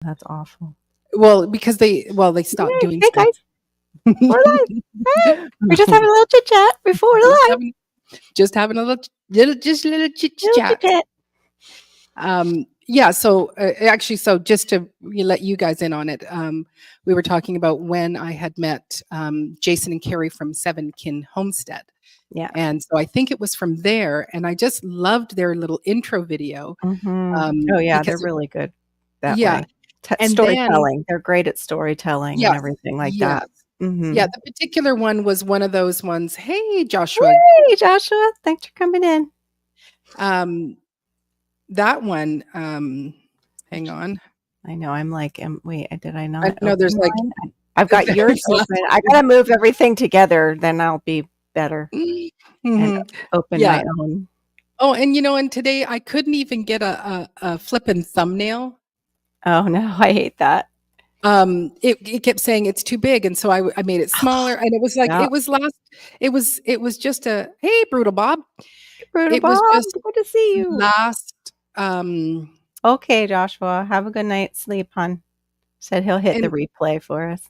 That's awful. Well, because they stopped doing Hey stuff. guys, we're live. Hey, we're just having a little chit chat before the Just live. having just having a little chit Little chit chat. chat. Yeah, so actually, so just to let you guys in on it, we were talking about when I had met Jason and Carrie from Seven Kin Homestead. Yeah. And so I think it was from there, and I just loved their little intro video. Oh yeah, they're Because really good that yeah, way. and then Storytelling. They're great at storytelling and yes, everything like yes, that. yeah, the particular one was one of those ones. Hey, Joshua, Hey Joshua, thanks for coming in. that one. Hang on. I know. I'm like, wait, did I not? I know there's like mine? I've got yours open. I gotta move everything together, then I'll be better and open yeah. my own. Oh, and and today I couldn't even get a flippin' thumbnail. Oh no, I hate that. It kept saying it's too big, and so I made it smaller, and it was like Yeah. it was just a hey, Brutal Bob. Brutal It was Bob, just good to see you. last. Okay, Joshua, have a good night's sleep, hon. Said he'll hit the replay for us.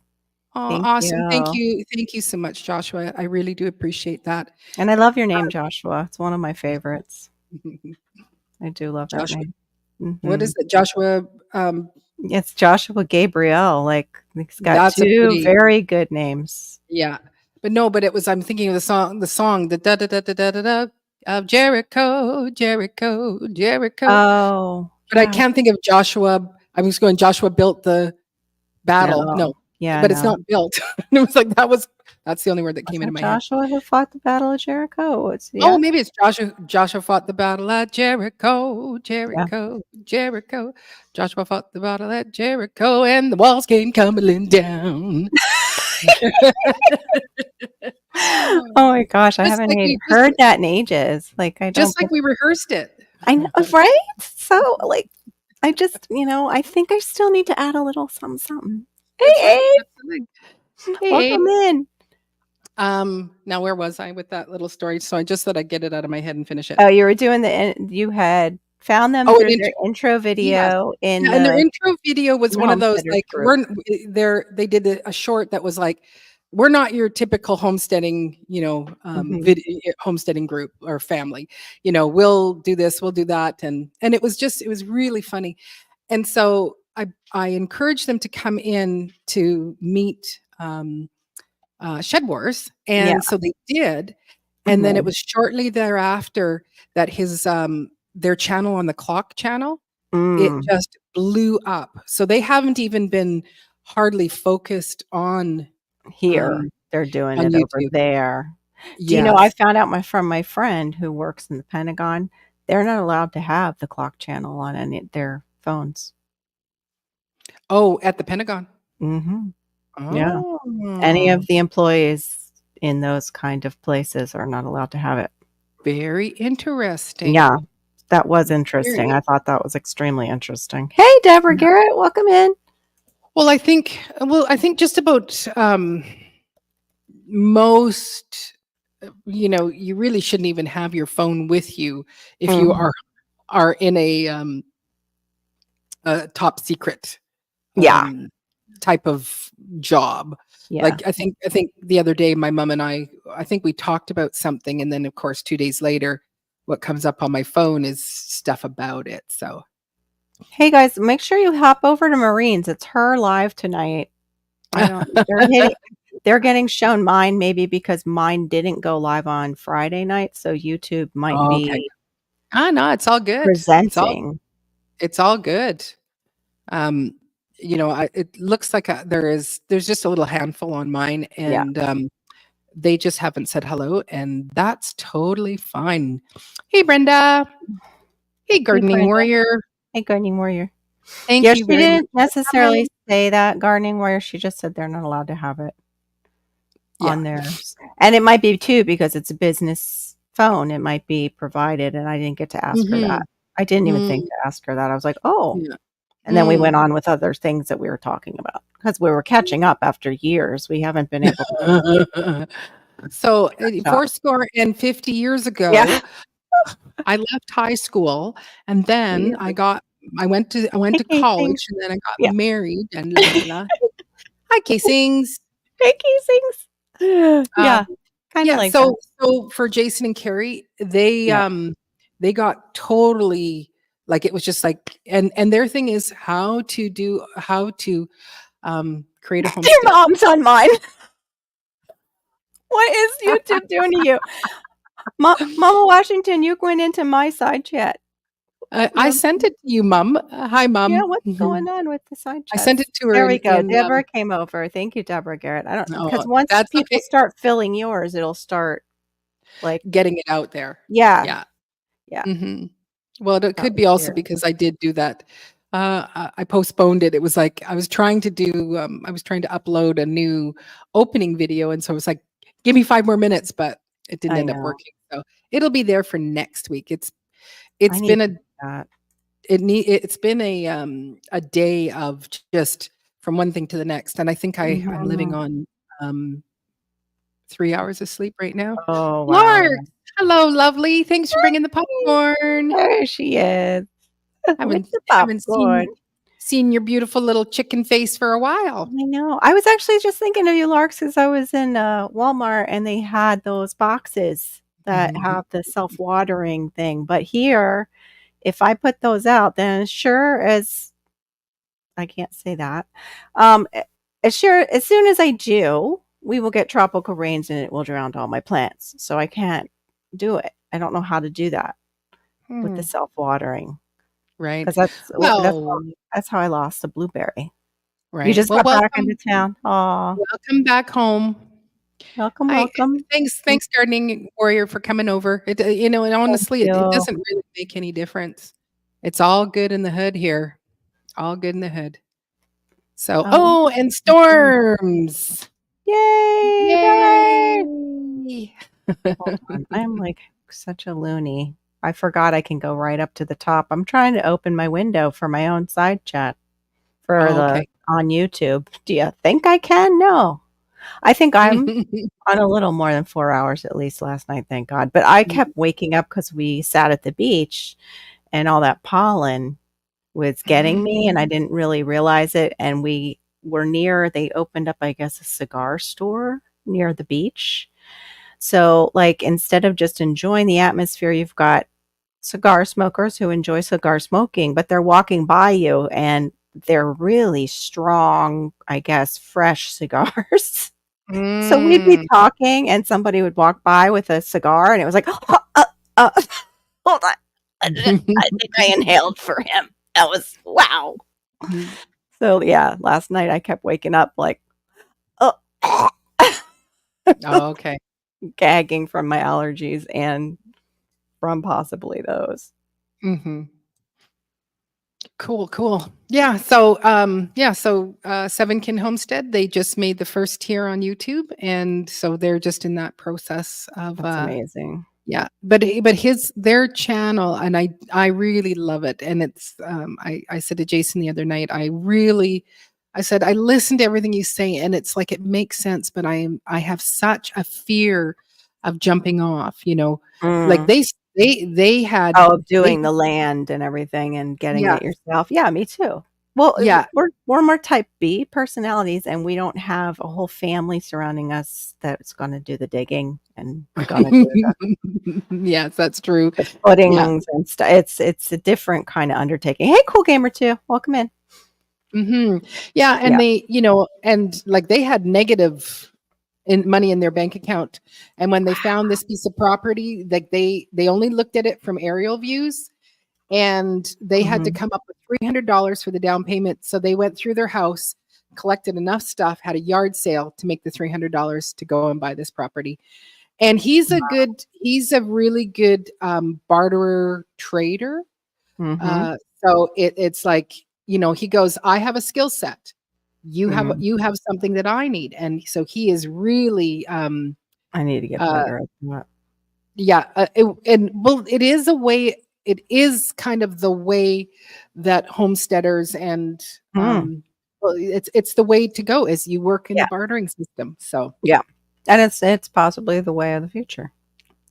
Oh, awesome! Thank you so much, Joshua. I really do appreciate that. And I love your name, Joshua. It's one of my favorites. I do love that Joshua. name. What is it, Joshua? It's Joshua Gabriel. Like he's got That's two very good names. Yeah, but no, but it was. I'm thinking of the song, the da da da da da da da of Jericho, Jericho, Jericho. Oh, but I can't think of Joshua. I was going. Joshua built the battle. No, yeah, but it's not built. It was like that's the only word that came into my head. Joshua who fought the Battle of Jericho. Oh, maybe it's Joshua. Joshua fought the battle at Jericho, Jericho, Jericho. Joshua fought the battle at Jericho, and the walls came tumbling down. Oh my gosh, I haven't heard that in ages. Like I don't just like we rehearsed it. I know, right? So like I just, I think I still need to add a little something. Hey, welcome in. Now where was I with that little story? So I just thought I'd get it out of my head and finish it. Oh, you were doing you had found them through their intro video and their intro video was one of those like they did a short that was like, we're not your typical homesteading, homesteading group or family. We'll do this, we'll do that, and it was really funny. And so I encouraged them to come in to meet Shed Wars, and so they did. And then it was shortly thereafter that their channel on the Clock channel, it just blew up. So they haven't even been hardly focused on here. They're doing it over there. Do you know, I found out from my friend who works in the Pentagon, they're not allowed to have the Clock channel on any of their phones. Oh, at the Pentagon? Oh. Yeah. Any of the employees in those kind of places are not allowed to have it. Very interesting. Yeah, that was interesting. I thought that was extremely interesting. Hey, Deborah Garrett, welcome in. Well, I think just about most, you really shouldn't even have your phone with you if you are in a top secret type of job. Like I think the other day my mom and I think we talked about something, and then of course 2 days later what comes up on my phone is stuff about it. So hey guys, make sure you hop over to Marines. It's her live tonight. They're getting shown mine, maybe because mine didn't go live on Friday night, so YouTube might be no, it's all good. Presenting. It's all good. It looks like there's just a little handful on mine, and they just haven't said hello, and that's totally fine. Hey, Brenda. Hey, Gardening Warrior. Hey, Gardening Warrior. Thank you. She didn't necessarily say that, Gardening Warrior. She just said they're not allowed to have it on theirs. And it might be too because it's a business phone. It might be provided, and I didn't get to ask her that. I didn't even think to ask her that. I was like, oh. Yeah. And then we went on with other things that we were talking about because we were catching up after years. We haven't been able to. So 50 years ago, I left high school, and then I got I went to Hey, Casings. college, and then I got Yeah. married and la, la, la. Hi, Casings. Hey, Casings. Um, Yeah, kinda yeah, like that. so for Jason and Carrie, Yeah. they got totally like, it was just like, and their thing is how to, create a Your homestead. mom's on mine. What is YouTube doing to you? Mama Washington, you went into my side chat. I Yeah. sent it to you, Mom. Hi, Yeah, Mom. what's Mhm. going on with the side I sent chats? it to her There we go. in, Deborah came over. Thank you, Deborah Garrett. I don't oh, because once that's people okay, start filling yours, it'll start like getting it out there. yeah, Yeah. yeah, Mhm. Well, it that could was be also weird. because I did do that. I postponed it. It was like I was trying to upload a new opening video, and so I was like, "Give me 5 more minutes," but it didn't I end up know. working. So it'll be there for next week. I It's need been to do that. it's been a day of just from one thing to the next, and I think I'm living Mhm. on um 3 hours of sleep right now. Oh, wow. Lark, hello, lovely. Thanks for bringing the popcorn. There she is with Haven't the haven't popcorn. seen your beautiful little chicken face for a while. I know. I was actually just thinking of you, Larks, because I was in, Walmart and they had those boxes that Mhm. have the self-watering thing, but here, if I put those out, then sure as I can't say that, as sure as soon as I do, we will get tropical rains and it will drown all my plants, so I can't do it. I don't know how to do that with the Hmm, self-watering right. 'cause Well, that's how I lost a blueberry. You right. just Well, got back into town? Aw, welcome back home. welcome, Hi, welcome. thanks, gardening warrior, for coming over. And Thank honestly, it you. doesn't really make any difference. It's all good in the hood here. All good in the hood. So, Oh, oh, and mhm. storms. Yay, Bella! Yay! Hold on, I'm, like, such a loony. I forgot I can go right up to the top. I'm trying to open my window for my own side chat for Oh, the okay. on YouTube. Do you think I can? No. I think I'm on a little more than 4 hours at least last night, thank God, but I kept waking up because we sat at the beach and all that pollen was getting me, and I didn't really realize it, and we were near they opened up, I guess, a cigar store near the beach. So, like, instead of just enjoying the atmosphere, you've got cigar smokers who enjoy cigar smoking, but they're walking by you, and they're really strong, I guess, fresh cigars. So we'd be Mm. talking, and somebody would walk by with a cigar, and it was like, hold on. I think I inhaled for him. That was wow. So, yeah, last night I kept waking up like, "Oh," Oh, okay. gagging from my allergies and from possibly those. Mhm. Cool, cool. Yeah, so, Sevenkin Homestead, they just made the first tier on YouTube, and so they're just in that process of, That's amazing. yeah, but their channel, and I really love it, and it's, I said to Jason the other night, I said, "I listen to everything you say, and it's like it makes sense, but I have such a fear of jumping off," like Mm. they had Oh, they doing the land and everything and getting yeah, it yourself. Yeah, me too. Well, yeah. we're more type B personalities, and we don't have a whole family surrounding us that's gonna do the digging and gonna do Yes, that's true. the Yeah. footings and stuff. It's a different kinda undertaking. Hey, Cool Gamer 2, welcome in. Mhm. Yeah, and Yeah. and like they had negative money in their bank account, and when they found this piece of property, like they only looked at it from aerial views, and they had to Mhm. come up with $300 for the down payment. So they went through their house, collected enough stuff, had a yard sale to make the $300 to go and buy this property. And he's a really good barterer trader. Mhm. So it's like, he goes, I have a skill set. Mhm. You have something that I need. And so he is really, I need to get uh, better at that. yeah. And well, it is kind of the way that homesteaders and, Mm. well, it's the way to go is you work in the Yeah, bartering system. So, yeah. And it's possibly the way of the future.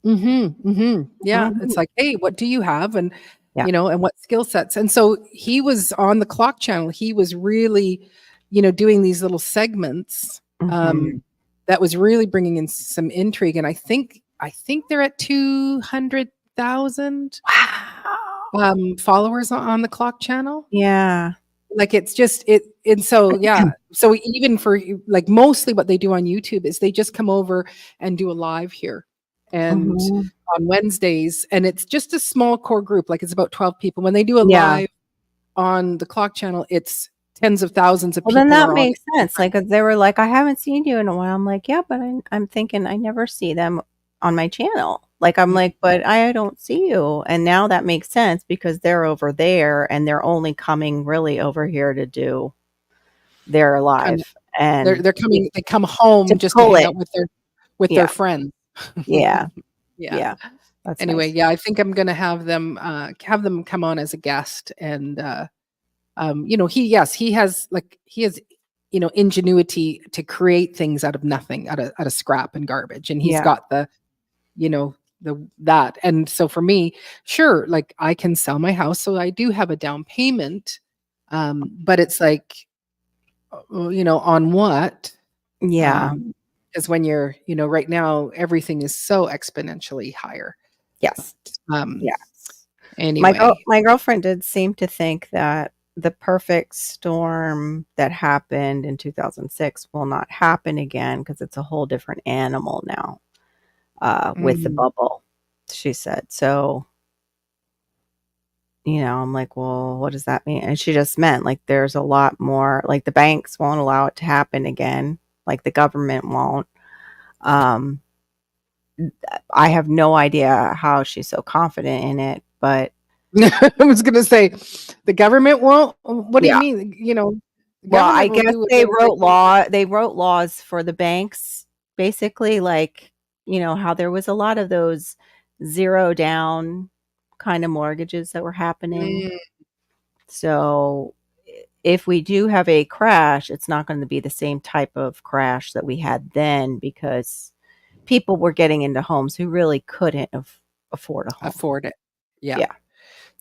yeah, it's Mhm. like, hey, what do you have? And Yeah. you know, and what skill sets. And so he was on the Clock channel. He was really, you know, doing these little segments Mhm. that was really bringing in some intrigue. And I think they're at 200,000 Wow. followers on the Clock channel. Yeah. Like it's just it, and so yeah. So even for like mostly what they do on YouTube is they just come over and do a live here, and Mhm. on Wednesdays, and it's just a small core group, like it's about 12 people. When they do a Yeah. live on the Clock channel, it's tens of thousands of Well, then people that are on makes at the same sense, time. like, 'cause they were like, "I haven't seen you in a while." I'm like, "Yeah, but I'm thinking I never see them on my channel." Like, I'm Mm, like, "But I don't see you." And now that makes sense because they're over there and they're only coming really over here to do their kind of, live and they're keep coming, they come to home just to pull hang it. out with their Yeah. friends. Yeah. Yeah. Yeah. That's Anyway, nice. yeah, I think I'm gonna have them come on as a guest. And you know, he has like he has, you know, ingenuity to create things out of nothing, out of scrap and garbage. And he's Yeah. got the, you know, that. And so for me, sure, like I can sell my house, so I do have a down payment. But it's like, you know, on what? Yeah. Because when you're, you know, right now everything is so exponentially higher. Yes. Um, Yes. anyway, My girlfriend did seem to think that the perfect storm that happened in 2006 will not happen again because it's a whole different animal now, with the mm, bubble, she said. So, I'm like, "Well, what does that mean?" And she just meant, like, there's a lot more like, the banks won't allow it to happen again, like, the government won't. Um, I have no idea how she's so confident in it, but I was gonna say, the government won't? What do you yeah. mean? You know, the Well, I government will guess do whatever it they wrote laws for the banks, basically, like, how there was a lot of those 0 down kinda mortgages that were happening. Mm, So, if we do have a crash, it's not gonna be the same type of crash that we had then because people were getting into homes who really couldn't afford a home. afford it. Yeah, Yeah,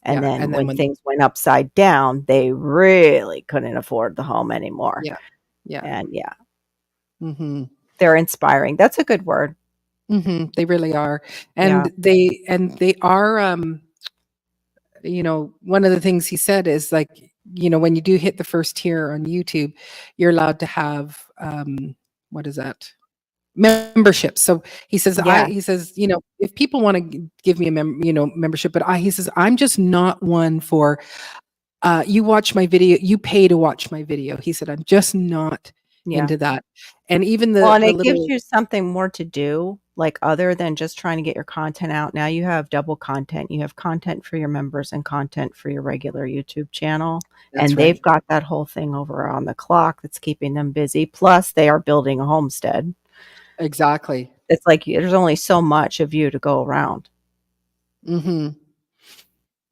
and yeah, then and then when when things went upside down, they really couldn't afford the home anymore, yeah, yeah. and yeah. Mhm, They're inspiring. That's a good word. mhm, they really are. Yeah. And they are, you know, one of the things he said is, like, you know, when you do hit the first tier on YouTube, you're allowed to have, what is that? Membership. So Yeah. he says, you know, if people wanna give me a you know, membership, but he says, "I'm just not one for, you watch my video, you pay to watch my video." He said, "I'm just not Yeah. into that." And even Well, and the it gives little you something more to do, like, other than just trying to get your content out. Now you have double content. You have content for your members and content for your regular YouTube channel, That's and they've right. got that whole thing over on the clock that's keeping them busy, plus they are building a homestead. Exactly. It's like there's only so much of you to go around. Mhm.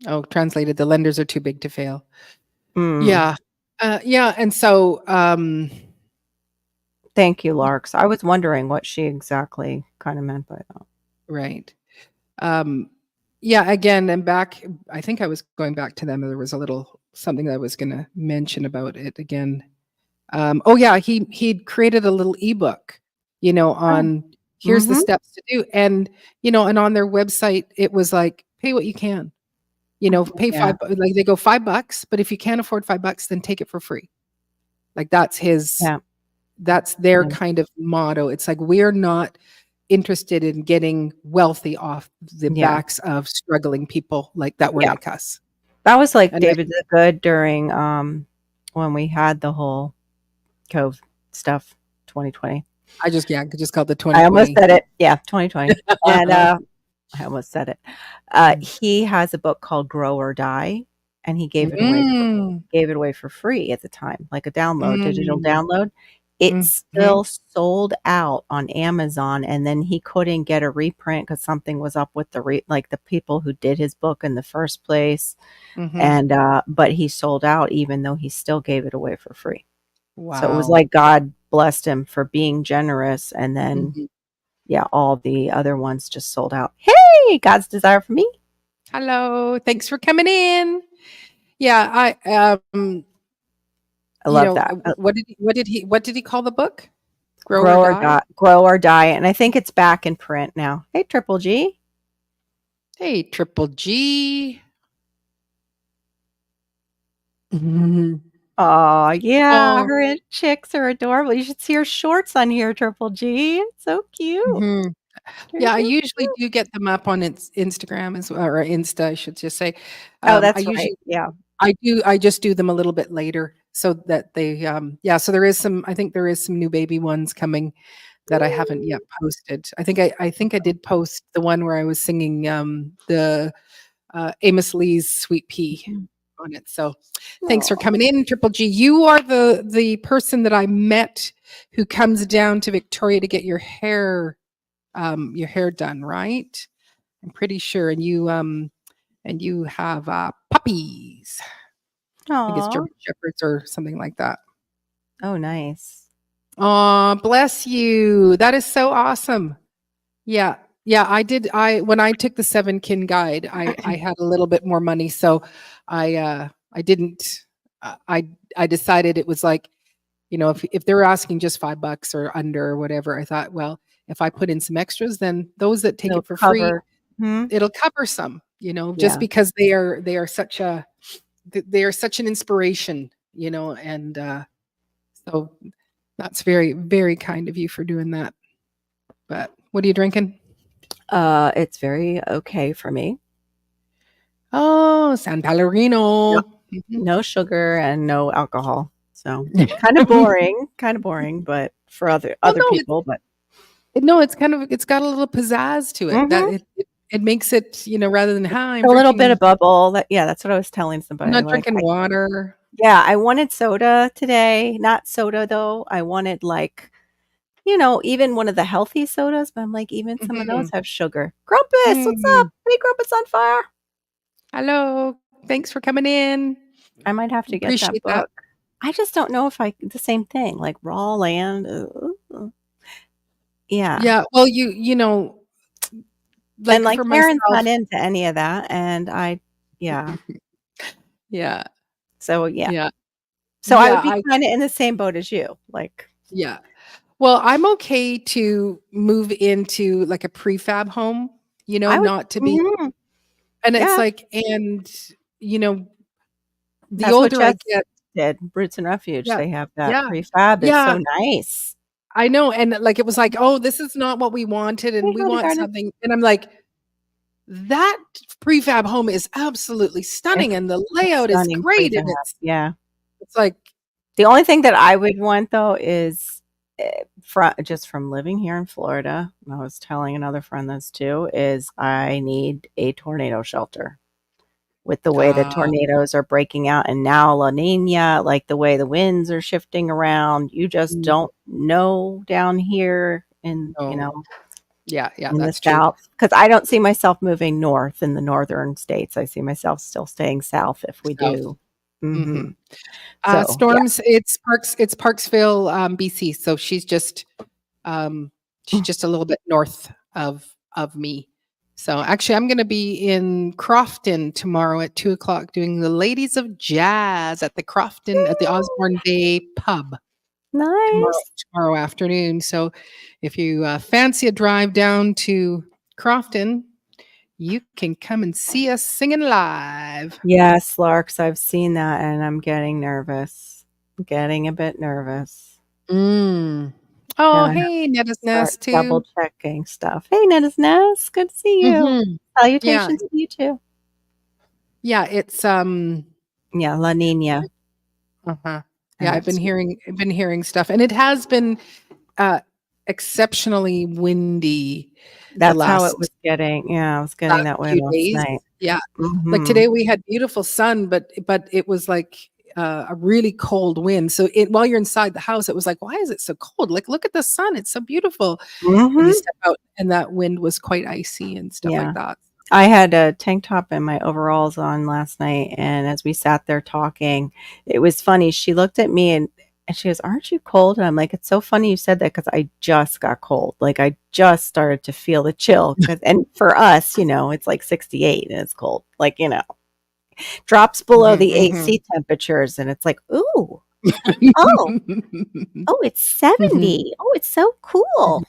Oh, translated, "The lenders are too big to fail." Mm. Yeah. Yeah, and so, Thank you, Larks. I was wondering what she exactly kinda meant by that. right. Um, yeah, again, and back, I think I was going back to them, there was a little something that I was gonna mention about it again. Oh yeah, he'd created a little ebook, you know, Oh. on here's the Mhm. steps to do. And, you know, and on their website, it was like, pay what you can, you know, pay Yeah. like they go $5, but if you can't afford $5, then take it for free. Like Yeah. that's their Yeah. kind of motto. It's like, we're not interested in getting wealthy off the Yeah. backs of struggling people like that were Yeah. like us. That was like And David the Good during, when we had the whole cove stuff, 2020. I just, yeah, I just called the I almost 2020. said it. Yeah, 2020. And, I almost said it. He has a book called Grow or Die, and he Mm, gave it away for free at the time, like a download, digital mm, download. It mhm. still sold out on Amazon, and then he couldn't get a reprint because something was up with like, the people who did his book in the first place, Mhm. and, but he sold out even though he still gave it away for free. So it was Wow. like God blessed him for being generous, and then, Mhm. yeah, all the other ones just sold out. Hey, God's desire for me. Hello. Thanks for coming in. Yeah, I love that. what did he call the book? Grow or Grow or Die? die, grow or die, and I think it's back in print now. Hey, Triple G. Hey, Triple G. Mhm. Oh yeah, Oh, her and chicks are adorable. You should see her shorts on here, Triple G. It's so cute. mhm. They're Yeah, I so usually cute. do get them up on Instagram as well, or Insta, I should just say. Oh, I that's right. usually Yeah. I just do them a little bit later so that they yeah, so there is some I think there is some new baby ones coming that I haven't yet posted. I think I did post the one where I was singing the Amos Lee's Sweet Pea Mhm. on it. So thanks for Aw. coming in, Triple G. You are the person that I met who comes down to Victoria to get your hair done, right? I'm pretty sure. And you have puppies. I think it's Aw. German shepherds or something like that. Oh, nice. Oh, bless you. That is so awesome. Yeah. Yeah, I did. When I took the 7 kin guide, I had a little bit more money, so I didn't. I decided it was like, if they were asking just $5 or under or whatever, I thought, well, if I put in some extras, then those that take It'll it for free, cover. Hmm. it'll cover some. Just Yeah. because they are such an inspiration, and so that's very very kind of you for doing that. But what are you drinking? It's very okay for me. Oh, San No, Pellegrino. Mhm. no sugar and no alcohol. So kind of boring, but for Well, other people, but no, it's got a little pizzazz to it that mhm. it makes it, rather than, "Hi, A little bit of bubble. Yeah, that's what I was telling I'm somebody. not Like, drinking water." yeah, I wanted soda today. Not soda though. I wanted like, even one of the healthy sodas, but I'm like, even some of those Mhm. have sugar. Grumpus, what's up? Mm. Hey, Grumpus on fire. Hello. Thanks for coming in. I might have to get that Appreciate that. book. I just don't know if the same thing, like raw land. Yeah. Yeah, well, And like like for Karen's not myself. into any of that. And yeah. Yeah, So yeah. yeah, So I yeah, would be kind of in the same boat as you. Like, yeah. Well, I'm okay to move into, like, a prefab home, I would, not to be mhm, and it's yeah, like you know, the that's what older I Jess get. did. Roots and Refuge. Yeah, They have that yeah, prefab. It's yeah, so nice. I know, and, like, it was like, "Oh, this is not what we wanted, Hey, and we Honey want Garden. something," and I'm like, "That prefab home is absolutely It's stunning, and the a layout is stunning great," prefab. and Yeah. it's like. The only thing that I would want though is just from living here in Florida, and I was telling another friend this too, is I need a tornado shelter. With the way the uh, tornadoes are breaking out and now La Nina, like the way the winds are shifting around, you just mm, don't know down here no. Yeah, yeah, in the that's true. South. Because I don't see myself moving north in the northern states. I see myself still staying south if we South. do. Mhm. Mhm. So, yeah. Storms, it's Parksville, BC, so she's just a little bit north of me. So, actually, I'm gonna be in Crofton tomorrow at 2 o'clock doing the Ladies of Jazz at the Osborne Bay Pub tomorrow Nice. tomorrow afternoon. So, if you, fancy a drive down to Crofton, you can come and see us singing live. Yes, Larks, I've seen that and I'm getting nervous. I'm getting a bit nervous. Mm. Oh, Gonna have hey, Netta's to start Nest too. double checking stuff. Hey, Nana's Nest, good to see you. Mhm. Yeah, Salutations to you too. yeah, it's, Yeah, La Nina, uh-huh. Yeah, and it's I've been hearing stuff, and it has been, uh, exceptionally windy the that's how it was last getting. Yeah, I was getting that way few last days. night. Yeah, like Mhm. today we had beautiful sun, but it was like, a really cold wind, so while you're inside the house, it was like, "Why is it so cold? Like, look at the sun, it's so beautiful." And you Mhm. step out, and that wind was quite icy and stuff like Yeah. that. I had a tank top and my overalls on last night, and as we sat there talking, it was funny. She looked at me And she goes, "Aren't you cold?" And I'm like, "It's so funny you said that because I just got cold. Like I just started to feel the chill. And for us, it's like 68 and it's cold. Like, drops below Mhm, the mhm. AC temperatures and it's like, ooh, oh, oh, it's Mhm. 70. Oh, it's so cool."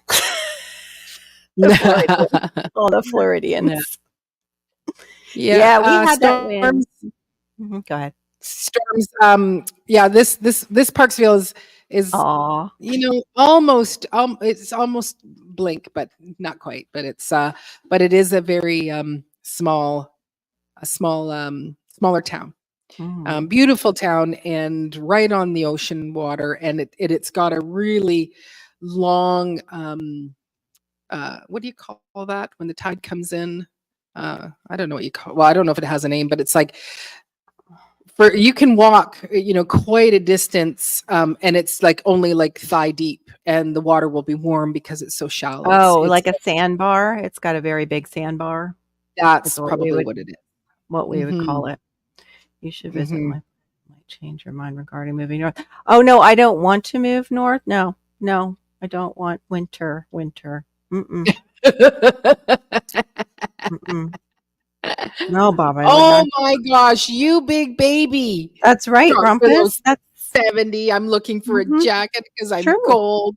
The Floridians. All the Yeah. Floridians. Yeah, Yeah, we had that wind. storms Go ahead. storms, yeah, this Parksville is, Aw. almost, it's almost Blink, but not quite, but it is a very, smaller town. Mhm. Beautiful town and right on the ocean water, and it's got a really long, what do you call that when the tide comes in? I don't know what you call. Well, I don't know if it has a name, but it's like for you can walk, quite a distance, and it's like only like thigh deep, and the water will be warm because it's so shallow. It's Oh, it's like a sandbar? It's got a very big sandbar. Is That's what we probably would what it is. what we would Mhm, call it. You should visit mhm. might change your mind regarding moving north. Oh, no, I don't want to move north. No. No, I don't want winter. Mm-mm. Mm-mm. No, Bob, I would Oh not. my gosh, you big baby. That's right, Talk for those Rumpus. That's 70, I'm looking for a mhm. jacket because It's 'cause I'm true. cold.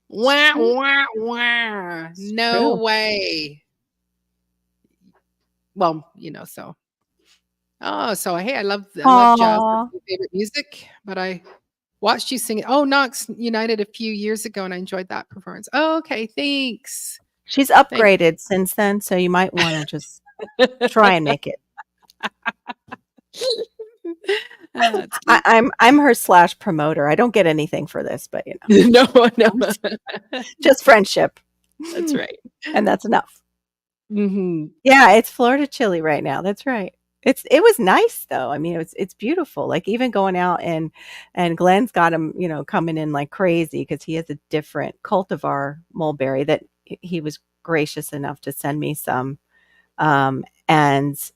It's Wah, true. wah, wah. It's No true. way. Well, so so hey, I love jazz. That's Aw. my favorite music, but I watched you sing it. Oh, Knox United a few years ago, and I enjoyed that performance. Oh, okay, thanks. She's Thanks. upgraded since then, so you might wanna just try and make it. That's cute. I'm her slash promoter. I don't get anything for this, but, No, no. I'm just friendship, That's right. and that's enough. Mhm. Yeah, it's Florida chilly right now, that's right. It was nice though, I mean, it's beautiful, like, even going out and Glenn's got him, coming in like crazy because he has a different cultivar mulberry that he was gracious enough to send me some, and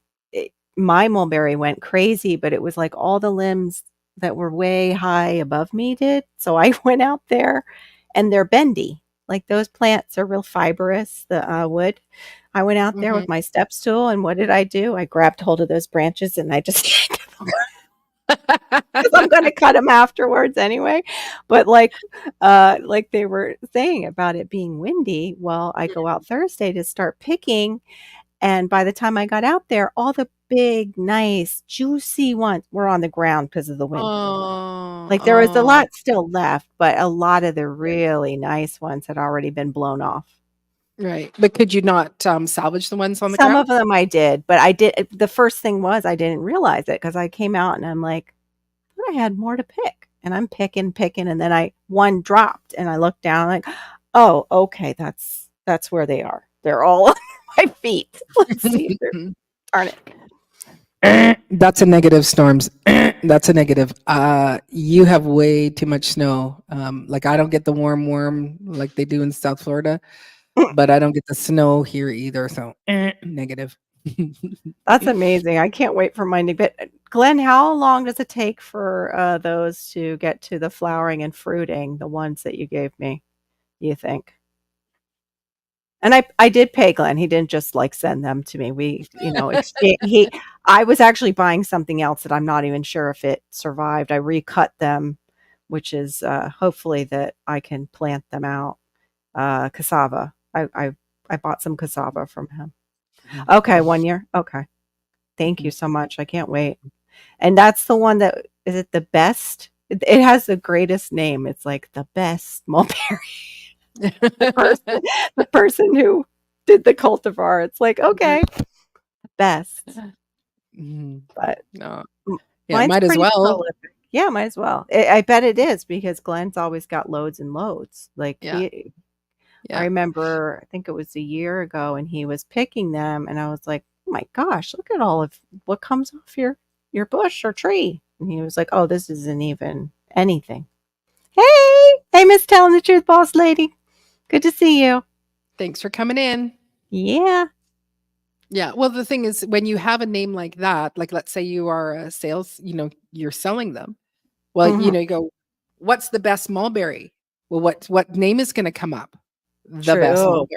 my mulberry went crazy, but it was like all the limbs that were way high above me did. So I went out there and they're bendy. Like those plants are real fibrous, the wood. I went out there Mhm. with my step stool and what did I do? I grabbed hold of those branches and I just because I'm going to cut them afterwards anyway. But like they were saying about it being windy, well, I go out Thursday to start picking and by the time I got out there, all the big, nice, juicy ones were on the ground because of the wind. Oh, Like, there was a oh, lot still left, but a lot of the right, really nice ones had already been blown off. right. But could you not, salvage the ones on the Some ground? of them I did, but the first thing was I didn't realize it because I came out and I'm like, "I thought I had more to pick." And I'm picking, and then one dropped, and I looked down like, "Oh, okay, that's where they are. They're all under my feet. Let's see if they're darn it." That's a negative, Storms. That's a negative. You have way too much snow. Like I don't get the warm like they do in South Florida, but I don't get the snow here either. So negative. That's amazing. I can't wait for mine to but, Glenn, how long does it take for, those to get to the flowering and fruiting, the ones that you gave me, you think? And I did pay Glenn, he didn't just, like, send them to me. We, exchange he I was actually buying something else that I'm not even sure if it survived. I recut them, which is, hopefully that I can plant them out. Cassava. I bought some cassava from him. Okay, 1 year? Okay. Thank you so much. I can't wait. And that's the one that is it the best? It has the greatest name. It's like the best mulberry. The person the person who did the cultivar. It's like, okay, best. Mhm. But No. m Yeah, mine's might as pretty well. prolific. Yeah, might as well. I bet it is because Glenn's always got loads and loads. Like Yeah, I yeah. remember, I think it was a year ago, and he was picking them, and I was like, "Oh my gosh, look at all of what comes off your bush or tree." And he was like, "Oh, this isn't even anything." Hey, Miss Telling the Truth, boss lady. Good to see you. Thanks for coming in. Yeah. Yeah. Well, the thing is, when you have a name like that, like let's say you are a sales, you're selling them. Well, Mhm. you go. what's the best mulberry? Well, what name is going to come up? The best True. mulberry.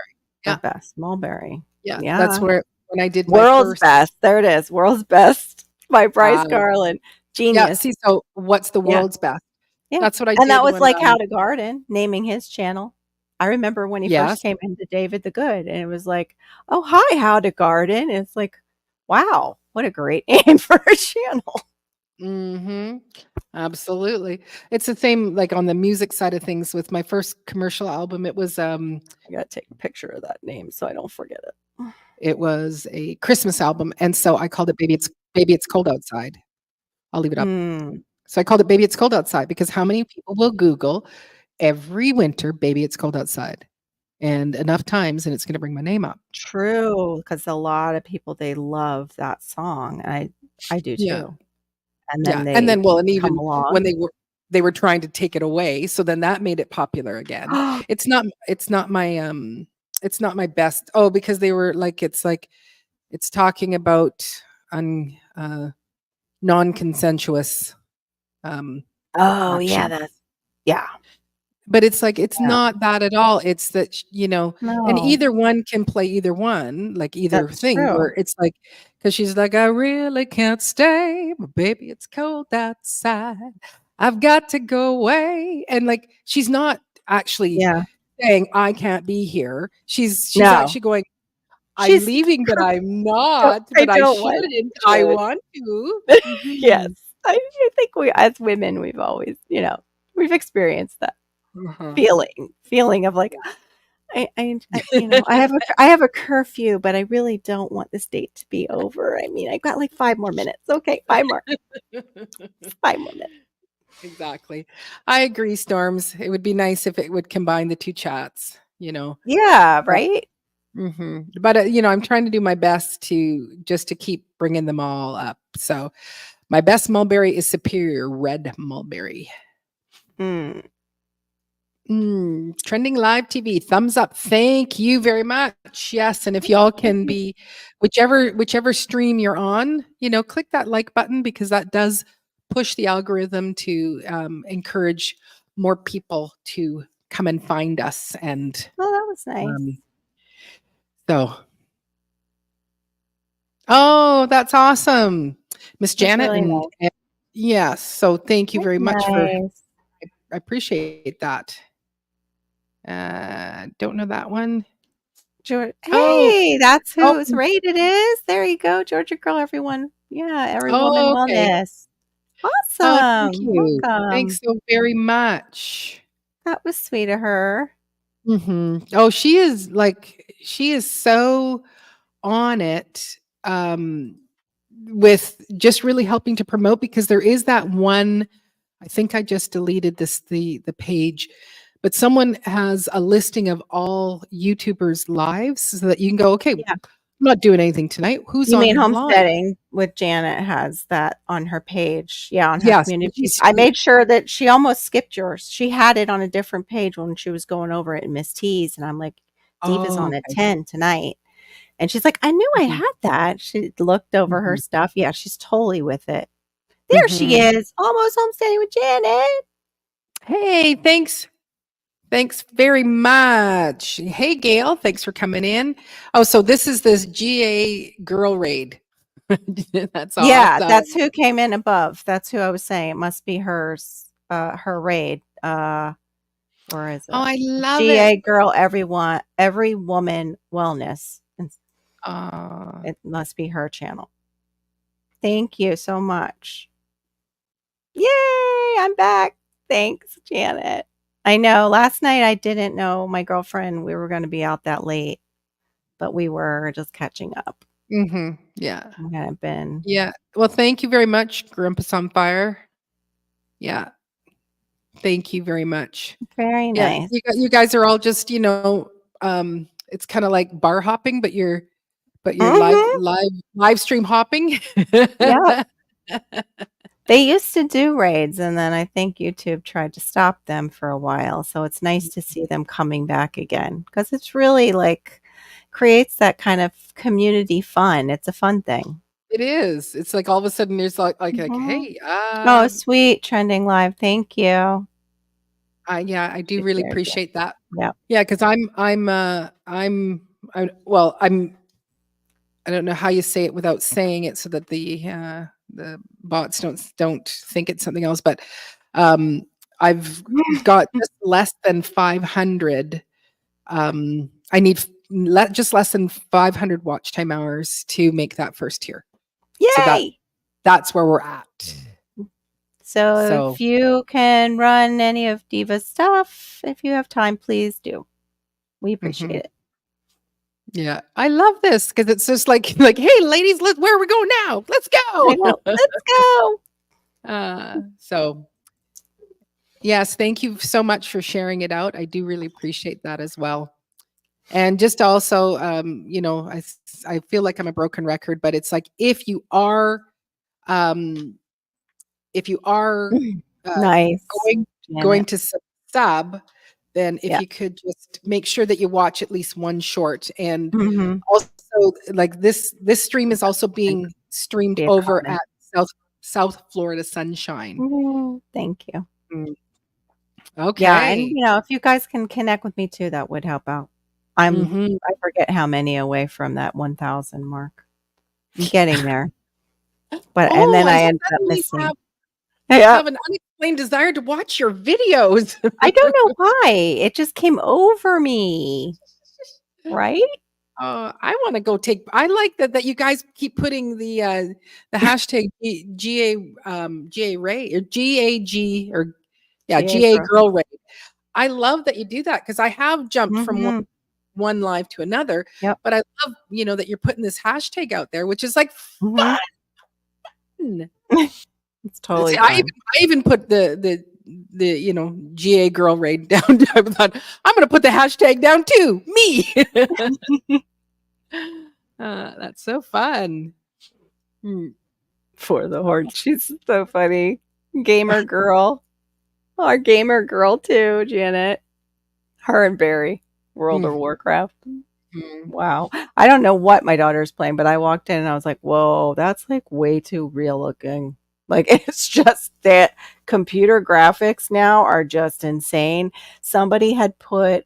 The Yeah, best mulberry. yeah. Yeah. That's where when I did my World's first. Best. There it is. World's Best by Bryce Uh, Garland. yeah. Genius. See, so what's the Yeah. world's best? Yeah. That's what I And that did was when. like How to Garden, naming his channel. I remember when he first Yes. came into David the Good, and it was like, "Oh, hi, How to Garden." And it's like, wow, what a great name for a channel. Mm-hmm. Absolutely. It's the same like on the music side of things with my first commercial album. I gotta take a picture of that name so I don't forget it. it was a Christmas album, and so I called it Baby It's Cold Outside. I'll leave it up. Mm, So I called it Baby It's Cold Outside because how many people will Google every winter Baby It's Cold Outside? And enough times and it's going to bring my name up. true, because a lot of people, they love that song. I do Yeah. too. And Yeah. then And they then well and come even when along. they were trying to take it away, so then that made it popular again. It's not my best. Oh, because they were like it's talking about un non-consensuous Oh, yeah, action. that's yeah. But it's like, it's Yeah. not that at all. It's that, and No, either one can play either one, like either that's thing where true. it's like, because she's like, I really can't stay, but baby, it's cold outside. I've got to go away. And like, she's not actually Yeah. saying, I can't be here. She's No. actually going, I'm She's leaving, but I'm don't not, I but I don't want shouldn't. I should. want to. Yes. Mhm. I think we as women, we've always, we've experienced that Uh-huh. feeling of like, I have a curfew, but I really don't want this date to be over. I mean, I've got like 5 more minutes. Okay, 5 more, 5 more minutes. Exactly. I agree, Storms. It would be nice if it would combine the 2 chats. Yeah, But right? but, I'm trying to do my best to keep bringing them all up. So, my best mulberry is Superior Red Mulberry. Mm. Trending live TV, thumbs up. Thank you very much. Yes, and if y'all can be whichever stream you're on, click that like button because that does push the algorithm to encourage more people to come and find us. And Oh, that was nice. so, oh, that's awesome, Miss That's Janet, really nice. and yes. So thank you Very very much for. nice. I appreciate that. Don't know that one. Oh, Hey, that's oh, whose rate it is. There you go, Georgia girl, everyone. Yeah, every woman oh, okay. wellness. Oh, thank Awesome. you. Thanks Welcome. so very much. That was sweet of her. Oh, she is so on it, with just really helping to promote because there is that one. I think I just deleted the page, but someone has a listing of all YouTubers' lives so that you can go, okay, Yeah. I'm not doing anything tonight. Who's You mean on live? homesteading with Janet has that on her page. Yeah, on her Yes, community. I made sure that she almost skipped yours. She had it on a different page when she was going over it in Miss T's, and I'm like, Diva's oh, on at okay. 10 tonight. And she's like, I knew I Mhm, had that. She looked over her mhm, stuff. Yeah, she's totally with it. There she mhm. is, almost homesteading with Janet. Hey, thanks. Thanks very much. Hey, Gail, thanks for coming in. Oh, so this is this GA girl raid. That's Yeah, awesome. that's who came in above. That's who I was saying. It must be hers, her raid. Where is Oh, it? I love GA it. girl, every woman wellness. Uh, It must be her channel. Thank you so much. Yay! I'm back. Thanks, Janet. I know last night I didn't know my girlfriend we were going to be out that late, but we were just catching up. yeah. We hadn't been. Yeah. Well, thank you very much, Grumpus on Fire. Yeah. Thank you very much. Very Yeah. nice. You guys are all just, it's kind of like bar hopping, but you're Mhm. live stream hopping. Yep. They used to do raids, and then I think YouTube tried to stop them for a while, so it's nice to see them coming back again because it's really, like, creates that kind of community fun. It's a fun thing. It is. It's like all of a sudden there's like, Mhm. hey, Oh, sweet, trending live. Thank you. Yeah, I do It's really very good. appreciate that. Yeah. Yeah, because well, I don't know how you say it without saying it so that the bots don't think it's something else, but um, I've got just less than 500. I need just less than 500 watch time hours to make that first tier. So Yay! that's where we're at. So So if you can run any of Diva's stuff, if you have time, please do. We appreciate mhm. it. Yeah, I love this because it's just like hey, ladies, where are we going now? Let's I go. know. Let's go. So yes, thank you so much for sharing it out. I do really appreciate that as well. And just also, I feel like I'm a broken record, but it's like um, if you are Nice, going Janet. to sub, then if Yeah. you could just make sure that you watch at least one short, and Mhm. also like this stream is also being streamed Be a over comment. at South Florida Sunshine. Thank you. Mm, Yeah, and, okay. if you guys can connect with me too, that would help out. I Hmm. forget how many away from that 1,000 mark. I'm getting there, but and Oh, then I I ended up suddenly missing. Yeah. have an unexplained desire to watch your videos. I don't know why, it just came over me, right? I want to go take. I like that you guys keep putting the hashtag GA Ray or GAG or yeah GA GA girl. Girl Ray. I love that you do that because I have jumped from Mhm. one live to another, Yep. but I love that you're putting this hashtag out there, which is like Mhm. fun. It's totally See, fun. I even put the GA Girl Ray down. I thought I'm going to put the hashtag down too. Me. That's so fun. Hmm. For the horde. She's so funny. Gamer girl. Our gamer girl too, Janet. Her and Barry. World of Warcraft. Mhm. Wow. I don't know what my daughter's playing, but I walked in and I was like, whoa, that's like way too real looking. Like it's just that computer graphics now are just insane. Somebody had put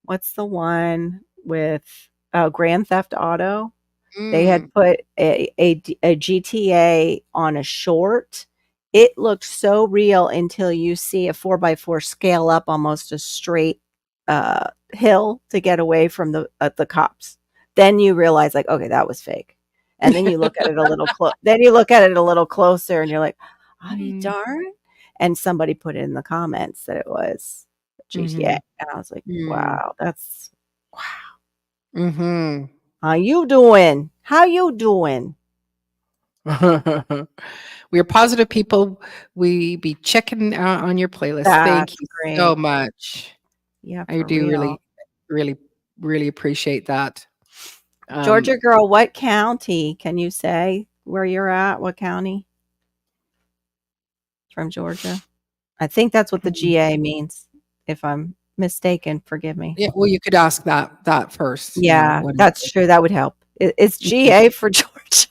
what's the one with Grand Theft Auto? They had Mm. put a GTA on a short. It looked so real until you see a 4x4 scale up almost a straight hill to get away from the cops. Then you realize like, okay, that was fake. And then you look at it a little then you look at it a little closer and you're like, "Oh, Mm. darn." And somebody put in the comments that it was GTA. Mhm. And I was like, Mm. "Wow, that's wow. Mhm. How you doing? How you doing?" We are positive people. We be checking out on your playlist. That's Thank you so great. much. Yeah, I for do real. really, really appreciate that. Um, Georgia girl, what county can you say where you're at? What county from Georgia? I think that's what the mm, GA means. If I'm mistaken, forgive me. yeah, well, you could ask that first. Yeah, What is that's it? true. That would help. It's Mhm. GA for Georgia.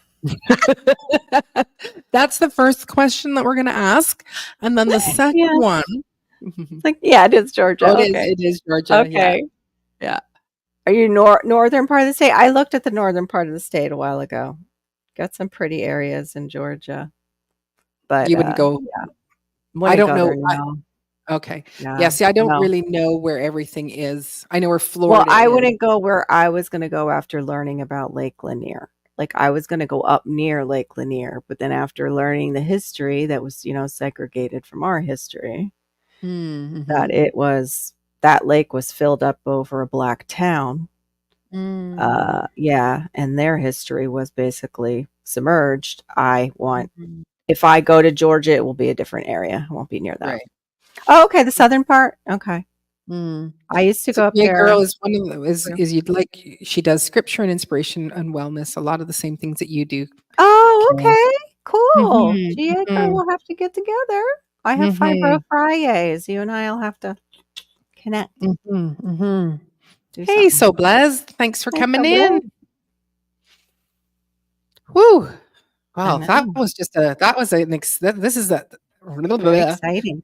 That's the first question that we're going to ask, and then the second Yeah. one. It's like, yeah, it is Oh, Georgia. Okay. it is Georgia. Yeah, Okay. yeah. Are you northern part of the state? I looked at the northern part of the state a while ago. Got some pretty areas in Georgia, but You wouldn't go. yeah, I wouldn't don't go know. there now. Okay. Yeah. Yeah, See, I don't no. really know where everything is. I know where Well, Florida I is. wouldn't go where I was gonna go after learning about Lake Lanier. Like, I was gonna go up near Lake Lanier, but then after learning the history that was, segregated from our history, that Mm-hmm. that lake was filled up over a black town. Mm. Yeah, and their history was basically submerged. Mhm. If I go to Georgia, it will be a different area. It won't be near that. Right. Oh, okay, the southern part? Okay. Mm. I used to So, go up yeah, there. girl is one of the is you'd like she does scripture and inspiration and wellness, a lot of the same things that you do, Oh, Carol. okay. Cool. Mhm, GA girl, mhm, we'll have to get together. I have Fibro mhm, Fridays. You and I'll have to connect, mhm, mhm. do Hey, something. so blessed. Thanks for Thanks, coming so in. blessed. Whoo! I Wow, know. that was a this is a Very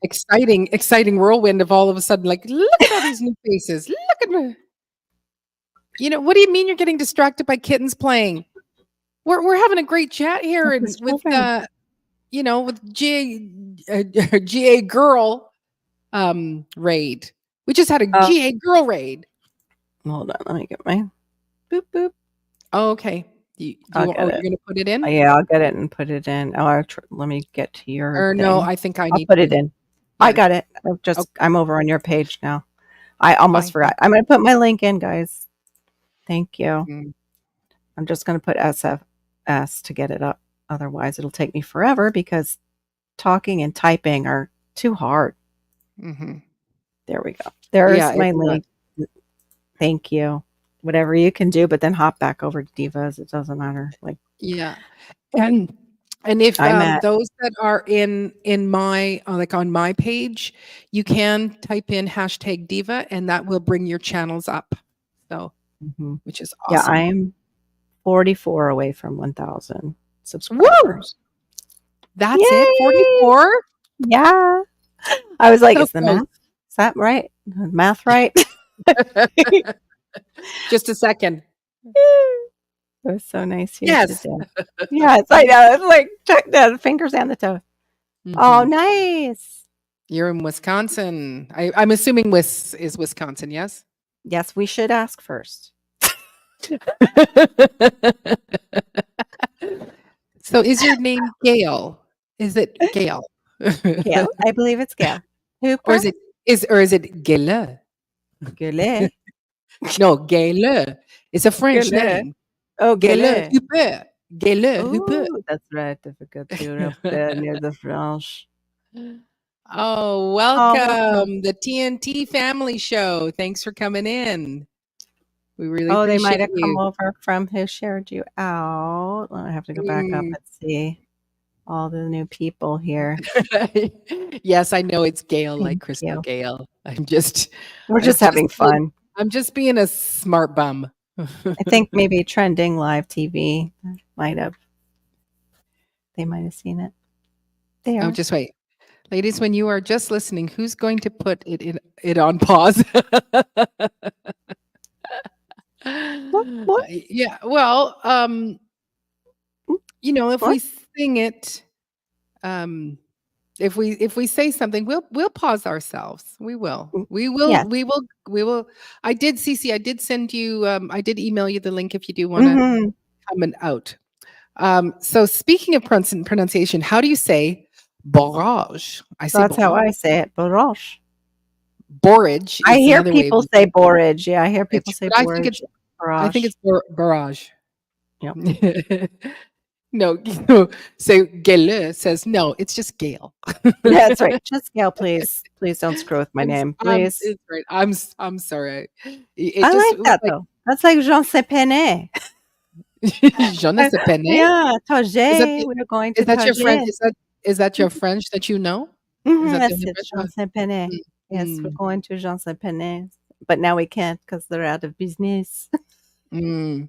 exciting. exciting whirlwind of all of a sudden, like, look at all these new faces. Look at me. What do you mean you're getting distracted by kittens playing? We're having a great chat here With and his children. with GA girl raid. We just had a Oh, GA girl raid. hold on. Let me get my boop boop. Oh, okay. I'll get You're it. gonna put it in? Yeah, I'll get it and put it in. Let me get to your Or no, thing. I think I I'll need put it to. in. I Yeah. got it. Okay. I'm over on your page now. I almost Fine. forgot. I'm going to put my link in, guys. Thank you. Mm, I'm just going to put SFS to get it up. Otherwise, it'll take me forever because talking and typing are too hard. mhm. There we go. There's Yeah, my it's link. Thank you. Whatever you can do, but then hop back over to Divas. It doesn't matter. Like, yeah. And if I'm at, those that are in my like on my page, you can type in hashtag diva and that will bring your channels up. So, mhm. which is Yeah, awesome. I'm 44 away from 1,000 Woo! subscribers. That's Yay! it. 44? Yeah. I was like, So is close. that right? Math right? Just a second. It was so nice here Yes. today. Yes, I know. It's like check the fingers and the toes. Oh, Mhm. nice. You're in Wisconsin. I'm assuming is Wisconsin, yes? Yes, we should ask first. So is your name Gail? Is it Gail? Gail, I believe it's Gail. Or Hooper? is it Gayle? Goulet. No, Gayle. It's a French Goulet. name. Oh, Gayle Goulet. Hooper. Gayle Hooper. Oh, that's right. I forgot you're up there near the French. Oh, Oh, welcome. welcome. The TNT family show. Thanks for coming in. We really Oh, they might appreciate have come you. over from who shared you out. I have to go back up Mm. and see all the new people here. Yes, I know it's Gail, like Thank Crystal you. Gale. We're just having fun. I'm just being a smart bum. I think maybe trending live TV might have. They might have seen it. Oh, There. just wait. Ladies, when you are just listening, who's going to put it on pause? What? Yeah, well, if What? we sing it, if we say something, we'll pause ourselves. We will. Mm, We will. yes. We will. I did, Cece. I did send you. I did email you the link if you do want to Mhm. come and out. So speaking of pronunciation, how do you say borage? I say That's how borage. I say it. Borage. Borage I is the hear other way. people say borage. Yeah, I hear people say But borage. I think Barrage. it's barrage. Yep. No, so Gale says no. It's just Gail. That's right. Just Gail, please. Please don't screw with my name, please. It's right. I'm sorry. It I just like was that like though. That's like Jean Sepene. je ne sais pas. Yeah, Is that Target. We're going to your French? Target. Is that your French that you know? Is that the That's only it, French? Jean Sepene. Yes, we're Mm, going to Jean Sepene. But now we can't because they're out of business. mm.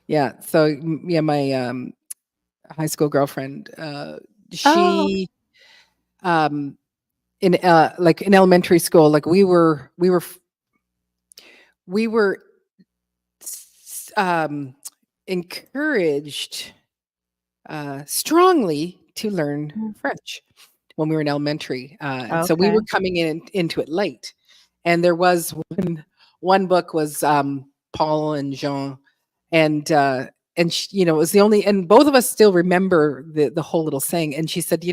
Yeah. So yeah, my high school girlfriend, Oh, she in like in elementary school, like we were um, encouraged strongly to learn mm, French when we were in elementary, and so we okay. were coming into it late. And there was one book was Paul and Jean, and it was the only, and both of us still remember the whole little saying. And she said,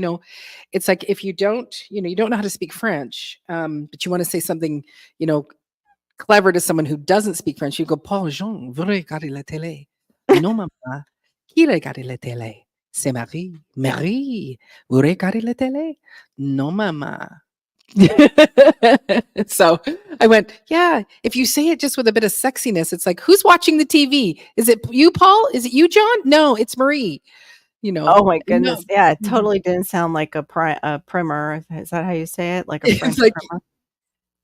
it's like if you don't, you don't know how to speak French, but you want to say something, clever to someone who doesn't speak French, you go, Paul Jean, vous regardez la télé. Non, maman. Qui regarde la télé? C'est Marie. Marie, vous regardez la télé? Non, maman. So I went, yeah, if you say it just with a bit of sexiness, it's like, who's watching the TV? Is it you, Paul? Is it you, John? No, it's Marie. Oh my No. goodness. Yeah, it Mhm. totally didn't sound like a primer. Is that how you say it? Like a French It's like, primer?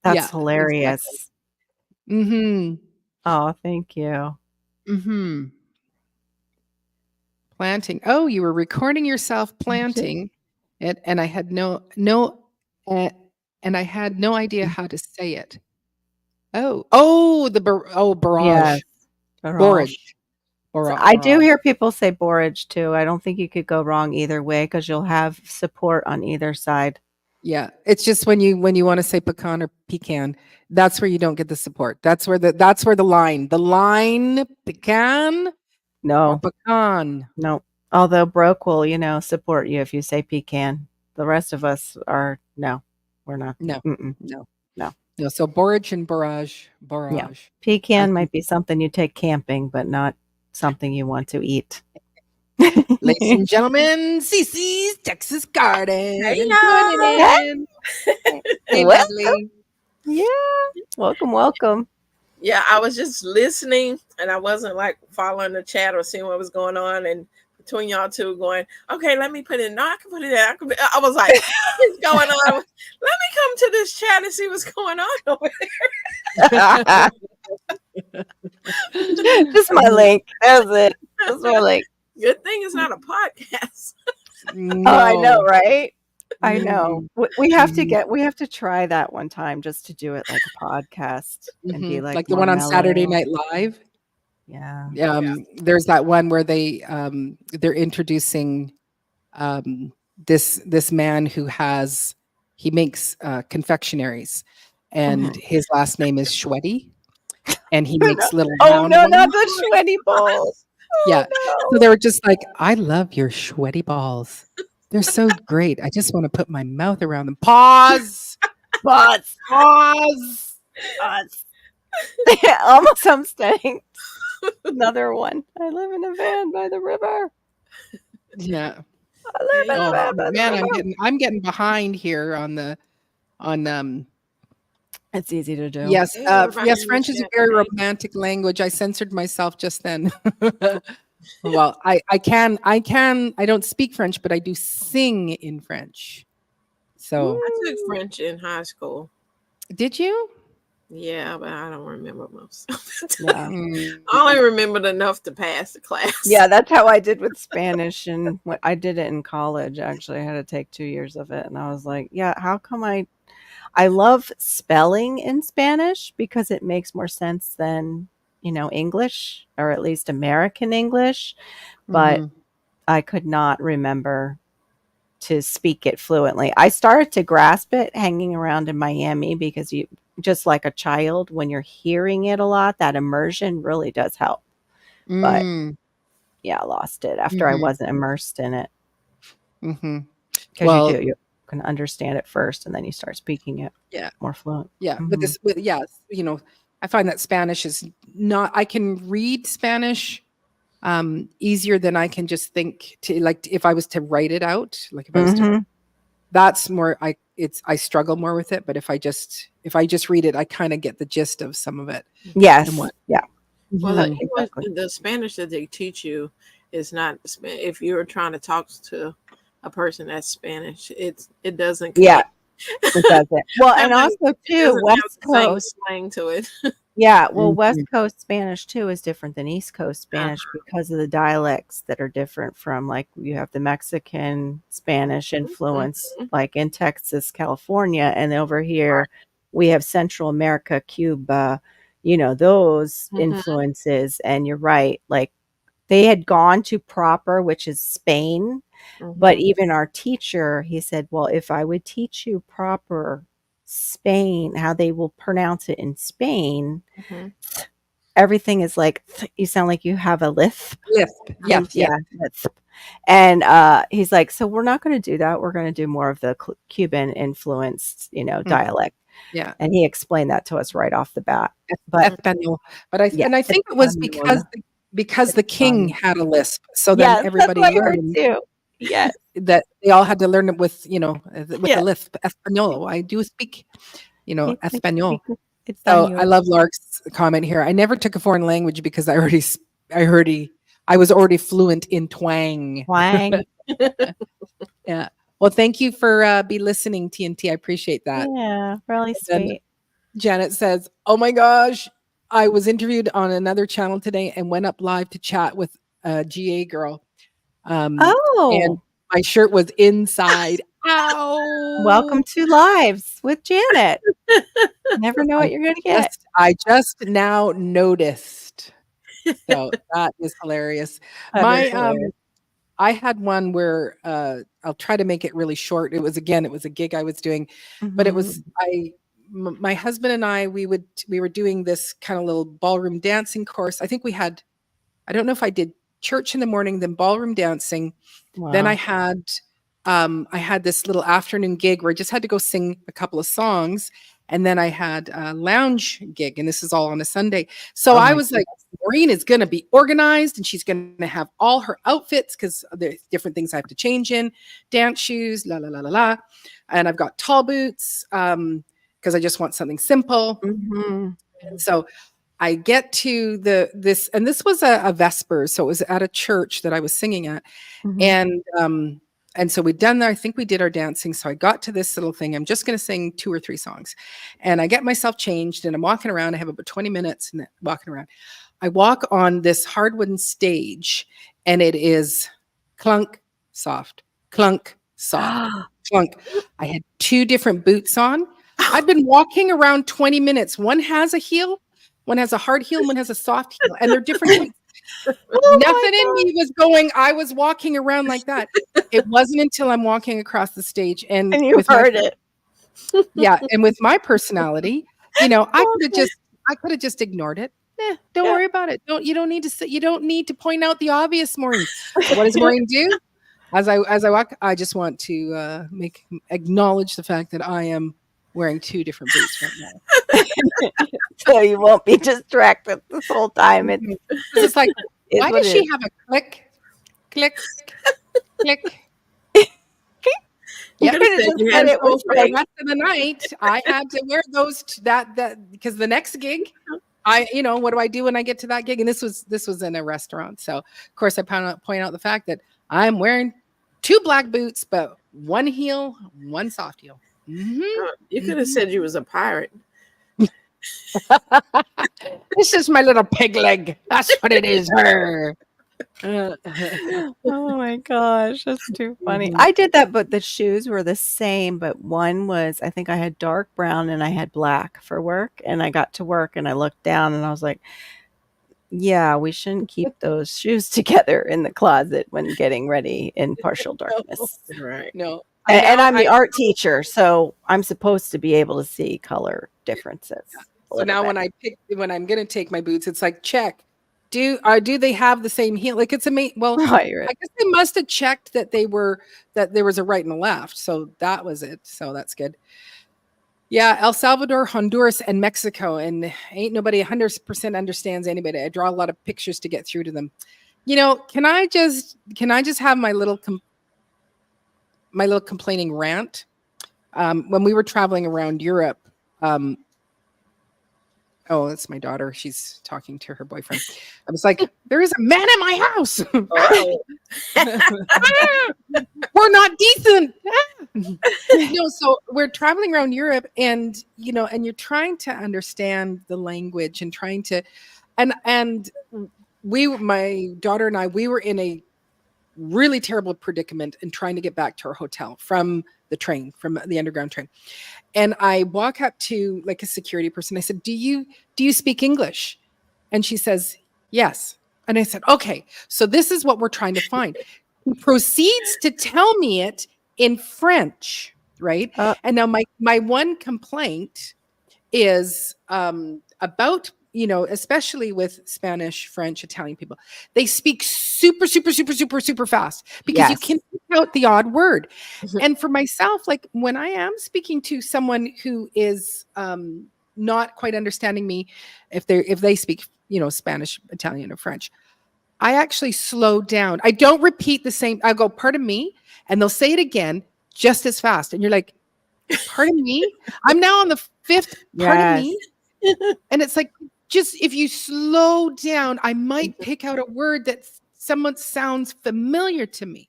yeah, That's hilarious. exactly. Mm-hmm. Oh, thank you. Mm-hmm. Planting. Oh, you were recording yourself planting. and I had uh, and I had no idea how to say it. Yes, Barrage, barrage. borage, I do barrage. hear people say borage too. I don't think you could go wrong either way because you'll have support on either side. Yeah, it's just when you want to say pecan or pecan, that's where you don't get the support. That's where the line pecan or No, pecan. no. Although Broke will, support you if you say pecan. The rest of us are no, we're not. No, Mm-mm, no, no. no. So borage and barrage, Yeah. barrage. I Pecan think, might be something you take camping, but not something you want to eat. ladies and gentlemen, Cece's Texas Hey Garden. Joining y'all. in. Hey, Welcome. lovely. Yeah. Welcome, welcome. Yeah, I was just listening and I wasn't like following the chat or seeing what was going on. And between y'all two going, okay, let me put it. No, I can put it in. I was like, what's going on? Let me come to this chat and see what's going on over Just my link. That's it. That's my link. there. Good thing it's not a podcast. Oh, I know, No. right? I know. Mhm. We have to we have to try that one time just to do it like a podcast and be like Like the more one on Saturday mellow. Night Live. Yeah. There's that one where they're introducing this man who he makes confectionaries, and Mhm. his last name is Schweddy, and he makes little Oh round no, not ones. the sweaty balls. Yeah. Oh So they were just like, I love your Schweddy balls. They're so great. I just want to put my mouth around them. Pause. no. Butts. Pause. Butts. Almost I'm staying. Another one. I live in a van by the river. Yeah. I live in a Oh van by the man, river. I'm getting behind here on It's easy to do. yes, Hey, everybody yes, in the French is a chat. very Hey. romantic language. I censored myself just then. Well, I don't speak French, but I do sing in French. So, I took French in high school. did you? Yeah, but I don't remember most of it. Yeah. Mm, I only remembered enough to pass the class. Yeah, that's how I did with Spanish, and I did it in college. Actually, I had to take 2 years of it, and I was like, "Yeah, how come I love spelling in Spanish because it makes more sense than English, or at least American English." But mhm. I could not remember to speak it fluently. I started to grasp it hanging around in Miami because you just like a child when you're hearing it a lot, that immersion really does help. But Mm, yeah, I lost it after I mhm, wasn't immersed in it mhm. because Well, you can understand it first and then you start speaking it yeah. more fluent. Yeah, Mhm. I find that Spanish is not I can read Spanish easier than I can just think to like if I was to write it out, like if I was to Mhm. that's more I struggle more with it, but if I just read it, I kind of get the gist of some of it and Yes. what. Yeah. Well, Mhm. Exactly. the Spanish that they teach you is not if you're trying to talk to a person that's Spanish, it doesn't Yeah, connect. it doesn't. Well, and also It too, doesn't have West the same Coast. slang to it. Yeah, well, West Mhm. Coast Spanish too is different than East Coast Spanish because of the dialects that are different from like you have the Mexican Spanish influence Mhm. like in Texas, California, and over here we have Central America, Cuba, those Mhm. influences. And you're right, like they had gone to proper, which is Spain, but Mhm. even our teacher, he said, "Well, if I would teach you proper Spain, how they will pronounce it in Spain, Mhm. everything is like you sound like you have a lisp." Lisp. Yes, yes. Yeah, lisp. And he's like, "So we're not going to do that. We're going to do more of the Cuban influenced, Mhm. dialect." Yeah. And he explained that to us right off the bat. But Espanol. yeah, I think it was Español. because the king Español. had a lisp, so then Yes, that's everybody what I heard learned too. Yes. that they all had to learn it with, with the Yes. lisp. Espanol. I do speak, Espanol. So I Español. love Lark's comment here. I never took a foreign language because I was already fluent in twang. Twang. Yeah. Well, thank you for be listening, TNT. I appreciate that. Yeah, really Then sweet. Janet says, "Oh my gosh, I was interviewed on another channel today and went up live to chat with a GA girl. And Oh. My shirt was inside out. Welcome to Lives with Janet. Never know what you're going to get. I just now noticed. So that is hilarious. That is hilarious. I had one where I'll try to make it really short. It was a gig I was doing, but it was my husband and I, we were doing this kind of little ballroom dancing course. I think I don't know if I did church in the morning, then ballroom dancing. Wow. Then I had this little afternoon gig where I just had to go sing a couple of songs. And then I had a lounge gig, and this is all on a Sunday. So I was like, Maureen is going to be organized, and she's going to have all her outfits because there's different things I have to change in, dance shoes, la, la, la, la, la. And I've got tall boots because I just want something simple. Mm-hmm. And so I get to this, and this was a Vespers. So it was at a church that I was singing at. Mm-hmm. And so we'd done that. I think we did our dancing. So I got to this little thing. I'm just going to sing 2 or 3 songs. And I get myself changed, and I'm walking around. I have about 20 minutes and walking around. I walk on this hardwooden stage, and it is clunk, soft, clunk, soft, clunk. I had 2 different boots on. I've been walking around 20 minutes. One has a heel, one has a hard heel, one has a soft heel, and they're different heights. Nothing in me was going. I was walking around like that. It wasn't until I'm walking across the stage and you heard it. Yeah, and with my personality, I could have just ignored it. Don't worry about it. You don't need to point out the obvious, Maureen. What does Maureen do? As I walk, I just want to acknowledge the fact that I am wearing 2 different boots right now. So you won't be distracted this whole time. It's like, why does she have a click, click, click? Yeah, For the rest of the night, I had to wear those that because the next gig, what do I do when I get to that gig? And this was in a restaurant, so of course I point out the fact that I'm wearing 2 black boots, but 1 heel, 1 soft heel. Mm-hmm. You could have said you was a pirate. This is my little pig leg. That's what it is. Her. Oh my gosh, that's too funny. I did that, but the shoes were the same, but one was, I think I had dark brown and I had black for work, and I got to work and I looked down and I was like, yeah, we shouldn't keep those shoes together in the closet when getting ready in partial darkness. Right. No. And I'm the art teacher, so I'm supposed to be able to see color differences. So now when I'm going to take my boots, it's like, check. Do they have the same heel? Like, it's amazing. Well, I guess they must have checked that there was a right and a left. So that was it. So that's good. Yeah. El Salvador, Honduras, and Mexico. And ain't nobody 100% understands anybody. I draw a lot of pictures to get through to them. Can I just have my little complaining rant? When we were traveling around Europe, oh, that's my daughter. She's talking to her boyfriend. I was like, there is a man in my house. Oh. We're not decent. So we're traveling around Europe, and you're trying to understand the language and trying to, and my daughter and I, we were in a really terrible predicament in trying to get back to our hotel from the underground train. And I walk up to like a security person. I said, do you speak English? And she says, yes. And I said, okay, so this is what we're trying to find. He proceeds to tell me it in French, right? And now my one complaint is about, especially with Spanish, French, Italian people, they speak super, super, super, super, super fast because you can pick out the odd word. Mm-hmm. And for myself, like when I am speaking to someone who is not quite understanding me, if they speak, Spanish, Italian, or French, I actually slow down. I don't repeat the same. I go, pardon me, and they'll say it again just as fast. And you're like, pardon me? I'm now on the 5th, pardon me? And it's like, just if you slow down, I might pick out a word that someone sounds familiar to me.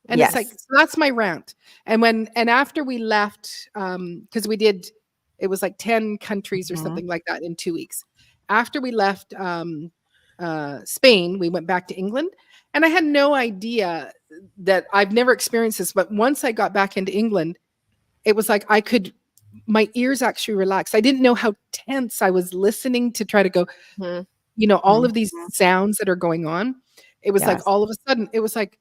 And it's like, so that's my rant. And after we left, because it was like 10 countries or something like that in 2 weeks. After we left Spain, we went back to England, and I had no idea that I've never experienced this. But once I got back into England, it was like my ears actually relaxed. I didn't know how tense I was listening to try to go, Mhm. all of these sounds that are going on. It was like Yes. all of a sudden, it was like,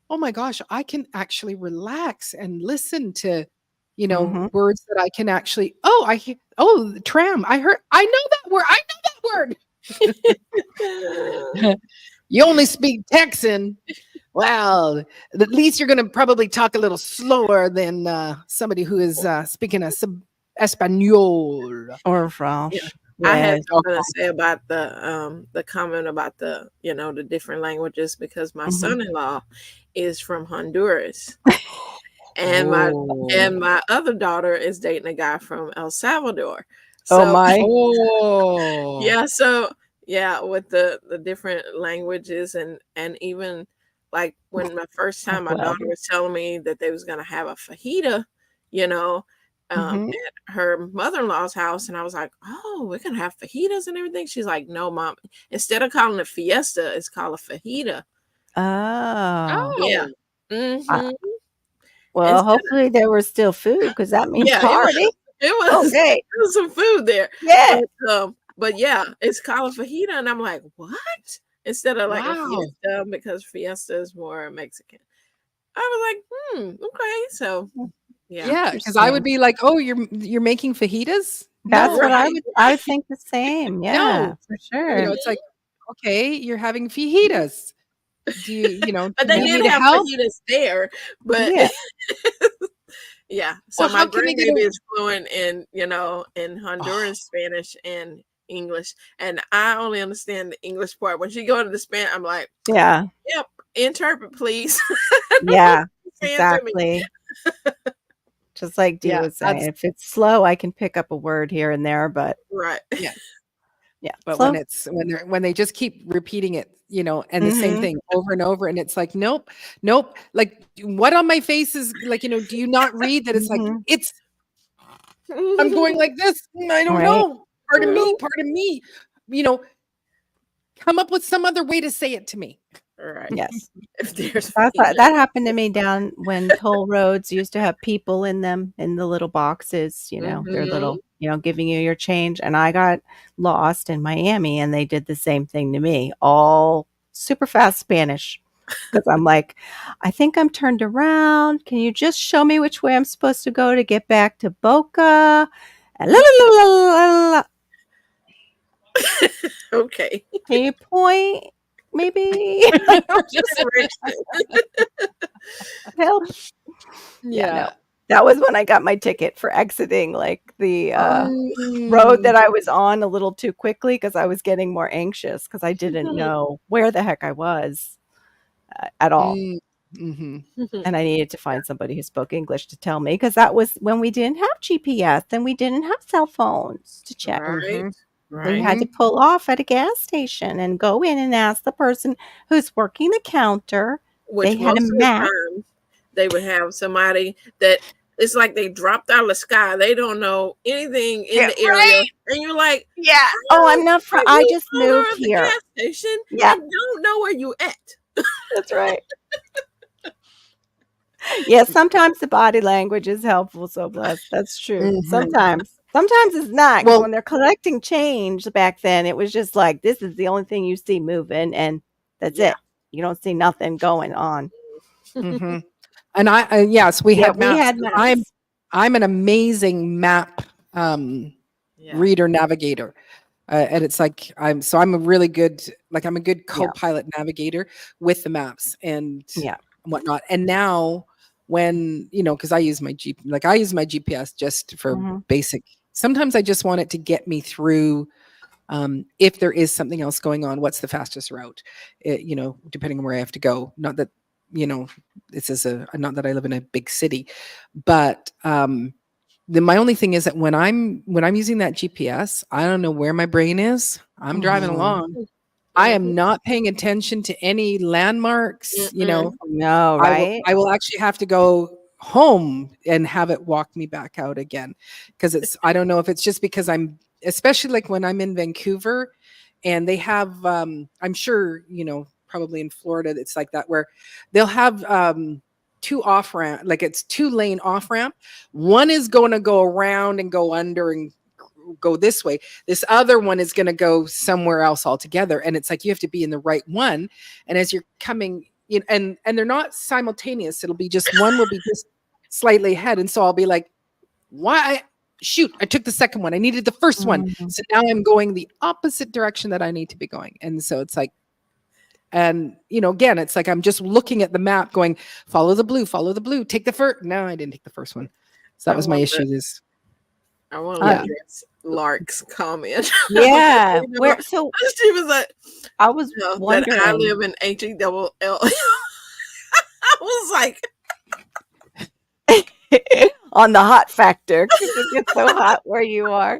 oh my gosh, I can actually relax and listen to, Mhm. words that I can actually, the tram. I know that word. I know that word. You only speak Texan. Well, at least you're going to probably talk a little slower than somebody who is speaking Espanol. Or French. I had Yes. something to say about the comment about the different languages because my Mhm. son-in-law is from Honduras. And Oh. my other daughter is dating a guy from El Salvador. Oh So my. Oh. yeah, with the different languages and even like when the first time my Well. daughter was telling me that they was gonna have a fajita, you know, Mhm. at her mother-in-law's house, and I was like, "Oh, we're gonna have fajitas and everything." She's like, "No, mom. Instead of calling it fiesta, it's called a fajita." Oh. Yeah. Oh. I Mhm. Well, Instead hopefully there was still food because that means Yeah, party. it was Okay. there was some food there. Yeah. But yeah, it's called a fajita, and I'm like, "What?" Instead of like a Wow. fiesta because fiesta is more Mexican. I was like, okay." So, yeah. Yeah, because I would Interesting. be like, "Oh, you're making fajitas?" That's No, what Right. I would think the same. Yeah, no. for sure. It's like, okay, you're having fajitas. Do you, But do you they need me did to have help? fajitas there, but Yeah. yeah. So Well, my how can they get grandbaby a is fluent in Oh, Honduran Spanish and English, and I only understand the English part. When she go to the Spanish, I'm like, Yeah. "Yep, interpret, please." I don't know Yeah. what you're saying to me. Exactly. Just like Dee yeah, was saying, if it's slow, I can pick up a word here and there, but Right. yeah. yeah, But slow. when they just keep repeating it, and the same Mhm. thing over and over, and it's like, nope, nope. Like, what on my face is like, do you not read that? It's like Mhm. I'm going like this. I don't Right? know. Pardon me. You know, come up with some other way to say it to me. Right. Yes. If there's That fajita. happened to me down when toll roads used to have people in them in the little boxes, they're Mhm. little, giving you your change. And I got lost in Miami and they did the same thing to me, all super fast Spanish. Because I'm like, I think I'm turned around. Can you just show me which way I'm supposed to go to get back to Boca? And la, la, la, la, la, la. Okay. Can you point? Maybe just help. Yeah, no. Yeah. That was when I got my ticket for exiting, like, the, road Mm. that I was on a little too quickly because I was getting more anxious because I didn't know where the heck I was, at all, Mm. Mhm. and I needed to find somebody who spoke English to tell me because that was when we didn't have GPS and we didn't have cell phones to check. Right. Mhm. We Right. had to Mhm. pull off at a gas station and go in and ask the person who's working the counter. They Which had a most of the map. time they would have somebody that it's like they dropped out of the sky. They don't know anything in Yeah, the area. right? And you're like, Yeah. Oh, "How I'm not are I you just owner moved of the here. gas station Yeah, and don't know where you at?" that's right. Yeah, sometimes the body language is helpful, so blessed. That's true. Mhm. Sometimes. Sometimes it's not, because Well, when they're collecting change back then, it was just like, this is the only thing you see moving, and that's Yeah. it. You don't see nothing going on. mhm. And yes, we Yeah, had we maps. had I'm maps. I'm an amazing map Yeah. reader navigator. And it's like I'm a really good I'm a good Yeah, co-pilot navigator with the maps and yeah. whatnot. And now when because I use my GPS just for Mhm, basic. Sometimes I just want it to get me through. If there is something else going on, what's the fastest route? Depending on where I have to go. Not that you know this is not that I live in a big city, but my only thing is that when I'm using that GPS, I don't know where my brain is. I'm driving mhm. along. I Mhm. am not paying attention to any landmarks. Mm-mm. No, I will right? I will actually have to go home and have it walk me back out again because I don't know if it's just because I'm especially like when I'm in Vancouver and they have, I'm sure, probably in Florida, it's like that, where they'll have two off ramp, like it's 2-lane off ramp. One is going to go around and go under and go this way. This other one is going to go somewhere else altogether. And it's like, you have to be in the right one. And as you're coming, and they're not simultaneous. It'll be just one will be just slightly ahead. And so I'll be like, why? Shoot, I took the second one. I needed the first one. So now I'm going the opposite direction that I need to be going. And so it's like, and again, it's like I'm just looking at the map going, follow the blue, take the first. No, I didn't take the first one. So that was my issue. I want to address Lark's comment. Yeah. Where? So she was like, I was wondering. That I live in HELL. I was like, on the hot factor, because it gets so hot where you are.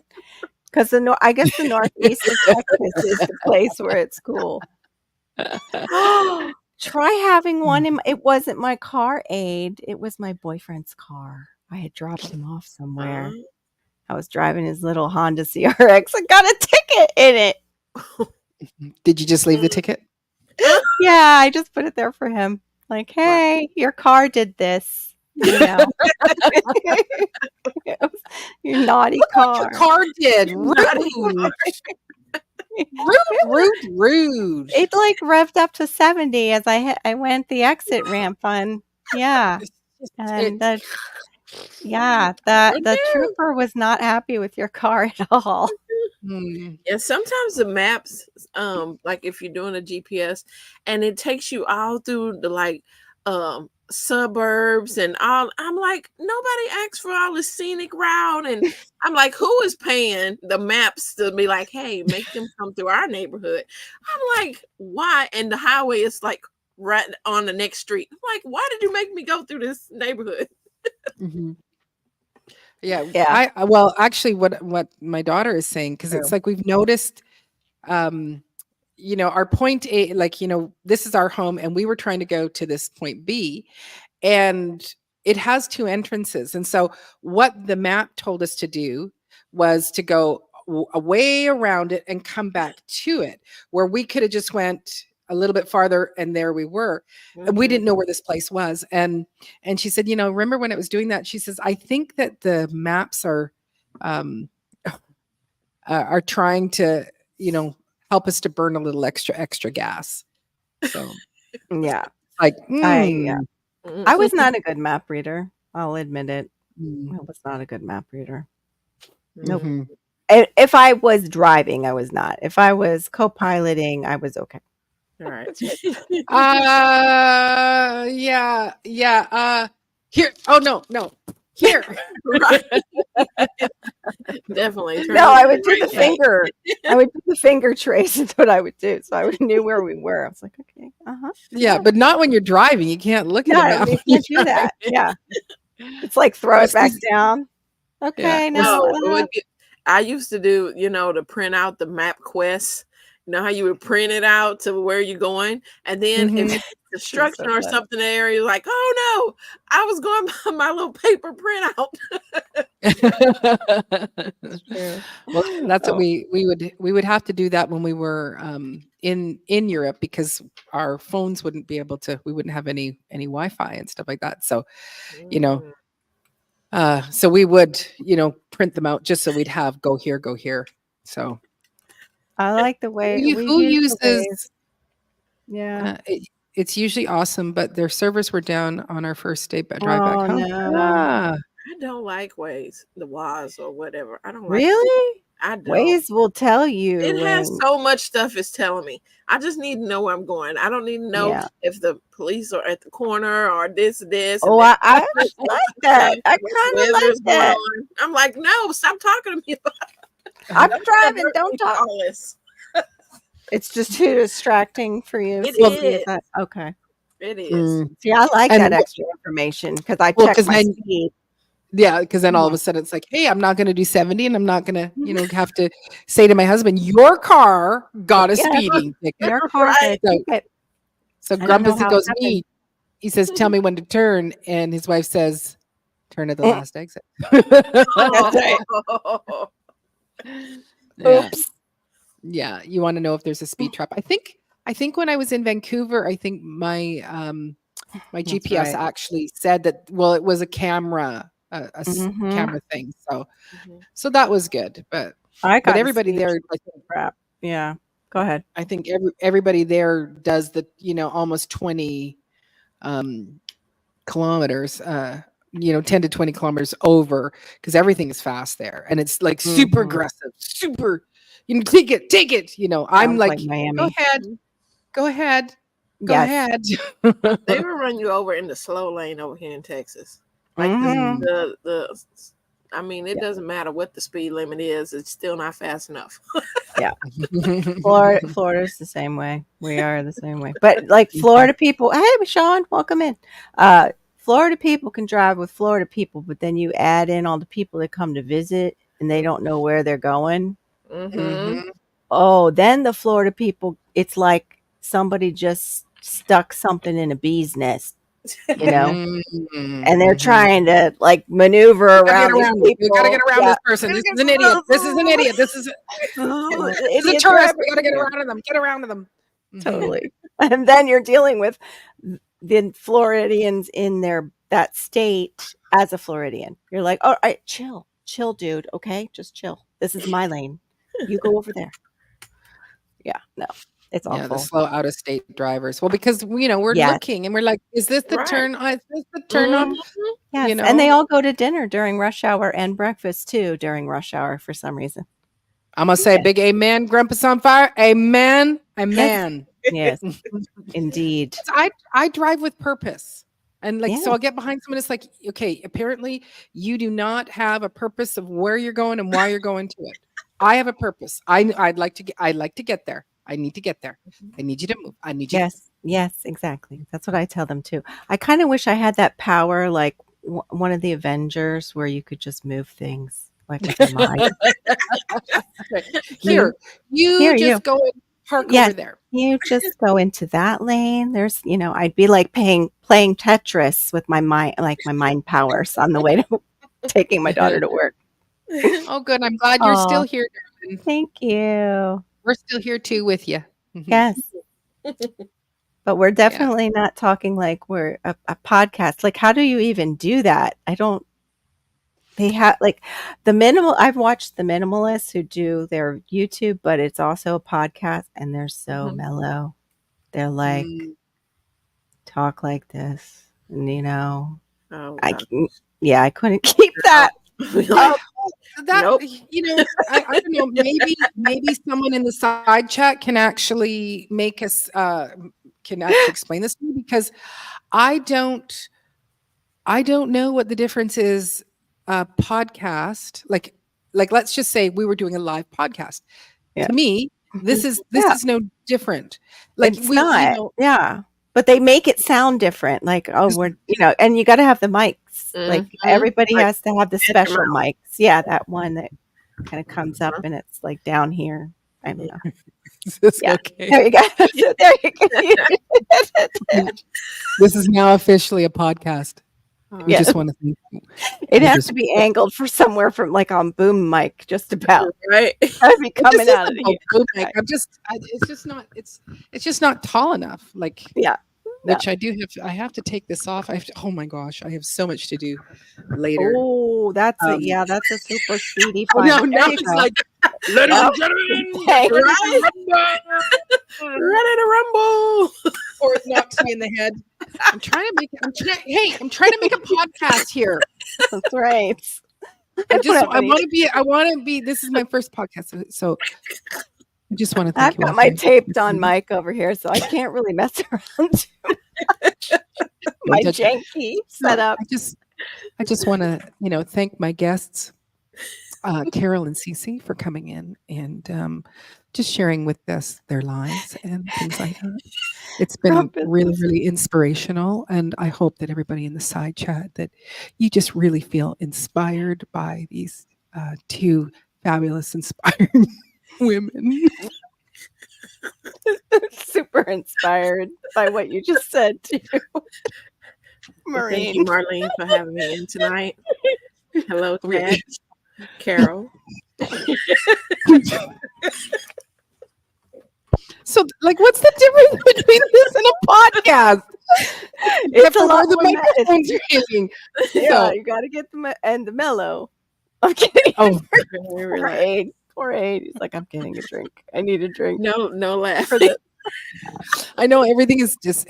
Because I guess the northeast of Texas is the place where it's cool. Try having one it wasn't my car aid, it was my boyfriend's car. I had dropped him off somewhere. I was driving his little Honda CRX. I got a ticket in it. Did you just leave the ticket? Yeah, I just put it there for him. Like, hey, your car did this. Your naughty car. Your car did. Rude. It like revved up to 70 as I went the exit ramp on. Yeah. And the trooper was not happy with your car at all. Yeah, sometimes the maps, like if you're doing a GPS and it takes you all through the suburbs and all, I'm like, nobody asked for all the scenic route, and I'm like, who is paying the maps to be like, hey, make them come through our neighborhood? I'm like, why? And the highway is like right on the next street. I'm like, why did you make me go through this neighborhood? Yeah. Well, actually, what my daughter is saying, because it's like we've noticed, our point A, this is our home, and we were trying to go to this point B, and it has 2 entrances. And so what the map told us to do was to go way around it and come back to it, where we could have just went a little bit farther and there we were. And we didn't know where this place was. And she said, remember when it was doing that? She says, I think that the maps are trying to, help us to burn a little extra gas. So yeah. Like, I was not a good map reader. I'll admit it. I was not a good map reader. Nope. If I was driving, I was not. If I was co-piloting, I was okay. All right. Here. Oh no. Here. Right. Definitely. No, I would do the finger. I would do the finger trace. Is what I would do. So I knew where we were. I was like, okay, Yeah, but not when you're driving. You can't look at it. You can't do that. Yeah. It's like throw it back down. Okay. No. I used to do, to print out the MapQuest. You know how you would print it out to where you're going, and then if it's construction or something there, you're like, oh no, I was going by my little paper printout. Well, that's what we would have to do that when we were in Europe, because our phones wouldn't be able to. We wouldn't have any Wi-Fi and stuff like that. So, so we would print them out just so we'd have go here. So. I like the way who uses. Yeah, it's usually awesome, but their servers were down on our first day drive back home. No. I don't like Waze, the Waze or whatever. I don't like. Really? I don't. Waze will tell you. It has so much stuff it's telling me. I just need to know where I'm going. I don't need to know if the police are at the corner or this. Oh, I like that. I kind of like that. I'm like, no, stop talking to me about it. I'm driving. Don't talk. It's just too distracting for you. It is. Okay. It is. See, I like that extra information because I check my speed. Yeah, because then all of a sudden it's like, hey, I'm not going to do 70, and I'm not going to, have to say to my husband, your car got a speeding ticket. Your car got a ticket. So Grumpus goes, he says, tell me when to turn, and his wife says, turn at the last exit. That's right. Oops. Yeah, you want to know if there's a speed trap. I think when I was in Vancouver, I think my That's GPS right. actually said that, well, it was a camera, Mhm. camera thing. So Mhm. that was good. I But got a everybody speed there, trap. Yeah. Go ahead. I think everybody there does the, almost 20 um kilometers, 10 to 20 kilometers over, because everything is fast there. And it's like super Mhm. aggressive, super, take it. I'm Sounds like like, go Miami. ahead, Mhm. go ahead, go Yes. ahead. They will run you over in the slow lane over here in Texas. Like Mhm. I mean, it Yeah. doesn't matter what the speed limit is, it's still not fast enough. Yeah. Florida's the same way. We are the same way. But like Florida people, hey Sean, welcome in. Florida people can drive with Florida people, but then you add in all the people that come to visit and they don't know where they're going. Mm-hmm. Oh, then the Florida people, it's like somebody just stuck something in a bee's nest, you know, and they're trying to like maneuver Gotta get around these around them. We gotta get people. around Yeah. this person. This is an idiot. This is an idiot. This is The a idiots are tourist. We gotta get everywhere. around to them. Get around to them. Totally. And then you're dealing with the Floridians in that state as a Floridian. You're like, all right, chill, dude. Okay, just chill. This is my lane. You go over there. Yeah, no, it's Yeah, the awful. slow out of state drivers. Well, because we're Yes, looking and we're like, is this the Right. turn? Is this the turn on? Mhm. yes, and they all go to dinner during rush hour and breakfast too during rush hour for some reason. I'm gonna say a Yes, big amen. Grumpus on fire. Amen. yes, Amen. yes, indeed. I drive with purpose. And like, so Yeah, I'll get behind someone. It's like, okay, apparently you do not have a purpose of where you're going and why you're going to it. I have a purpose. I'd like to get there. I need to get there. I need you to move. I need you to yes, exactly. That's what I tell them too. I kind of wish I had that power, like one of the Avengers, where you could just move things, like with your mind. here. You Here, you. just go and park Yes, over there. you just go into that lane. There's, I'd be like playing Tetris with my mind, like my mind powers on the way to taking my daughter to work. Oh, good. I'm glad you're still Oh, here, darling. thank you. We're still here too with you. Yes, but we're Yeah. definitely not talking like we're a podcast. Like, how do you even do that? I don't. They have like I've watched the minimalists who do their YouTube, but it's also a podcast and they're so Mhm. mellow. They're like, Mm. talk like this. And Oh, I God. yeah, I couldn't keep that. That Nope. I don't know. Maybe someone in the side chat can actually make us can actually explain this to me, because I don't know what the difference is. Podcast, like let's just say we were doing a live podcast. Yeah. To me, this is Yeah. no different. Like It's not. Yeah. But they make it sound different. Like, oh, we're, and you got to have the mics. Like Mhm. everybody Like, has to have the at your special mouth. mics. Yeah. That one that kind of comes up Mhm. and it's like down here. I don't know. Is this Yeah. okay? There you go. There you go. This is now officially a podcast. We Yeah. just want to thank you. It'd We have just- to be angled for somewhere from like on boom mic, just about. Right. Gotta be Well, coming this out of isn't here. a boom mic. It's just not tall enough. Like, Yeah. which I have to take this off. Oh my gosh, I have so much to do later. Oh, that's Um, that's a super speedy Oh, fun. no, There now you it's go. like, ladies Yep. and gentlemen, Hey. get ready to rumble. Ready to rumble. Or it knocks me in the head. I'm trying to make a podcast here. That's right. I Everybody- want to be, this is my first podcast. So I just want to thank I've you all got my for taped on listening. mic over here, so I can't really mess around. My Touch- janky So setup. I just want to, thank my guests, Carol and Cece, for coming in and just sharing with us their lives and things like that. It's been Grumpus. really, really inspirational, and I hope that everybody in the side chat, that you just really feel inspired by these two fabulous, inspiring women. Super inspired by what you just said too. Well, thank you, Maureen. Marlene, for having me in tonight. Hello, We- Ted. Carol. So, like, what's the difference between this and a podcast? It's a for lot where the more microphones are hitting. Yeah, So, you got to get and the mellow. I'm kidding. oh, We were Poor like, Aid. Poor Aid. He's like, I'm getting a drink. I need a drink. no For laughing. the, I know everything is just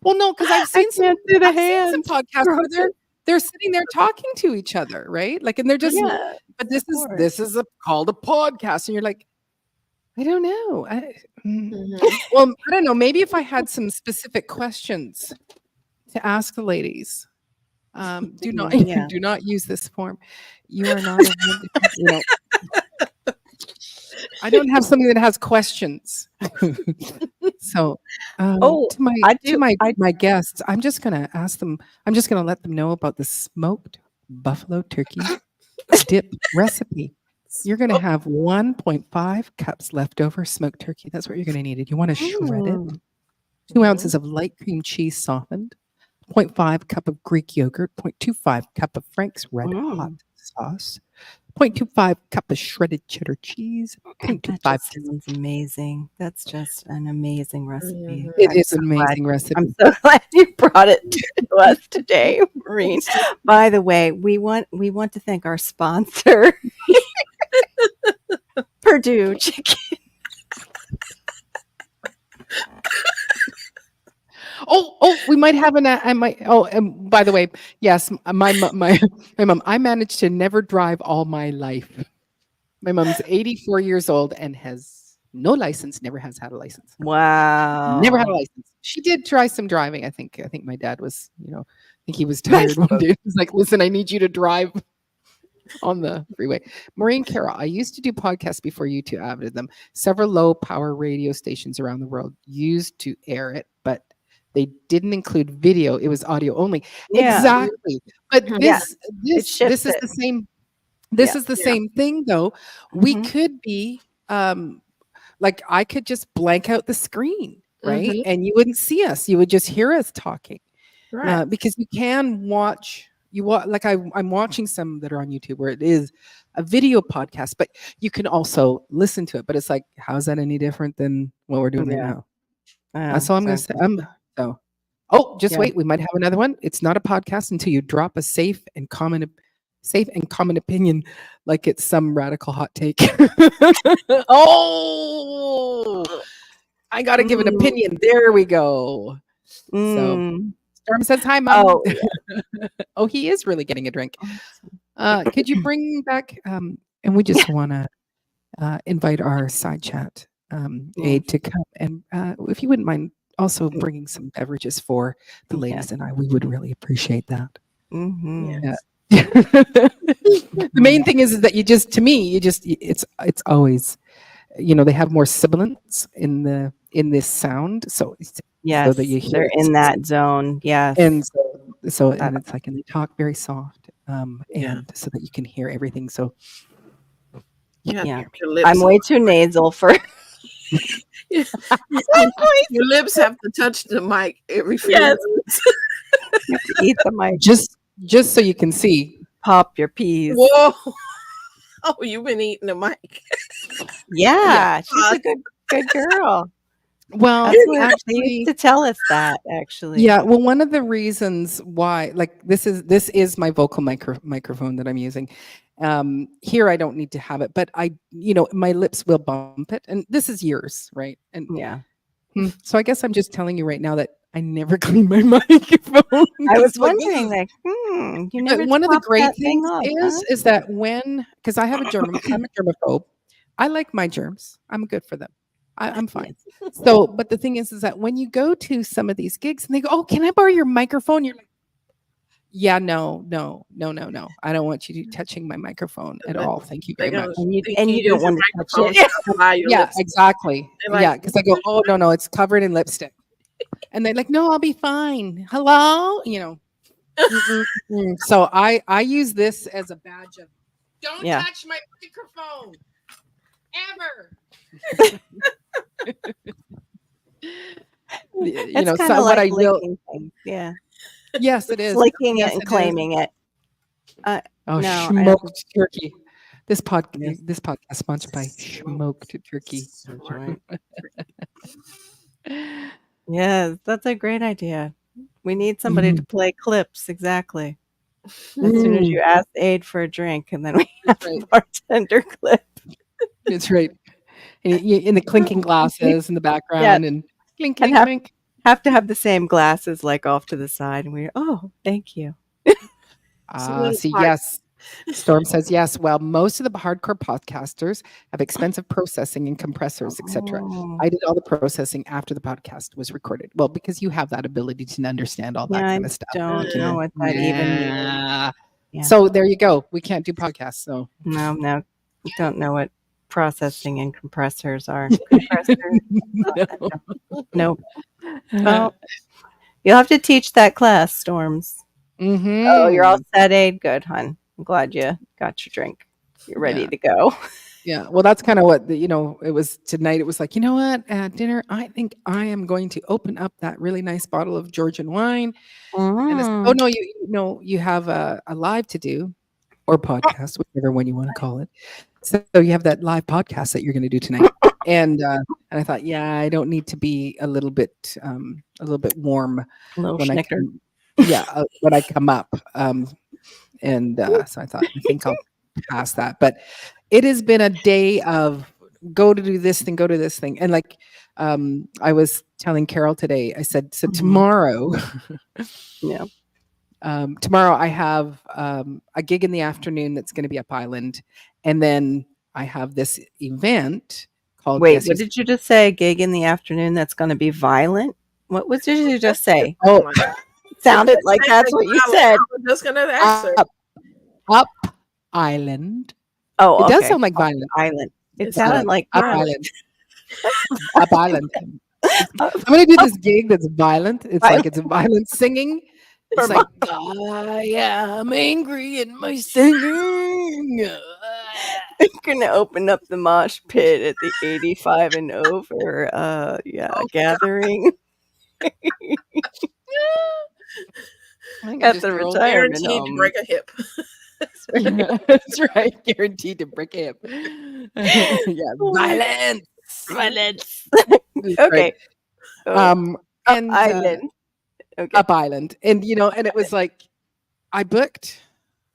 well, no, because I've seen some can't do the I've seen some hands. podcasts where they're sitting there talking to each other, right? Like, and they're just Yeah, but of course. this is called a podcast, and you're like, I don't know. Mhm. Well, I don't know. Maybe if I had some specific questions to ask the ladies, do not Yeah. do not use this form. You are not. You know, I don't have something that has questions. So, Oh, to my I to do. my guests, I'm just gonna ask them. I'm just gonna let them know about the smoked buffalo turkey dip recipe. You're gonna have 1.5 cups leftover smoked turkey. That's what you're gonna need. You want to shred it. Mm. 2 ounces of light cream cheese softened. 0.5 cup of Greek yogurt. 0.25 cup of Frank's Red Hot sauce. 0.25 cup of shredded cheddar cheese. That 0.25 just sounds amazing. That's just an amazing recipe. Mhm. It I'm is so an glad. amazing recipe. I'm so glad you brought it to us today, Maureen. By the way, we want to thank our sponsor, Purdue Chicken. Oh, we might have I might. Oh, and by the way, yes, my mom. I managed to never drive all my life. My mom's 84 years old and has no license. Never has had a license. Wow. Never had a license. She did try some driving. I think my dad was. I think he was tired one day. He was like, "Listen, I need you to drive on the freeway." Maureen Carroll, I used to do podcasts before you two added them. Several low power radio stations around the world used to air it, but they didn't include video. It was audio only. Yeah. Exactly. But Yeah. this shifts is it. the same. This Yeah. is the same thing though. We Mhm. could be like I could just blank out the screen, right? Mhm. And you wouldn't see us. You would just hear us talking. Right. Because you can watch like I'm watching some that are on YouTube where it is a video podcast, but you can also listen to it. But it's like, how's that any different than what we're doing right Yeah. now? Yeah, That's all I'm going to say. exactly. Just Yeah. wait. We might have another one. It's not a podcast until you drop a safe and common opinion, like it's some radical hot take. Oh, I got to give an Mm. opinion. There we go. So Mm. Storm says hi, Mom. Oh, Oh, he is really getting a drink. Could you bring back? And we just want to invite our side chat aide to come, and if you wouldn't mind also bringing some beverages for the ladies and I, we would really appreciate that. Mhm. Yeah. The main thing is that it's always, they have more sibilance in this sound, so Yes, that you hear they're it. in that zone. Yes. and and it's like, and they talk very soft, Yeah. and so that you can hear everything. So Yeah. Yeah. Your lips, I'm way too nasal for your lips have to touch the mic every few Yes. minutes. you have to eat the mic. just so you can see. Pop your peas. Whoa. Oh, you've been eating the mic. Yeah, she's a good girl. Well, That's what they actually, used to tell us that, actually. yeah. Well, one of the reasons why, like, this is my vocal microphone that I'm using. Here I don't need to have it, but my lips will bump it, and this is yours, right? And Yeah. so I guess I'm just telling you right now that I never clean my microphone. I was It's like, this wondering, is- like, you but never one of the top great that thing things off, is that because I have I'm a germaphobe. I like my germs. I'm good for them. I'm fine. So, but the thing is that when you go to some of these gigs and they go, "Oh, can I borrow your microphone?" You're like, "Yeah, no. I don't want you touching my microphone at all. Thank you very They're gonna much." And you think don't use want your to touch microphone it. to fly your Yeah, lips. exactly. They're like, Yeah, because I go, "Oh, no, it's covered in lipstick," and they're like, "No, I'll be fine. Hello," So I use this as a badge of, don't Yeah. touch my microphone ever. It's kind so of what like I will. licking things. Yeah. Yes, it is. Licking Yes, it and is. claiming it. Oh, No, I have smoked turkey. This Yes. podcast sponsored by smoked turkey. That's right. Yes, that's a great idea. We need somebody to play clips, exactly. As soon as you ask Aid for a drink, and then we have That's right. a bartender clip. That's right. In the clinking glasses in the Yeah, background and clink, and clink, clink. have to have the same glasses, like, off to the side, and oh, thank you. See, yes. Storm says yes. Well, most of the hardcore podcasters have expensive processing and compressors, etc. Oh. I did all the processing after the podcast was recorded. Well, because you have that ability to understand all that Yeah, kind I of stuff. don't know what that even means. Nah. Yeah. So there you go. We can't do podcasts. So No, don't know what processing and compressors are. Compressors? no. Nope. Well, you'll have to teach that class, Storms. Oh, you're all set, Aid? Good, hon. I'm glad you got your drink. You're ready to go. Yeah. Well, that's kind of what it was tonight. It was like, you know what? At dinner, I think I am going to open up that really nice bottle of Georgian wine. And it's, oh no, you have a live to do, or podcast, whichever one you want to call it. So you have that live podcast that you're going to do tonight. And I thought, yeah, I don't need to be a little bit warm A little when schnicker. when I come up. And so I thought, I think I'll pass that. But it has been a day of go to do this thing, go to this thing. And like I was telling Carol today, I said, so tomorrow, Yeah. tomorrow I have a gig in the afternoon that's going to be up Island. And then I have this event called Wait, what did you just say? A gig in the afternoon that's going to be violent? What did you just say? Oh, it sounded like that's what you said. I'm just going to answer. Up Island. Oh, it does sound like violent. Island. It sounded like Up Island. Up Island. I'm going to do this gig that's violent. It's like it's violent singing. It's like, I am angry in my singing. You're going to open up the mosh pit at the 85 and over gathering. That's a retirement home. Guaranteed to break a hip. That's right. Guaranteed to break a hip. Yeah, violence. Okay. And Island. Okay. Up Island. And and it was like I booked.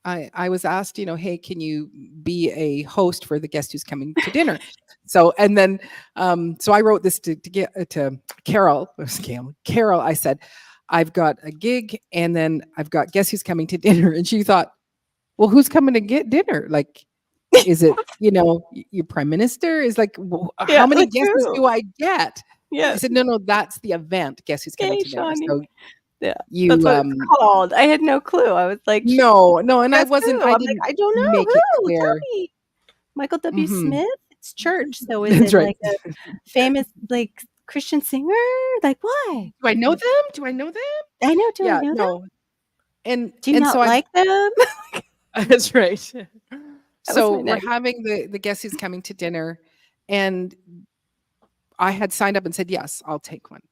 I was asked, hey, can you be a host for the guest who's coming to dinner? So and then so I wrote this to get to Carol. Carol, I said, I've got a gig and then I've got guess who's coming to dinner. And she thought, well, who's coming to get dinner? Like, is it, your prime minister? Is like, how many guests do I get? Yeah. I said, no, that's the event. Guess who's coming to dinner? So yeah, that's what it's called. I had no clue. I was like, no, and I wasn't. I don't know. Make it clear. Tell me. Michael W. Smith. It's church. So is it like a famous Christian singer? Like what? Do I know them? I know. I know them. And do you not like them? That's right. So we're having the guest who's coming to dinner, and I had signed up and said yes, I'll take one.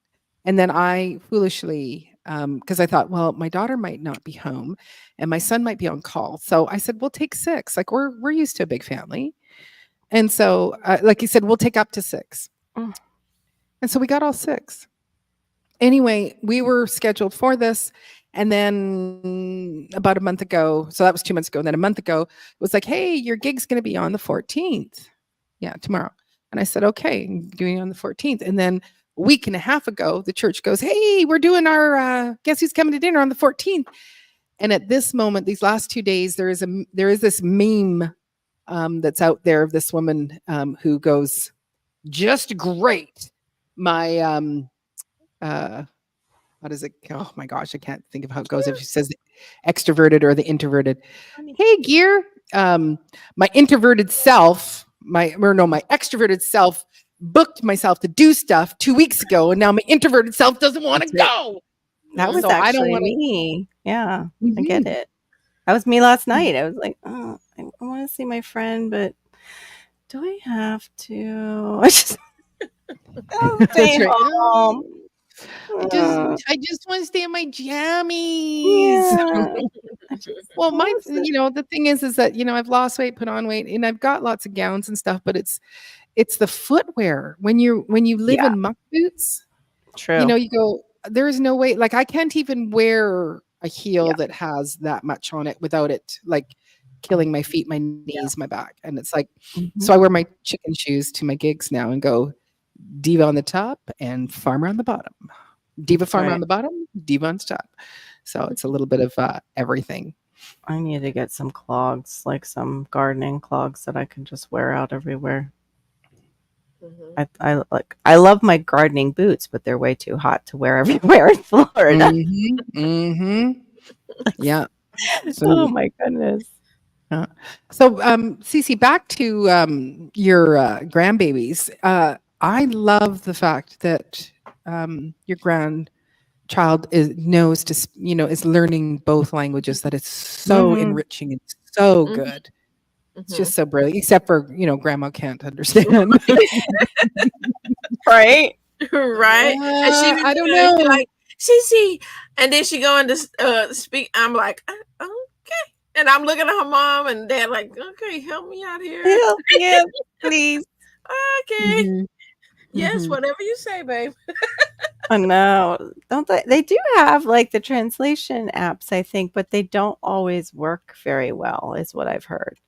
And then I foolishly, because I thought, well, my daughter might not be home, and my son might be on call. So I said, we'll take 6. Like we're used to a big family, and so like he said, we'll take up to 6. And so we got all 6. Anyway, we were scheduled for this. And then about a month ago, so that was 2 months ago. And then a month ago, it was like, hey, your gig's going to be on the 14th. Yeah, tomorrow. And I said, okay, I'm doing it on the 14th. And then a week and a half ago, the church goes, hey, we're doing our guess who's coming to dinner on the 14th. And at this moment, these last 2 days, there is this meme that's out there of this woman who goes, just great. My what is it? Oh my gosh, I can't think of how it goes. If she says the extroverted or the introverted. Hey, Gear. My introverted self, my extroverted self booked myself to do stuff 2 weeks ago, and now my introverted self doesn't want to go. That was actually me. Yeah, I get it. That was me last night. I was like, oh, I want to see my friend, but do I have to? I just stay home. Uh, I just want to stay in my jammies. yeah. Well, What my, was it? the thing is that, I've lost weight, put on weight, and I've got lots of gowns and stuff, but it's the footwear. When you live Yeah, in muck boots, true. you go, there is no way, like I can't even wear a Yeah, heel that has that much on it without it like killing my feet, my yeah. knees, my back. And it's like, Mhm. so I wear my chicken shoes to my gigs now and go diva on the top and farmer on the bottom. Diva That's farmer on right. the bottom, diva on top. So it's a little bit of everything. I need to get some clogs, like some gardening clogs that I can just wear out everywhere. Mhm. I love my gardening boots, but they're way too hot to wear everywhere in Florida. Mm-hmm. Yeah. So Oh my goodness. Cece, back to your grandbabies. I love the fact that your grandchild is learning both languages. That it's so Mhm. enriching and so Mhm. good. It's Mhm. just so brilliant. Except for grandma can't understand. Right? Right? And she be I don't looking at me know. like, "Cece," and then she go into speak. I'm like, okay," and I'm looking at her mom and dad like, "Okay, help me out here." Help, yes, please. Okay, Mhm, yes, mhm. whatever you say, babe. I know. Don't they? They do have like the translation apps, I think, but they don't always work very well, is what I've heard.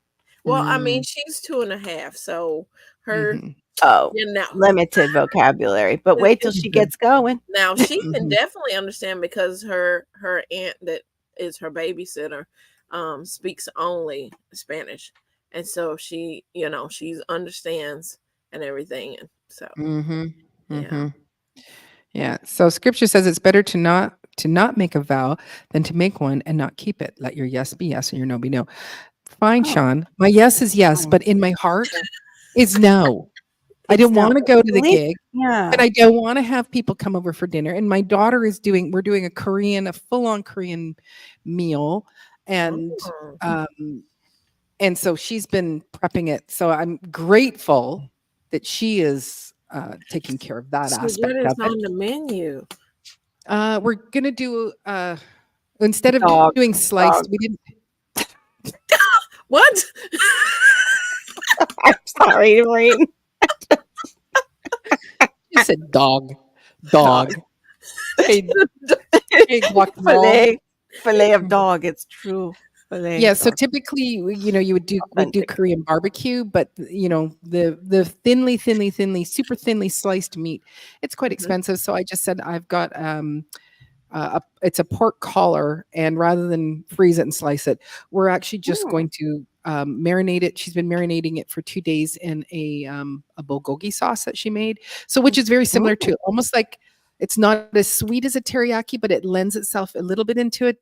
Well, I mean, Mm, she's 2.5, so her, mhm, Oh, you know, limited vocabulary, but wait till she mhm, gets going. now she can mhm. definitely understand because her aunt that is her babysitter speaks only Spanish. And so she, she understands and everything. And so Mhm, yeah. mhm. Yeah. So scripture says it's better to not make a vow than to make one and not keep it. Let your yes be yes and your no be no. Fine, Oh, Sean. My yes is yes, fine. but in my heart is no. I It's don't no want to go to the sleep. gig and Yeah. I don't want to have people come over for dinner. And my daughter we're doing a full-on Korean meal. And Mm. um and so she's been prepping it. So I'm grateful that she is taking care of that So what aspect is of it. on the menu? We're gonna do instead of Dog. doing sliced, Dog. we didn't. What? I'm sorry, Maureen. You said dog, Dog. dog. Hey, hey, guacamole. Filet. Filet of dog. It's true. Filet Yeah, of so dog. typically, we do Authentic. Korean barbecue, but the thinly, super thinly sliced meat, it's quite Mhm. expensive. So I just said I've got it's a pork collar, and rather than freeze it and slice it, we're actually just Mm. going to marinate it. She's been marinating it for 2 days in a bulgogi sauce that she made. So which is very similar Mm. to almost like it's not as sweet as a teriyaki, but it lends itself a little bit into a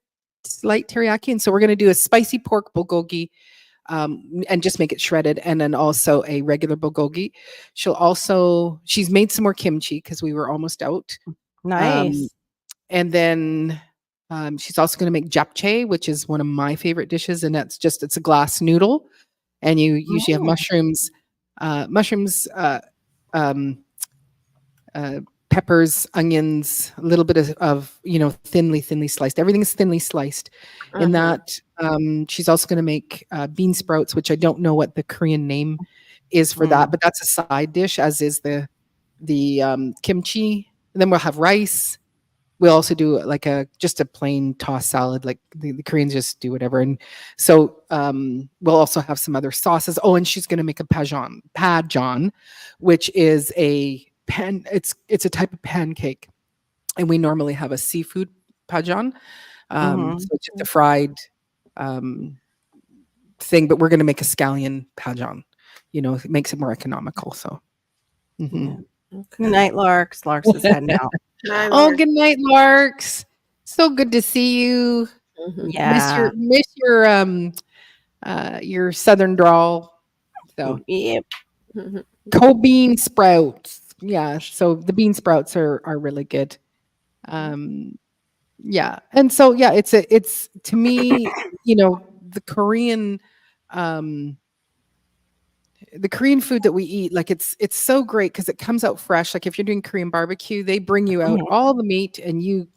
slight teriyaki. And so we're going to do a spicy pork bulgogi and just make it shredded, and then also a regular bulgogi. She's made some more kimchi because we were almost out. Um, Nice. and then she's also going to make japchae, which is one of my favorite dishes, and it's a glass noodle, and you usually have Mm. mushrooms, um, peppers, onions, a little bit of thinly sliced. Everything is thinly sliced. In Uh-huh. that, she's also going to make bean sprouts, which I don't know what the Korean name is for that, Mm. but that's a side dish, as is the kimchi. And then we'll have rice. We'll also do like just a plain tossed salad, like the Koreans just do whatever. And so we'll also have some other sauces. Oh, and she's going to make a pajon, which is it's a type of pancake, and we normally have a seafood pajon. So Mhm. it's just a fried um, thing, but we're going to make a scallion pajon. It makes it more economical. So. Yeah. Mhm. Good Okay. night, Larks. Larks is heading out. Night, Oh, Lord. good night, Larks. So good to see you. Mhm. Yeah. Miss your southern drawl. So Yep. Mhm. co-bean sprouts. Yeah. So the bean sprouts are really good. Um, yeah. And so yeah, it's to me, the Korean um the Korean food that we eat, like it's so great because it comes out fresh. Like if you're doing Korean barbecue, they bring you out Mhm. all the meat, and you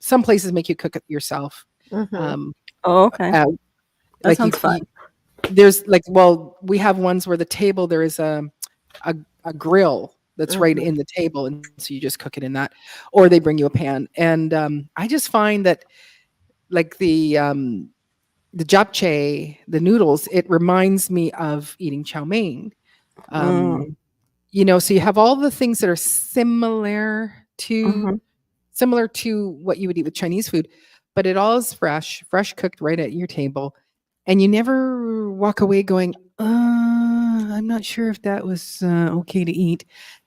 some places make you cook it yourself. Mhm. Oh, okay. Uh, That like sounds fun. there's like, well, we have ones where the table there is a grill that's right Mhm. in the table, and so you just cook it in that, or they bring you a pan. And I just find that like the japchae, the noodles, it reminds me of eating chow mein. Mm. You know, so you have all the things that are Mhm. similar to what you would eat with Chinese food, but it all is fresh cooked right at your table, and you never walk away going, I'm not sure if that was okay to eat.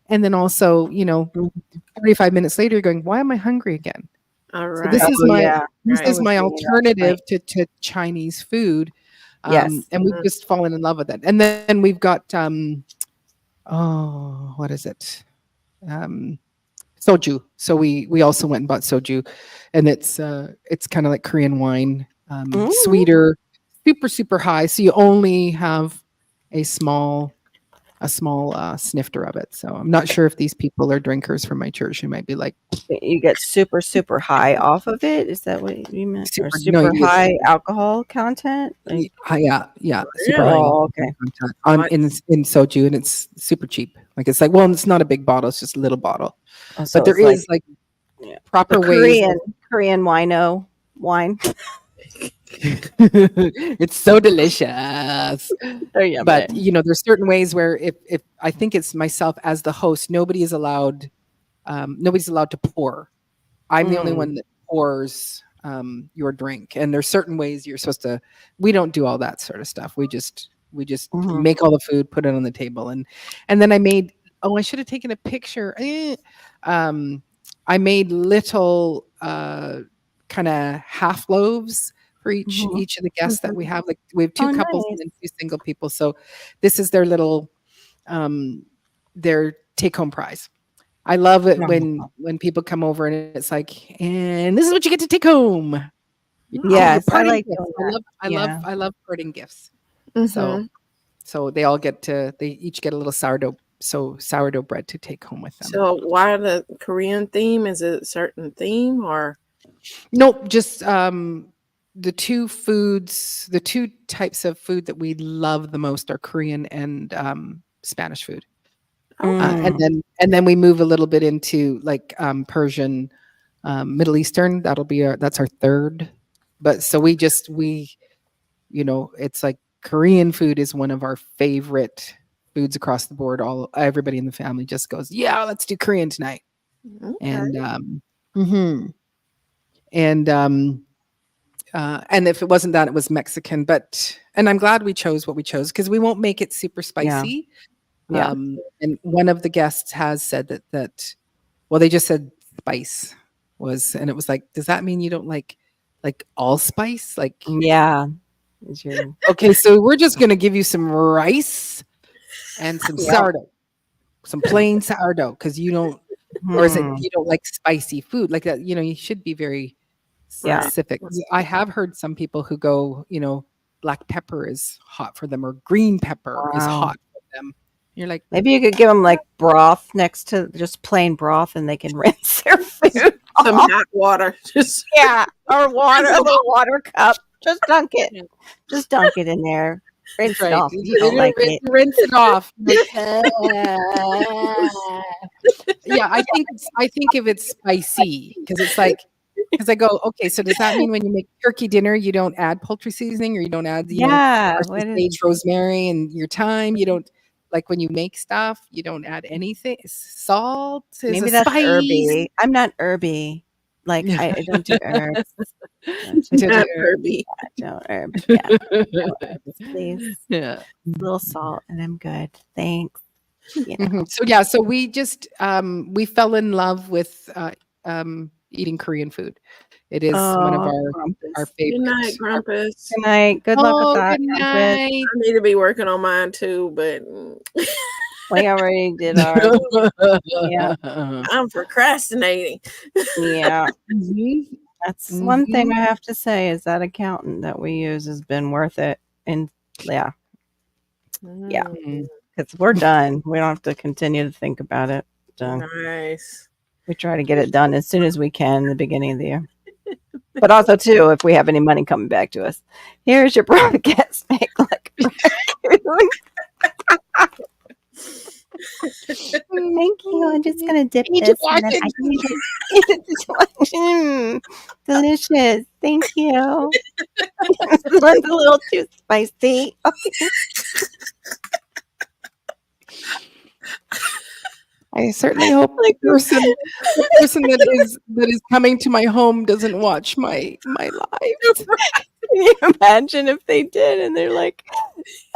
And then also, you know, Mhm. 45 minutes later, you're going, why am I hungry again? All So this right. is Oh, my yeah. this Right. I is was my thinking that tonight. alternative to Chinese food, Yes. and we've Mhm. just fallen in love with it. And then we've got oh, what is it? Um, Soju. So we also went and bought soju, and it's kind of like Korean wine, Mhm. sweeter, super high. So you only have a small snifter of it. So I'm not sure if these people are drinkers from my church. Who might be like You get super high off of it? Is that what you meant? Or super. No, super high alcohol content? Like, yeah, super high Really? oh, alcohol okay. content on What? in soju, and it's super cheap. Like it's like, well, it's not a big bottle; it's just a little bottle. Oh, But so there it's like, is like yeah, the proper ways of Korean wino wine. it's so delicious. Oh, But yummy. you know, there's certain ways where if I think it's myself as the host, nobody's allowed to pour. I'm the only one Mm. that pours your drink, and there's certain ways you're supposed to. We don't do all that sort of stuff. We just Mhm. make all the food, put it on the table, and then I made. Oh, I should have taken a picture. Um, I made little kind of half loaves for Mhm. each of the guests that we Mhm. have. Like we have two Oh, couples and nice. then two single people. So this is um, their take home prize. I love it Wonderful. when people come over and it's like, and this is what you get to take home. Your Yes, I parting like gifts. doing that. Yeah. I love parting gifts. So Mhm. they they each get a little sourdough bread to take home with them. So why the Korean theme? Is it a certain theme or? Nope, just the two types of food that we love the most are Korean and Spanish food. Okay. Mm. And then we move a little bit into like Persian, Middle Eastern. That's our third. But so we you know, it's like Korean food is one of our favorite foods across the board. Everybody in the family just goes, yeah, let's do Korean tonight. Okay. And mhm. And if it wasn't that, it was Mexican. And I'm glad we chose what we chose because we won't make it super Yeah. spicy. Yeah. And one of the guests has said well, they just said spice and it was like, does that mean you don't like allspice? Like, Yeah. Is your okay, so we're just gonna give you some rice and some yeah. sourdough, some plain sourdough, because you don't, or is it Hmm. you don't like spicy food like that? You know, you should be very Yeah. Right. specific. I have heard some people who go, you know, black pepper is hot for them or green pepper is Wow. hot for them. You're like, Maybe you could give them like broth next to just plain broth, and they can rinse their food Some off. hot water. Just Yeah, or water, a little water cup. Just dunk it. Just dunk it in there. Rinse that's it right. off if you don't like it. Rinse it off. Yeah, I think if it's spicy, because I go, okay, so does that mean when you make turkey dinner, you don't add poultry seasoning or you don't add, you know, Yeah. parsley, What is sage, rosemary, and your thyme? You don't like when you make stuff, you don't add anything. Salt is a maybe that's spice. herby. I'm not herby. Like I don't do herbs. Don't do To not do- Herbie. no herbs. Yeah. No herbs, please. yeah. A little salt and I'm good. Thanks. You know. Mhm. So yeah, so we just we fell in love with eating Korean food. It is one of Oh, our Grumpus. Good night, favorite. Grumpus. Good night. Good luck with Oh, that, good Grumpus. night. I need to be working on mine too, but We already did ours. Yeah. I'm procrastinating. Yeah. Mhm, That's one thing mhm. I have to say is that accountant that we use has been worth it. And yeah. Yeah. Mm. Because we're done. We don't have to continue to think about it. So Nice. we try to get it done as soon as we can in the beginning of the year. But also, too, if we have any money coming back to us, here's your broadcast. Make like Thank you. I'm just gonna dip Need to this and then watch I can eat it. Delicious. Thank you. This one's a little too spicy. I certainly hope Like the person that is coming to my home doesn't watch my live. Can you imagine if they did and they're like,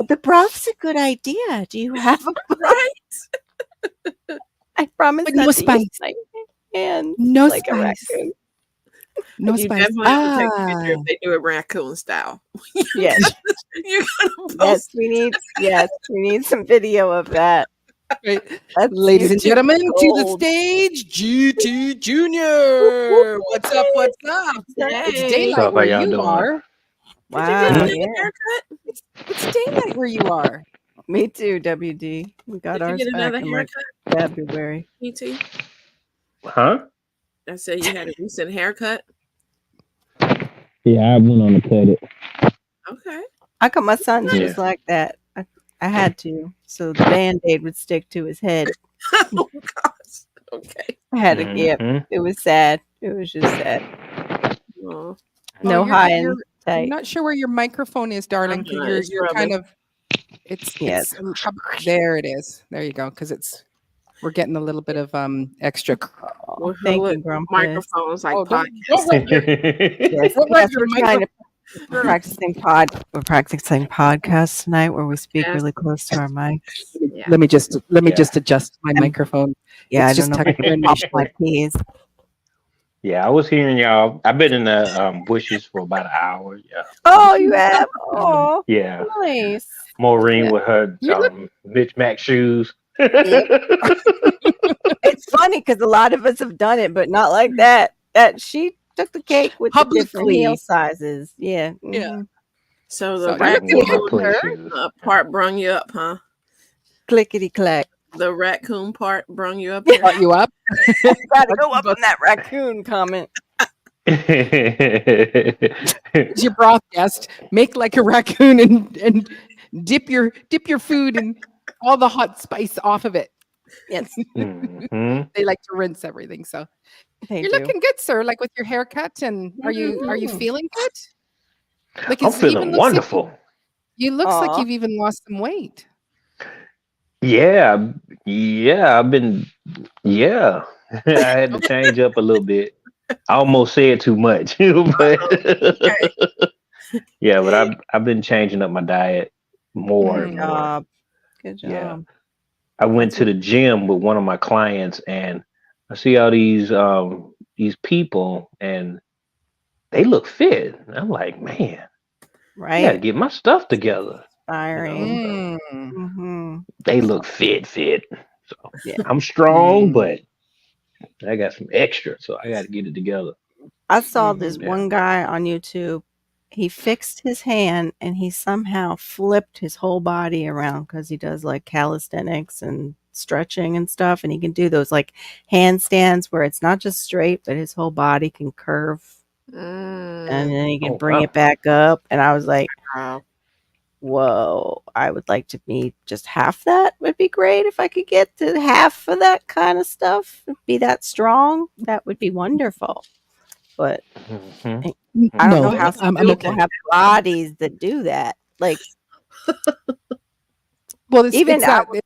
the broth's a good idea. Do you have a Right. I promise Like, not no to spice. use my hands No like a spice. raccoon. No You spice. definitely have to take a picture if they do it raccoon style. Yes. You're gonna Yes, post. we need some video of that. Right. That's Ladies and YouTube gentlemen, to the gold. stage, GT Junior. What's up? What's up? It's Hey. daylight What's up? How where y'all you doing? are. Did you Wow, just get yeah. a haircut? It's daylight where you are. Me too, WD. We got Did you ours get back another in like haircut, February. PT? Huh? I said you had a recent haircut. Yeah, I went on to cut it. Okay. How come my son's Yeah. just like that? I had to, so the band-aid would stick to his head. Oh gosh. Okay. I had to, yeah, Mhm. it was sad. It was just sad. Oh, No you're- high you're- and I'm tight. not sure where your microphone is, darling, because Uh-huh, you're it's you're kind rubbing. of it's Yes. there it is. There you go, because we're getting a little bit of extra. Oh, Well, thank look, you, Grumpus. microphones like Oh, podcast. don't rub your, Yes, don't rub yes, your we're trying to we're practicing podcasts tonight where we speak Yes. really close to our mics. Yeah. Let me just Yeah. adjust my microphone. Yeah, It's I don't just know if I can technical pop issue. my peas. Yeah, I was hearing y'all. I've been in the bushes for about an hour. Yeah, Oh, you have? Oh, yeah. nice. Maureen Yeah. with her You look- Bitch Mac shoes. It's funny because a lot of us have done it, but not like that. That she took the cake with the different heel Publicly. sizes. Yeah. Yeah. mhm. So So the you're looking raccoon good, Play sir. shoes. part brung you up, huh? Clickety clack. The raccoon part brung you up here. Brought you up. Gotta go up on that raccoon comment. As your broth guest, make like a raccoon and dip your food in all the hot spice off of it. Yes, Mhm. They like to rinse everything. So they you're do. looking good, sir. Like with your haircut, and are you Mhm. feeling good? Like I'm it's even feeling looks like wonderful. you looks Aw. like you've even lost some weight. Yeah, yeah. I've been. Yeah, I had to change up a little bit. I almost said too much, but yeah. But I've been changing up my diet more Good and more. job. Good job. Yeah. I went to the gym with one of my clients, and I see all these people, and they look fit. And I'm like, man, I gotta Right. get my stuff together. Inspiring. Mm. hmm They look fit. So Yeah. I'm strong, Mm. but I got some extra, so I got to get it together. I saw this Yeah. one guy on YouTube. He fixed his hand and he somehow flipped his whole body around because he does like calisthenics and stretching and stuff. And he can do those like handstands where it's not just straight, but his whole body can curve and then he can Oh, bring wow. it back up. And I was like, Wow. whoa, I would like to be just half that would be great if I could get to half of that kind of stuff, be that strong. That would be wonderful. But Mhm. I don't No, know how some I'm people okay. have bodies that do that. Like, Well, it's, Even it's I that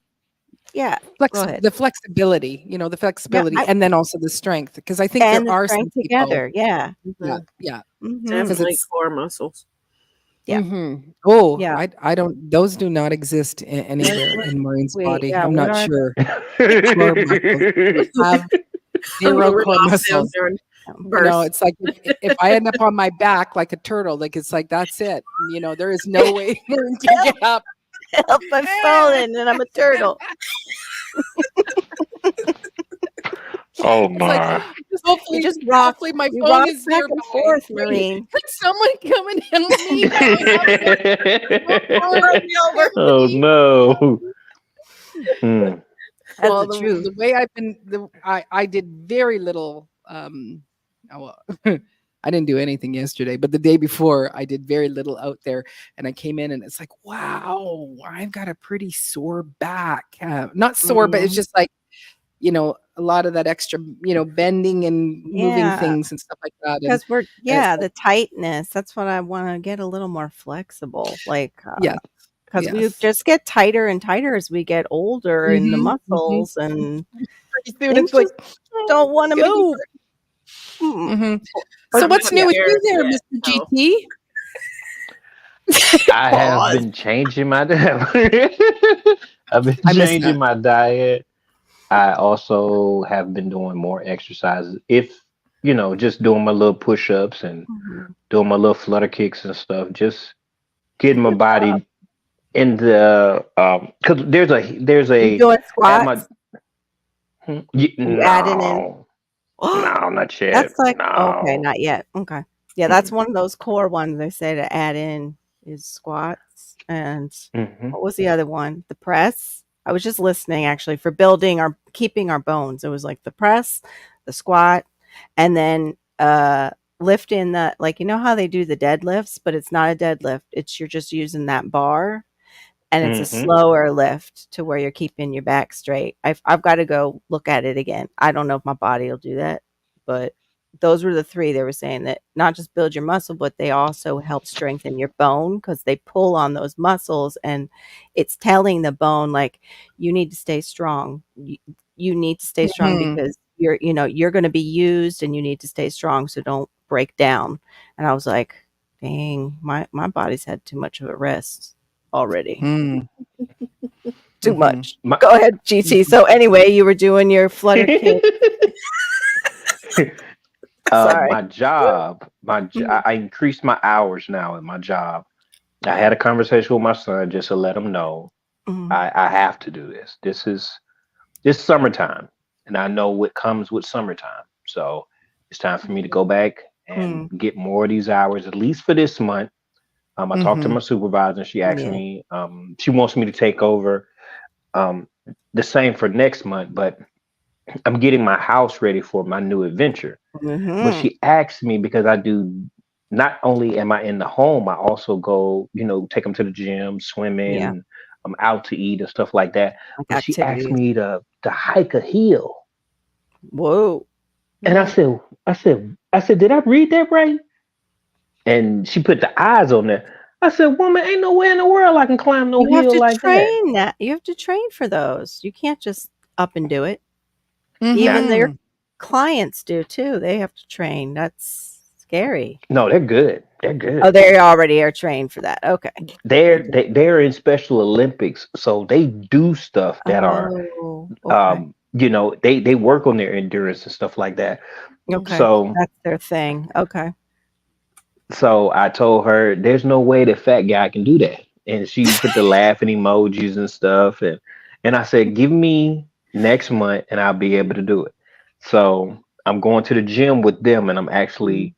yeah, go ahead. the flexibility, the flexibility, I- and then also the strength. Because I think And there the are some strength people. together. Yeah. Yeah. Mhm. Definitely it's- core muscles. Yeah. Mhm. Oh, Yeah. I don't. Those do not exist anywhere in Maureen's Wait, body. yeah, I'm what not are sure. Have zero Rid core off muscles. cells during No, birth. it's like if I end up on my back like a turtle, like it's like that's it. There is no way Maureen can get up. Help, I've fallen and I'm a turtle. Oh It's like my! just Hopefully, just rock. hopefully my You phone rock is back nearby. and forth, Wait, Maureen. could someone come and help me? Run me over. Oh no. Hmm. That's Well, the truth. the way I've been, I did very little. Oh, well, I didn't do anything yesterday, but the day before I did very little out there, and I came in and it's like, wow, I've got a pretty sore back. Not sore, but it's Mhm. just like, a lot of that extra, bending and moving Yeah, things and stuff like that. because And it's like, the tightness. That's what I want to get a little more flexible. Like, yeah, because we yes. just get tighter and tighter as we get older in the Mhm, mhm. muscles, and Pretty soon things it's like, just don't want to gonna be move. Mm. Mhm. Or So I'm what's not new with there you there, yet, Mr. so. GT? I have Pause. been changing my diet. I've been I missed changing that. my diet. I also have been doing more exercises. If just doing my little push-ups and Mhm. doing my little flutter kicks and stuff, just getting my Good job. body in the because there's You a doing at my squats? You adding in? no, no, not yet. That's like okay, No. not yet. Okay. Yeah, that's one of those core ones they say to add in is squats. And Mm-hmm. what was the other one? The press. I was just listening actually for building our keeping our bones. It was like the press, the squat, and then lift in the like how they do the deadlifts, but it's not a deadlift. It's you're just using that bar and it's a Mm-hmm. slower lift to where you're keeping your back straight. I've got to go look at it again. I don't know if my body will do that, but those were the three they were saying that not just build your muscle, but they also help strengthen your bone because they pull on those muscles and it's telling the bone like you need to stay strong. You need to stay strong Mhm. because you're going to be used and you need to stay strong so don't break down. And I was like, dang, my body's had too much of a rest already. Mm. Too Mhm. much. My, Go ahead, GT. So anyway, you were doing your flutter kick. Sorry. my job, I increased my hours now at my job. I had a conversation with my son just to let him know Mhm. I have to do this. This summertime, and I know what comes with summertime. So it's time for me to go back and Mm. get more of these hours, at least for this month. I talked to Mhm. my supervisor, and she asked Yeah. me, she wants me to take over um, the same for next month, but I'm getting my house ready for my new adventure. But Mhm. she asked me because I do not only am I in the home, I also go, take them to the gym, Yeah. swimming, I'm out to eat and stuff like that. Like But she asked activities. me to hike a hill. Whoa. And I said, did I read that right? And she put the eyes on there. I said, woman, ain't no way in the world I can climb no You have hill to like that. train that. You have to train for those. You can't just up and do it. Now, Even their Mhm. clients do too. They have to train. That's scary. no, they're good. They're good. Oh, they already are trained for that. Okay. They do. They're in Special Olympics, so they do stuff that are Oh, okay. they work on their endurance and stuff like that. Okay. So That's their thing. Okay. so I told her there's no way that fat guy can do that. And she put the laughing emojis and stuff, and I said, give me next month and I'll be able to do it. So I'm going to the gym with them and I'm Mm. actually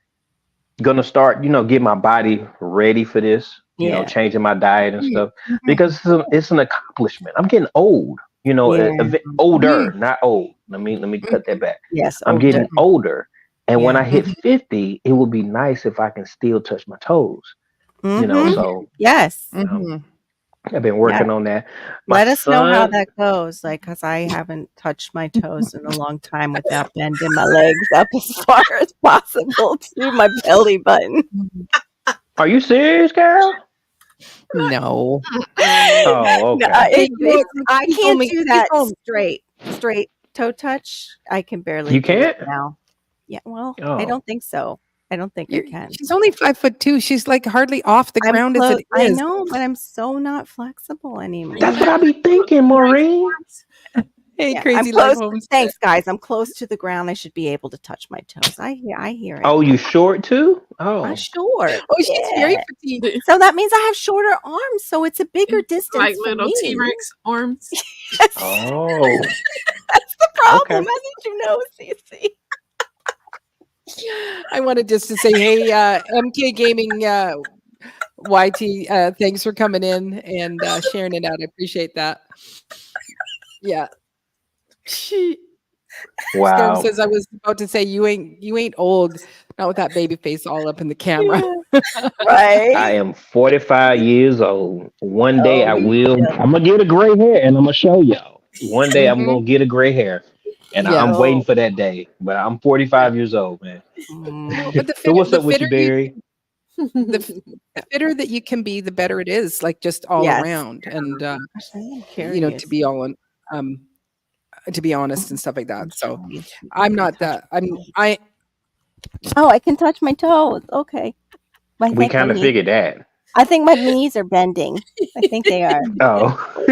gonna start, get my body ready for this, Yeah. changing my diet and stuff Mhm. because it's an accomplishment. I'm getting old, Yeah. a bit older, not old. Let me cut that Mhm. back. Yes. I'm Older. getting older, and when Yeah. I hit Mhm. 50, it would be nice if I can still touch my toes. Mhm. So Yes. Mhm. I've been Yeah. working on that. My Let us know how son, that goes, like, because I haven't touched my toes in a long time without bending my legs up as far as possible to my belly button. are you serious, girl? No. Oh, No, okay. I He told can't me do he that told straight toe touch. I can barely You do it can't? now. Yeah, well, I Oh, don't think so. I don't think I can. she's only 5'2". She's like hardly off the I'm ground as close. it I is. know, but I'm so not flexible Do you that's anymore. what I have be thinking, nice Maureen. forms? Hey, Yeah, I'm crazy life close. homestead. Thanks, guys. I'm close to the ground. I should be able to touch my toes. I hear it. Oh, you short too? I'm Oh, short. Oh, she's very Yeah. petite. So that means I have shorter arms, so it's a bigger Like distance for little me. T-Rex arms. Yes, oh, that's the problem. okay. How did you know, Cece? wanted just to say, hey, MK Gaming YT, thanks for coming in and sharing it out. I appreciate that. Yeah. Storm Wow. says, I was about to say, you ain't old, not with that baby face all up in the camera. Right? I am 45 years old. One day I Oh, will. yeah. I'm gonna get a gray hair, and I'm gonna show y'all. One day I'm Mhm. gonna get a gray hair, and Yeah. I'm waiting Oh. for that day. But I'm 45 years old, man. Mm. But So what's up with you, fitter Barry? the fitter that you can be, the better it is, like just all Yes. around. And Actually, I'm you know, curious. to be all on to be honest and stuff like that. So Yes, I'm I not can touch that. my toes. I Oh, I can touch my toes. Okay. I We think my kind of knees. figured that. I think my knees are bending. I think they are. Oh. Just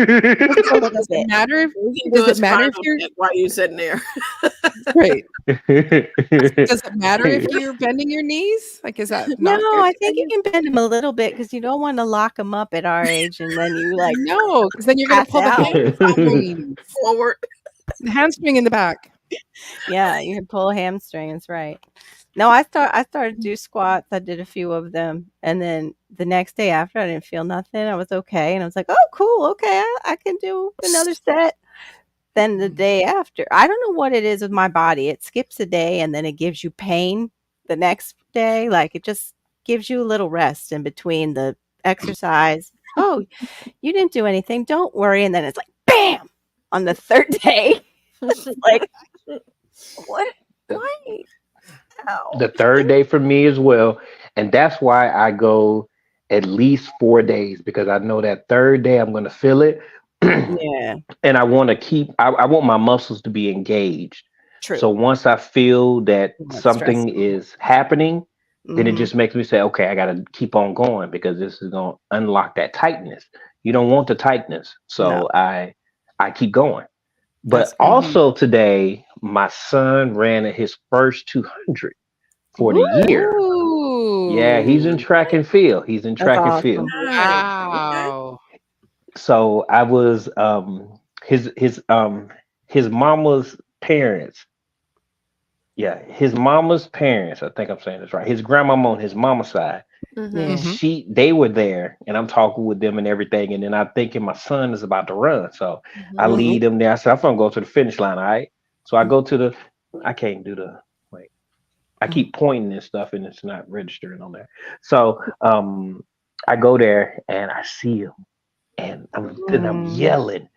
a little does it bit. matter if He can does do it his matter final if you're check while you're sitting there. right? Does it matter if you're bending your knees? Like, is that No, not good I to think bend you your can bend them a little bit because you don't want to lock them up at our age, and then you like No, because then you're gonna pass pull the out. hamstring. Forward. The hamstring in the back. Yeah, you can pull hamstrings, right? No, I started to do squats. I did a few of them, and then the next day after, I didn't feel nothing. I was okay, and I was like, "Oh, cool. Okay, I can do another set." Then the day after, I don't know what it is with my body. It skips a day, and then it gives you pain the next day. Like it just gives you a little rest in between the exercise. Oh, you didn't do anything. Don't worry. And then it's like, bam, on the third day. Like, what? Why? Ow. The third day for me as well. And that's why I go at least 4 days, because I know that third day I'm going to feel it. Yeah, And I want to I want my muscles to be engaged. true. So once I feel that Not something stressful. is happening, then it Mhm. just makes me say, okay, I got to keep on going, because this is going to unlock that tightness. You don't want the tightness. No, So I keep going. that's But good. also today, my son ran his first 200 for the Woo! year. Yeah, he's in Ooh. track and field. He's in That's track and field. awesome. Nice. Okay. Wow. So I was his mama's parents. Yeah, his mama's parents. I think I'm saying this right. His grandmama on his mama's side. Yeah. Mhm. They were there, and I'm talking with them and everything. And then I'm thinking my son is about to run, so I Mhm. lead him there. I said, I'm gonna go to the finish line. All right. So I go to the. I can't do the. Wait. I keep pointing and stuff, and it's not registering on there. So I go there and I see him, and I'm Mm. yelling,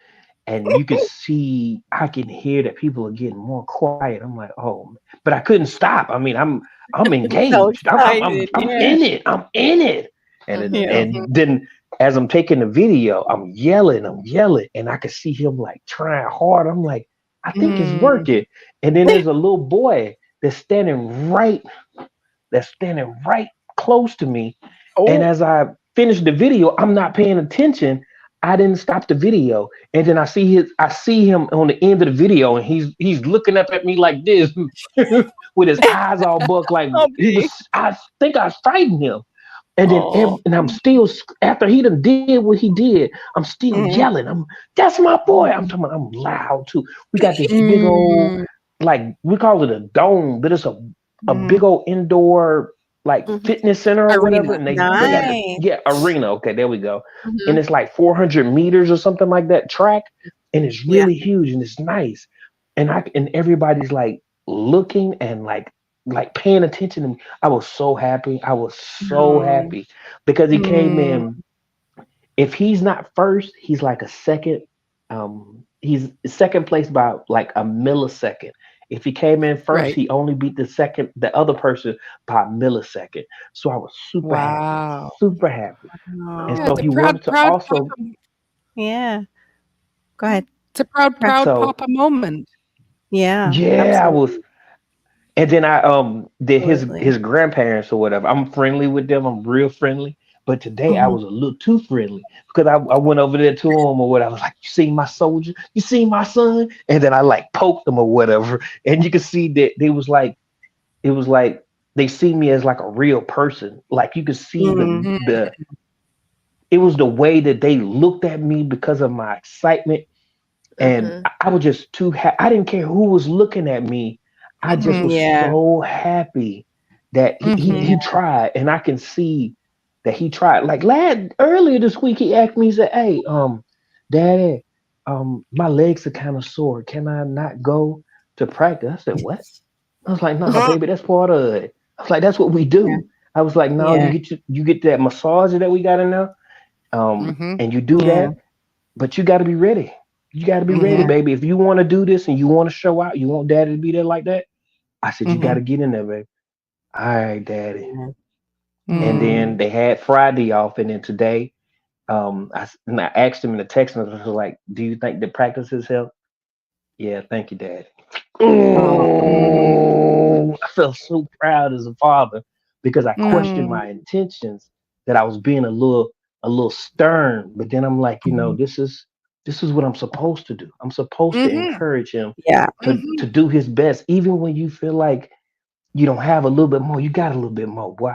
and you can see, I can hear that people are getting more quiet. I'm like, oh, but I couldn't stop. I mean, I'm So engaged. excited. I'm Yeah. in it. I'm in it. Mhm. Yeah. And then as I'm taking the video, I'm yelling, and I can see him like trying hard. I'm like, I think it's Mm. working. And then there's a little boy that's standing right close to me. And Oh. as I finish the video, I'm not paying attention. I didn't stop the video. And then I see him on the end of the video, and he's looking up at me like this with his eyes all buck, like Oh, big. I think I was fighting him. And then Oh. and I'm still, after he done did what he did, I'm still Mhm. yelling. That's my boy. I'm loud too. We got this big old, Mm. like, we call it a dome, but it's a Mhm. big old indoor, like, Mhm. fitness center or whatever. Arena. And they got the, Nice. yeah, arena. Okay, there we go. And Mhm. it's like 400 meters or something like that track, and it's Yeah. really huge and it's nice. And everybody's like looking and like paying attention to me. I was so happy. I was so Oh. happy because he came Mm. in. If he's not first, he's like a second. He's second place by like a millisecond. If he came in first, Right. he only beat the other person by a millisecond. So I was Wow. super happy. And Yeah, Oh. so it's a he wanted to proud also, papa. Yeah. Go ahead. It's a proud so papa moment. Yeah. yeah, I was. Absolutely. And then I did Absolutely. his grandparents or whatever. I'm friendly with them. I'm real friendly. But today I Mhm. was a little too friendly because I went over there to him or whatever. I was like, you see my soldier? You see my son? And then I like poked them or whatever. And you could see that it was like they see me as like a real person. Like you could see Mm. the it was the way that they looked at me because of my excitement. And Mhm. I was just too I didn't care who was looking at me. I just Mhm. was Yeah. so happy that he Mhm. tried, and I can see that he tried. Like earlier this week, he asked me, he said, "Hey, Daddy, my legs are kind of sore. Can I not go to practice?" I said, "What?" I was like, "No, baby, that's part of it." I was like, "That's what we Yeah. do." I was like, "No, Yeah. you get that massage that we got in there, Mhm. and you do Yeah. that, but you got to be ready. You got to be ready, Mhm. Yeah. baby. If you want to do this and you want to show out, you want Daddy to be there like that." I said, "You got Mhm. to get in there, baby." All right, Daddy. Yeah. And Mm. then they had Friday off, and then today, and I asked him in the text message, I was like, "Do you think the practices help?" "Yeah, thank you, Dad." Oh. Mm. Oh, I felt so proud as a father because I questioned Mm. my intentions, that I was being a little stern. But then I'm like, Mhm. this is what I'm supposed to do. I'm supposed to Mhm. encourage him Yeah. Mhm. to do his best, even when you feel like you don't have a little bit more. You got a little bit more, boy.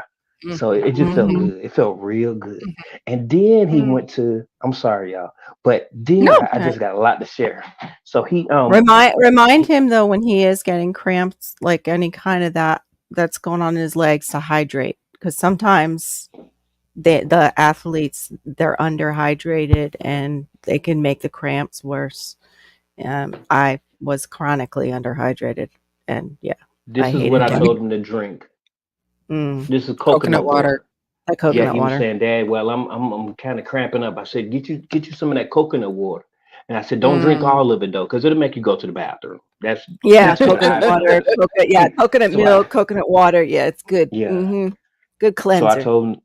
So Mhm. it just felt Mhm. Mhm. good. It felt real good. Mhm. And then he Mm. went to. I'm sorry, y'all, but then No. I Okay. just got a lot to share. So Remind he him though when he is getting cramps, like any kind of that's going on in his legs, to hydrate, because sometimes the athletes, they're underhydrated and they can make the cramps worse. I was chronically underhydrated, and yeah, I this is what hated I Yeah. that. told him to drink. Mm, This is Coconut coconut water. water. that Yeah, coconut he was water. saying, "Dad, well, I'm kind of cramping up." I said, get you some of that coconut water." And I said, "Don't drink Mm. all of it though, because it'll make you go to the bathroom." Yeah, That's what coconut I've water. noticed. Coconut So I milk, coconut water. Yeah, it's good. yeah. Good So I cleanser. told him,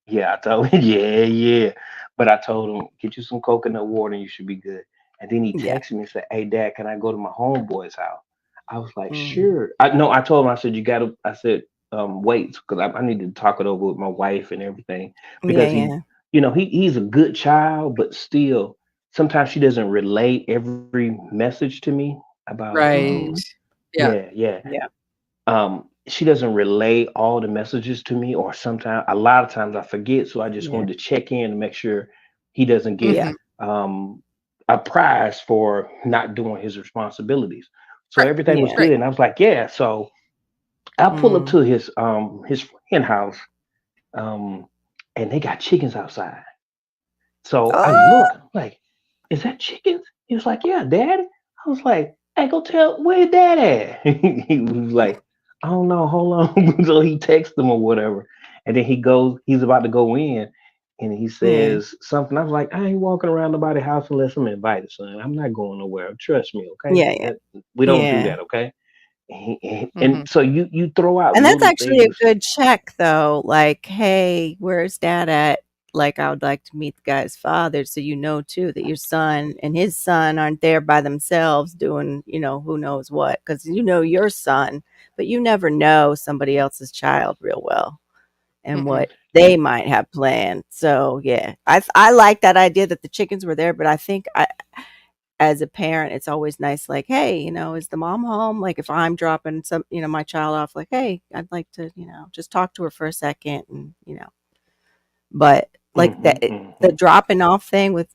yeah, I told him, yeah, yeah. But I told him, get you some coconut water and you should be good. And then he Yeah. texted me and said, "Hey, Dad, can I go to my homeboy's house?" I was like, Mm, "Sure." I told him, I said, "You gotta," I said, wait, because I need to talk it over with my wife and everything. yeah, Because he, yeah, he's a good child, but still, sometimes she doesn't relate every message to me about, Right. mhm, Yeah. yeah. yeah, She doesn't relay all the messages to me, or sometimes a lot of times I forget. So I just yeah, wanted to check in to make sure he doesn't get yeah, Mhm. um a prize for not doing his responsibilities. So Right. everything was yeah. good, Right. and I was like, yeah. So I pull up Mm, to his friend house, um, and they got chickens outside. So I oh, look, I'm like, "Is that chickens?" He was like, "Yeah, Dad." I was like, "Hey, go tell where Dad at." He was like, "I don't know, hold on." So he texts him or whatever, and then he's about to go in, and he yeah, says something. I was like, "I ain't walking around nobody's house unless I'm invited, son. I'm not going nowhere. Trust me, okay? yeah, yeah, We don't do yeah. that, okay?" And Mhm. so you throw out And that's little actually a things. good check, though. Like, hey, where's Dad at? Like, I would like to meet the guy's father, so you know too that your son and his son aren't there by themselves doing, who knows what, because you know your son, but you never know somebody else's child real well and Mhm. what they might have planned. So yeah, I like that idea that the chickens were there, but I think as a parent, it's always nice, like, hey, is the mom home? Like if I'm dropping my child off, like, hey, I'd like to, just talk to her for a second, and but like Hmm, the hmm. dropping off thing with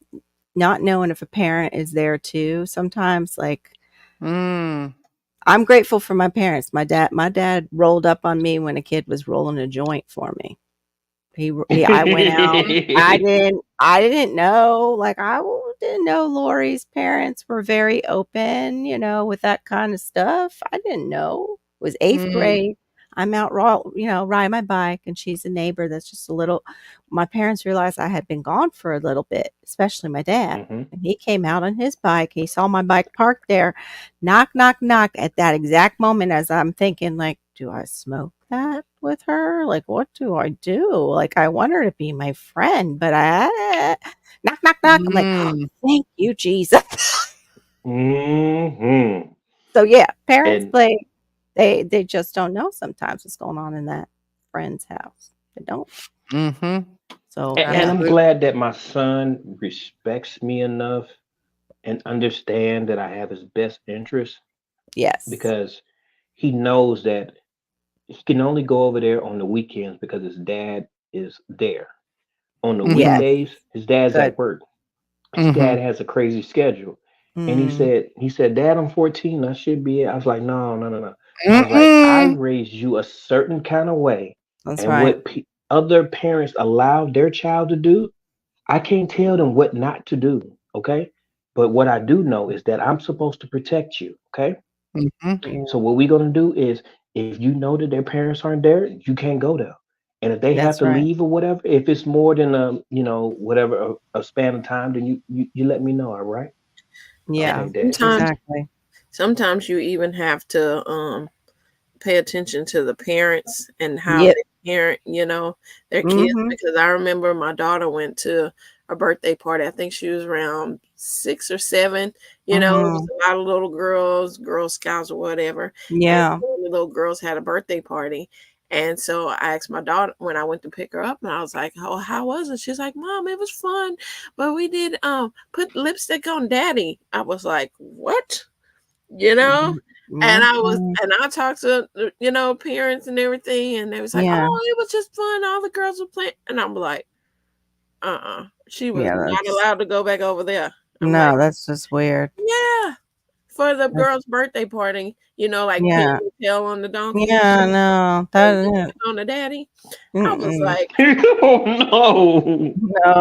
not knowing if a parent is there too. Sometimes, like, Mm. I'm grateful for my parents. My dad rolled up on me when a kid was rolling a joint for me. I went out. Mhm. I didn't know, like, didn't know Lori's parents were very open, with that kind of stuff. I didn't know. It was 8th Mm. grade. I'm out riding my bike, and she's a neighbor that's just a little. My parents realized I had been gone for a little bit, especially my dad. Hmm. And he came out on his bike. He saw my bike parked there. Knock, knock, knock, at that exact moment, as I'm thinking, like, do I smoke that with her? Like, what do I do? Like, I want her to be my friend, but knock, knock, knock. I'm like, oh, Mm. thank you, Jesus. Hmm. So yeah, parents And play. They just don't know sometimes what's going on in that friend's house. They don't. Mhm. So and yeah, I'm Absolutely. glad that my son respects me enough and understand that I have his best interest, yes, because he knows that he can only go over there on the weekends because his dad is there. On the Mhm. yes, weekdays, his dad's good. at work. His dad Mhm. has a crazy schedule. And he Mm, said, he said, "Dad, I'm 14. I should be." I was like, "No, no, no, no. I was like, I Mm-mm. raised you a certain kind of way, That's and right. what other parents allow their child to do, I can't tell them what not to do. Okay, but what I do know is that I'm supposed to protect you. Okay, Mhm. Yeah, so what we're gonna do is, if you know that their parents aren't there, you can't go there. And if they have that's to right. leave or whatever, if it's more than whatever a span of time, then you let me know. All right? Yeah, Okay, Dad. Sometimes, exactly. sometimes you even have to pay attention to the parents and how Yep. they parent, their kids. Mhm. Because I remember my daughter went to a birthday party. I think she was around 6 or 7. It was Mhm. a lot of little girls, Girl Scouts or whatever. And Yeah. one of the little girls had a birthday party. And so I asked my daughter when I went to pick her up, and I was like, "Oh, how was it?" She's like, "Mom, it was fun, but we did put lipstick on Daddy." I was like, "What?" You know? Mhm. And Mhm. I talked to, parents and everything, and they was like, Yeah. "Oh, it was just fun. All the girls were playing." And I'm like, She was Yeah, not that's allowed to go back over there. I'm like, no, that's just weird. "Yeah, for the That's girl's birthday party, like pinning yeah. the tail on the donkey Yeah, no, and that lipstick on the daddy." I was mm-mm. like, Oh no! Oh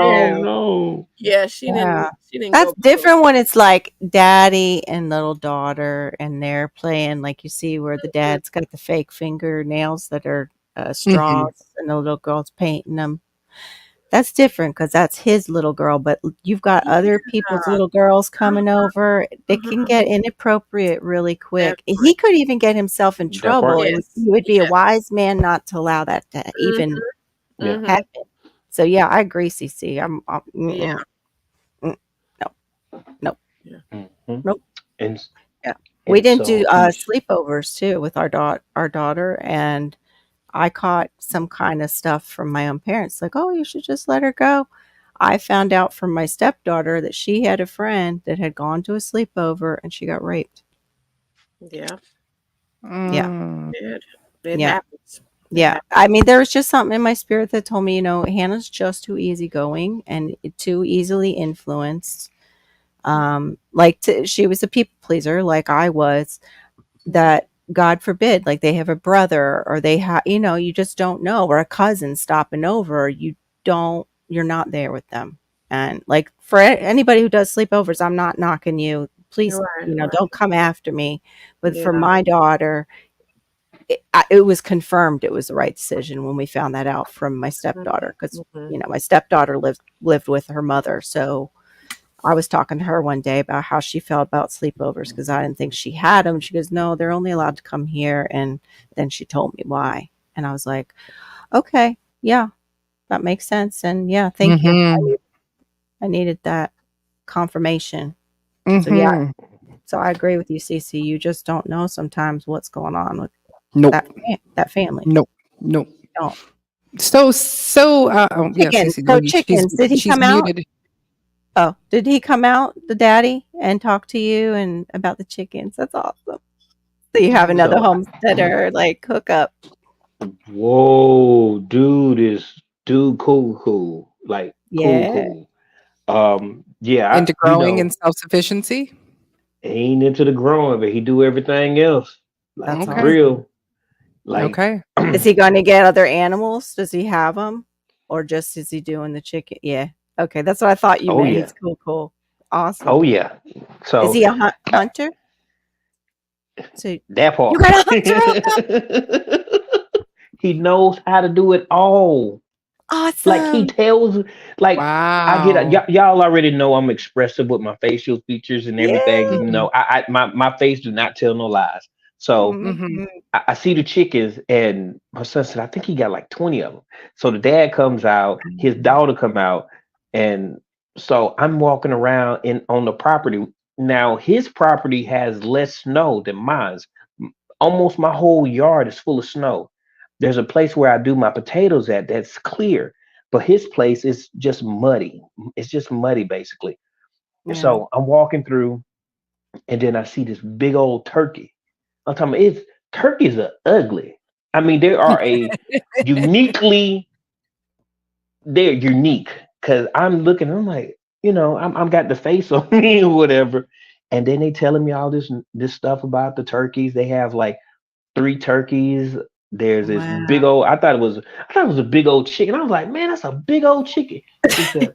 "Yeah, No. no! yeah." Yeah. She didn't That's go back over different when it's like daddy and little daughter and they're playing like you see where the there. dad's got the fake fingernails that are Mhm. straws and the little girl's painting them. That's different because that's his little girl, but you've got other people's Yeah. little girls coming over. It Uh-huh. can get inappropriate really quick. Definitely. He could even get himself in That trouble. part. Yes. He would be a Yes. wise man not to allow that to even Mhm. Yeah. Mhm. happen. So yeah, I agree, CC. Yeah. Mm, no, no, Yeah. Hmm. nope. And Yeah, we and didn't do so he's sleepovers too with our daughter, and I caught some kind of stuff from my own parents, like, "Oh, you should just let her go." I found out from my stepdaughter that she had a friend that had gone to a sleepover and she got raped. Yeah. Yeah, Mm. It yeah, happens. It yeah. happens. I mean, there was just something in my spirit that told me, Hannah's just too easygoing and too easily influenced. She was a people pleaser, like I was. That God forbid, like they have a brother or they have, you just don't know, or a cousin stopping over. You're not there with them. And like for anybody who does sleepovers, I'm not knocking you. Please, Right, right. don't come after me. But for Yeah. my daughter, it was confirmed it was the right decision when we found that out from my stepdaughter because Mhm. my stepdaughter lived with her mother, so I was talking to her one day about how she felt about sleepovers because I didn't think she had them. She goes, "No, they're only allowed to come here." And then she told me why. And I was like, "Okay, yeah, that makes sense." And yeah, thank you. Mhm. I needed that confirmation. So yeah, Mhm. so I agree with you, Cece. You just don't know sometimes what's going on with Nope. that family. Nope. Nope. You don't. Oh yeah, Chickens. Cece, go So ahead. She's chickens. Did he she's come out? muted. Oh, did he come out, the daddy, and talk to you and about the chickens? That's awesome. So you have another so homesteader like hookup. whoa, dude cool, like cool Yeah. cool. Yeah, Into growing and self-sufficiency? he ain't into the growing, but he do everything else, like That's for Okay. awesome. real. Like Okay. Is he going to get other animals? Does he have them, or just is he doing the chicken? Yeah. Okay, that's what I thought you oh meant. yeah, He's cool, cool, awesome. oh yeah. Is So he a uh, hunter? So that you part. got a hunter out there? He knows how to do it all. Like he Awesome. tells, like I get Wow. y'all already know I'm expressive with my facial features and everything. Yeah. Mhm. My face do not tell no lies. So Mhm. Mhm. I see the chickens, and my son said I think he got like 20 of them. So the dad comes out, his daughter come out, and so I'm walking around in on the property. Now his property has less snow than mine's. Almost my whole yard is full of snow. There's a place where I do my potatoes at that's clear, but his place is just muddy. It's just muddy basically. Yeah. So I'm walking through, and then I see this big old turkey. I'm talking about turkeys are ugly. I mean, they are uniquely they're unique because I'm looking, I'm like, I'm got the face on me or whatever. And then they telling me all this stuff about the turkeys. They have like 3 turkeys. There's this big Wow. old. I thought it was a big old chicken. I was like, man, that's a big old chicken. He said,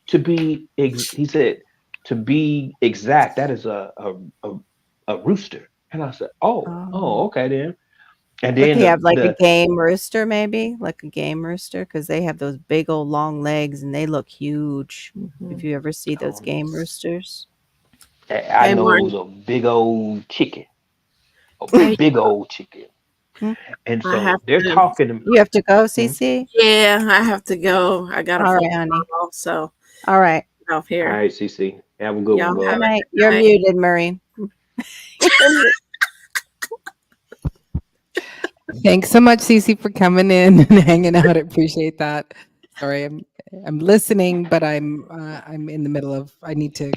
he said to be exact, that is a rooster. And I said, Oh. okay then. And But then they have like a the game rooster, maybe like a game rooster, because they have those big old long legs and they look huge. If Mhm. you ever see those um, game roosters, I Hey, know it Martin, was a big old chicken, a I, big old chicken. Hmm? And I have so they're to, talking to me. You have to go, Hmm? CC. yeah, I have to go. I got a All phone right, honey. call, so All right. off All here. right, CC. Have a good Y'all one, Good have bud. a night. good You're night. muted, Maureen. You're muted. Thanks so much, Cece, for coming in and hanging out. I appreciate that. Sorry, I'm listening, but I'm in the middle of. I need to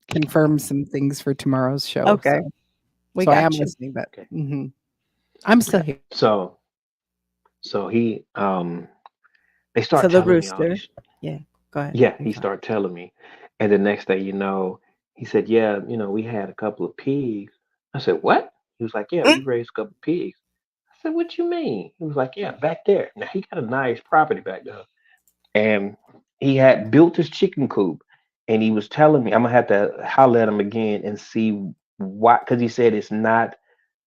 confirm some things for tomorrow's show. Okay, So we I am got you. listening, but Okay. I'm still here. So he they So start the telling me all rooster. these. Yeah, go ahead. Yeah, I'm he sorry. started telling me. And the next thing you know, he said, yeah, we had a couple of pigs. I said, what? He was like, yeah, we raised a couple of pigs. I said, what you mean? He was like, yeah, back there. Now he got a nice property back there. And he had built his chicken coop. And he was telling me, I'm gonna have to holler at him again and see why, because he said it's not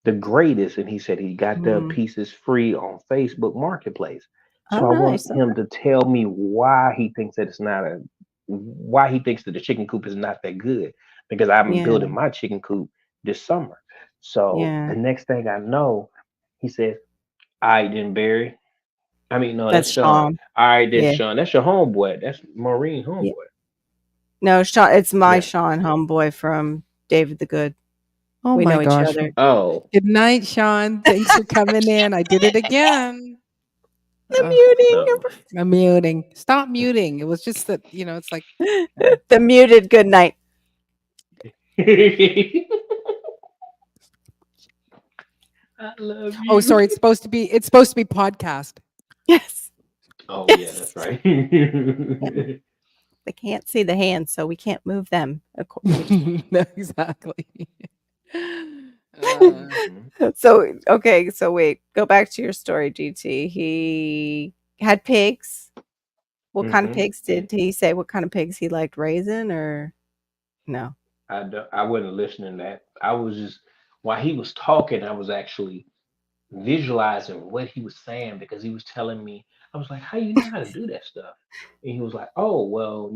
the greatest. And he said he got the Mm. pieces free on Facebook Marketplace. Oh, So I want nice. him to tell me why he thinks that it's not a why he thinks that the chicken coop is not that good. Because I'm Yeah, building my chicken coop this summer. So yeah. the next thing I know, he says, all right then, Barry. I mean, no, that's That's Sean. Sean. All right then, Yeah, Sean. That's your homeboy. That's Maureen yeah. homeboy. No, Sean. It's my Yeah. Sean, homeboy from David the Good. Oh We my know each gosh. other. Oh. Good night, Sean. Thanks for coming in. I did it again. The Ugh, No. I'm muting. Stop muting. It was just that, it's like, muting. The muted good night. I love oh, you. sorry. It's supposed to be podcast. Yes. Oh yeah, Yes. that's right. They can't see the hands, so we can't move them. No, exactly. Uh, Mhm. So okay, so wait, go back to your story, GT. He had pigs. What kind of Mhm. pigs did he say? What kind of pigs he liked raising, or no? I wasn't listening to that. I was just while he was talking, I was actually visualizing what he was saying because he was telling me, I was like, how you know how to do that stuff? And he was like, oh, well,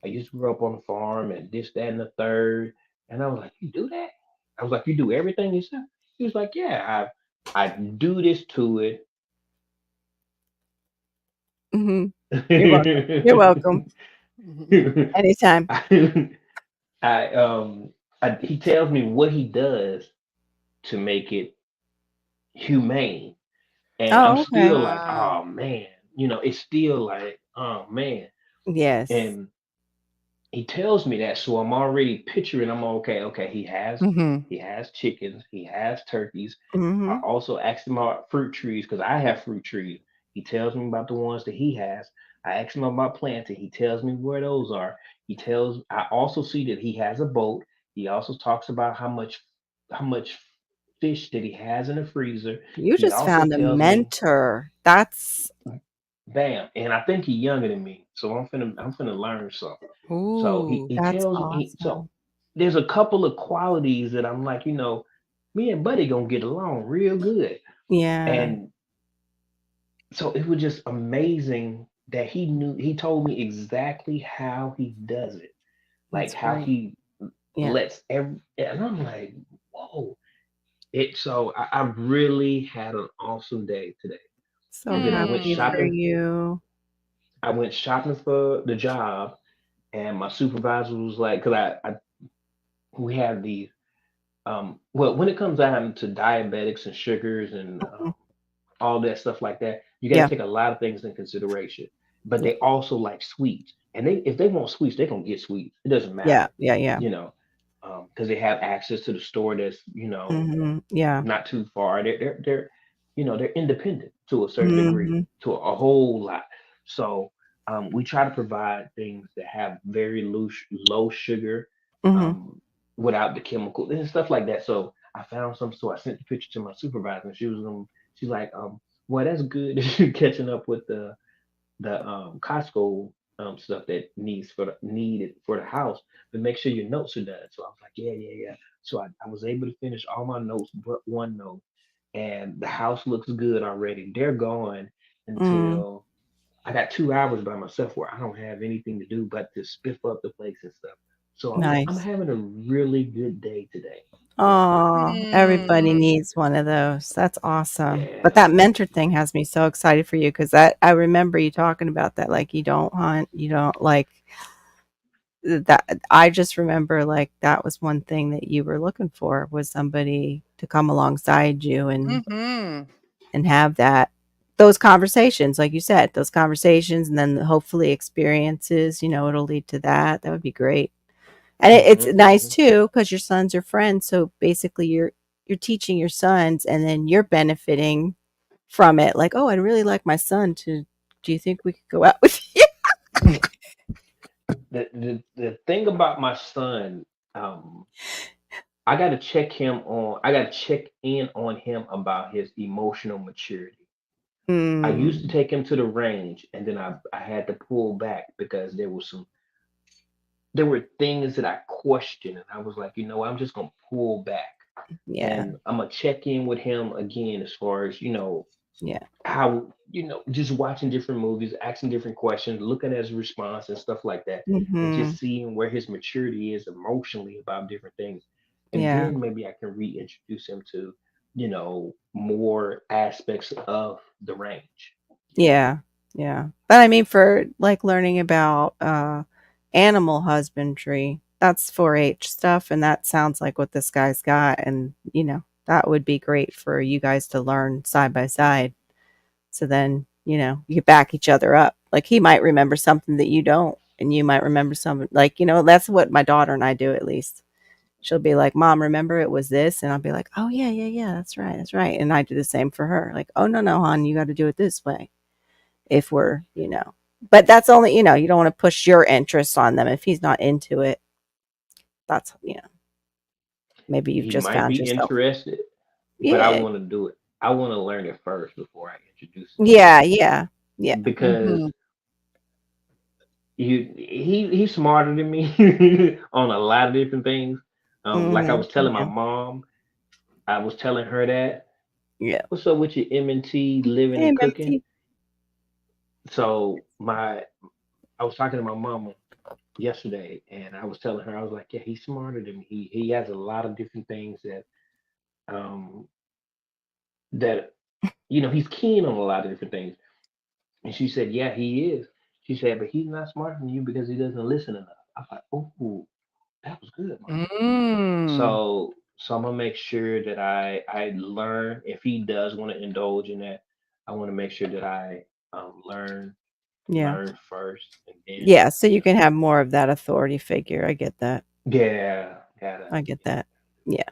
I used to grow up on a farm and this, that, and the third. And I was like, you do that? I was like, you do everything you said? He was like, yeah, I do this to it. Hmm. You're welcome. You're welcome. Anytime. I he tells me what he does to make it humane. And I'm Oh, okay. still like, ah. oh man, it's still like, oh man. Yes. And he tells me that, so I'm already picturing. I'm okay. Mhm. He has chickens, he has turkeys. I Hmm. also asked him about fruit trees because I have fruit trees. He tells me about the ones that he has. I asked him about planting. He tells me where those are. I also see that he has a boat. He also talks about how much fish that he has in the freezer. You He just also found a tells me, mentor. That's bam, and I think he's younger than me, so I'm finna learn something. So he, Ooh. he that's tells me, so awesome. there's a couple of qualities that I'm like, me and Buddy gonna get along real good. Yeah, And so it was just amazing that he told me exactly how he does it, like that's how great. he Yeah. lets and I'm like, whoa. I really had an awesome day today. So And then I went happy for shopping. you. I went shopping for the job, and my supervisor was like, because we have the well, when it comes down to diabetics and sugars and Mhm. all that stuff like that, you got to Yeah. take a lot of things in consideration. But Yeah. they also like sweets, and if they want sweets, they're gonna get sweets. It doesn't Yeah. matter, Yeah. Yeah. you know, because they have access to the store that's Yeah. not too far. They're independent to a certain degree, Hmm. to a whole lot. So we try to provide things that have very low sugar, Hmm. um, without the chemical and stuff like that. So I found some, so I sent the picture to my supervisor, and she's like, well, that's good that you're catching up with the Costco stuff that needed for the house, but make sure your notes are done. So I was like, yeah, yeah, yeah. So I was able to finish all my notes but one note, and the house looks good already. They're gone Mm, until I got 2 hours by myself where I don't have anything to do but to spiff up the place and stuff. So I'm nice. having a really good day today. Really good. Oh, everybody Mm. needs one of those. That's awesome. But Yeah. that mentor thing has me so excited for you because that I remember you talking about that. Like you don't hunt, you don't like that. I just remember like that was one thing that you were looking for was somebody to come alongside you Mhm. and have that those conversations, like you said, those conversations, and then hopefully experiences. It'll lead to that. That would be great. And it's Hmm. nice Hmm. too because your sons are friends. So basically, you're teaching your sons, and then you're benefiting from it. Like, oh, I'd really like my son to. Do you think we could go out with you? The thing about my son, um, I got to check in on him about his emotional maturity. I used to Mm, take him to the range, and then I had to pull back because there were things that I questioned, and I was like, I'm just gonna pull back, yeah, and I'm gonna check in with him again as far as yeah, how just watching different movies, asking different questions, looking at his response and stuff like that, and hmm just seeing where his maturity is emotionally about different things, and yeah, then maybe I can reintroduce him to more aspects of the range. yeah, yeah. But I mean, for like learning about animal husbandry, that's 4-H stuff, and that sounds like what this guy's got, and that would be great for you guys to learn side by side. So then, you back each other up. Like he might remember something that you don't, and you might remember something like, that's what my daughter and I do at least. She'll be like, "Mom, remember it was this?" And I'll be like, "Oh yeah, yeah, yeah, that's right, that's right." And I do the same for her. Like, "Oh no, no, hon, you got to do it this way." If we're. But that's only, you don't want to push your interests on them if he's not into it. That's. Maybe you've He just might found be yourself. interested, but I Yeah. want to do it. I want to learn it first before I introduce it to him Yeah, yeah. Yeah. because Mhm. he's smarter than me on a lot of different things. Like I Mhm. was telling my Yeah. mom, I was telling her that, Yeah. what's up with your M&T living Hey, and cooking? Minty. So I was talking to my mama yesterday, and I was telling her, I was like, yeah, he's smarter than me. He has a lot of different things um that he's keen on a lot of different things. And she said, yeah, he is. She said, but he's not smarter than you because he doesn't listen enough. I was like, oh, that was good, mama. Mm. So I'm gonna make sure that I learn if he does want to indulge in that. I want to make sure that I learn Yeah. first, and then Yeah, so you can have more of that authority figure. I get that. yeah, gotta I get yeah. that. Yeah.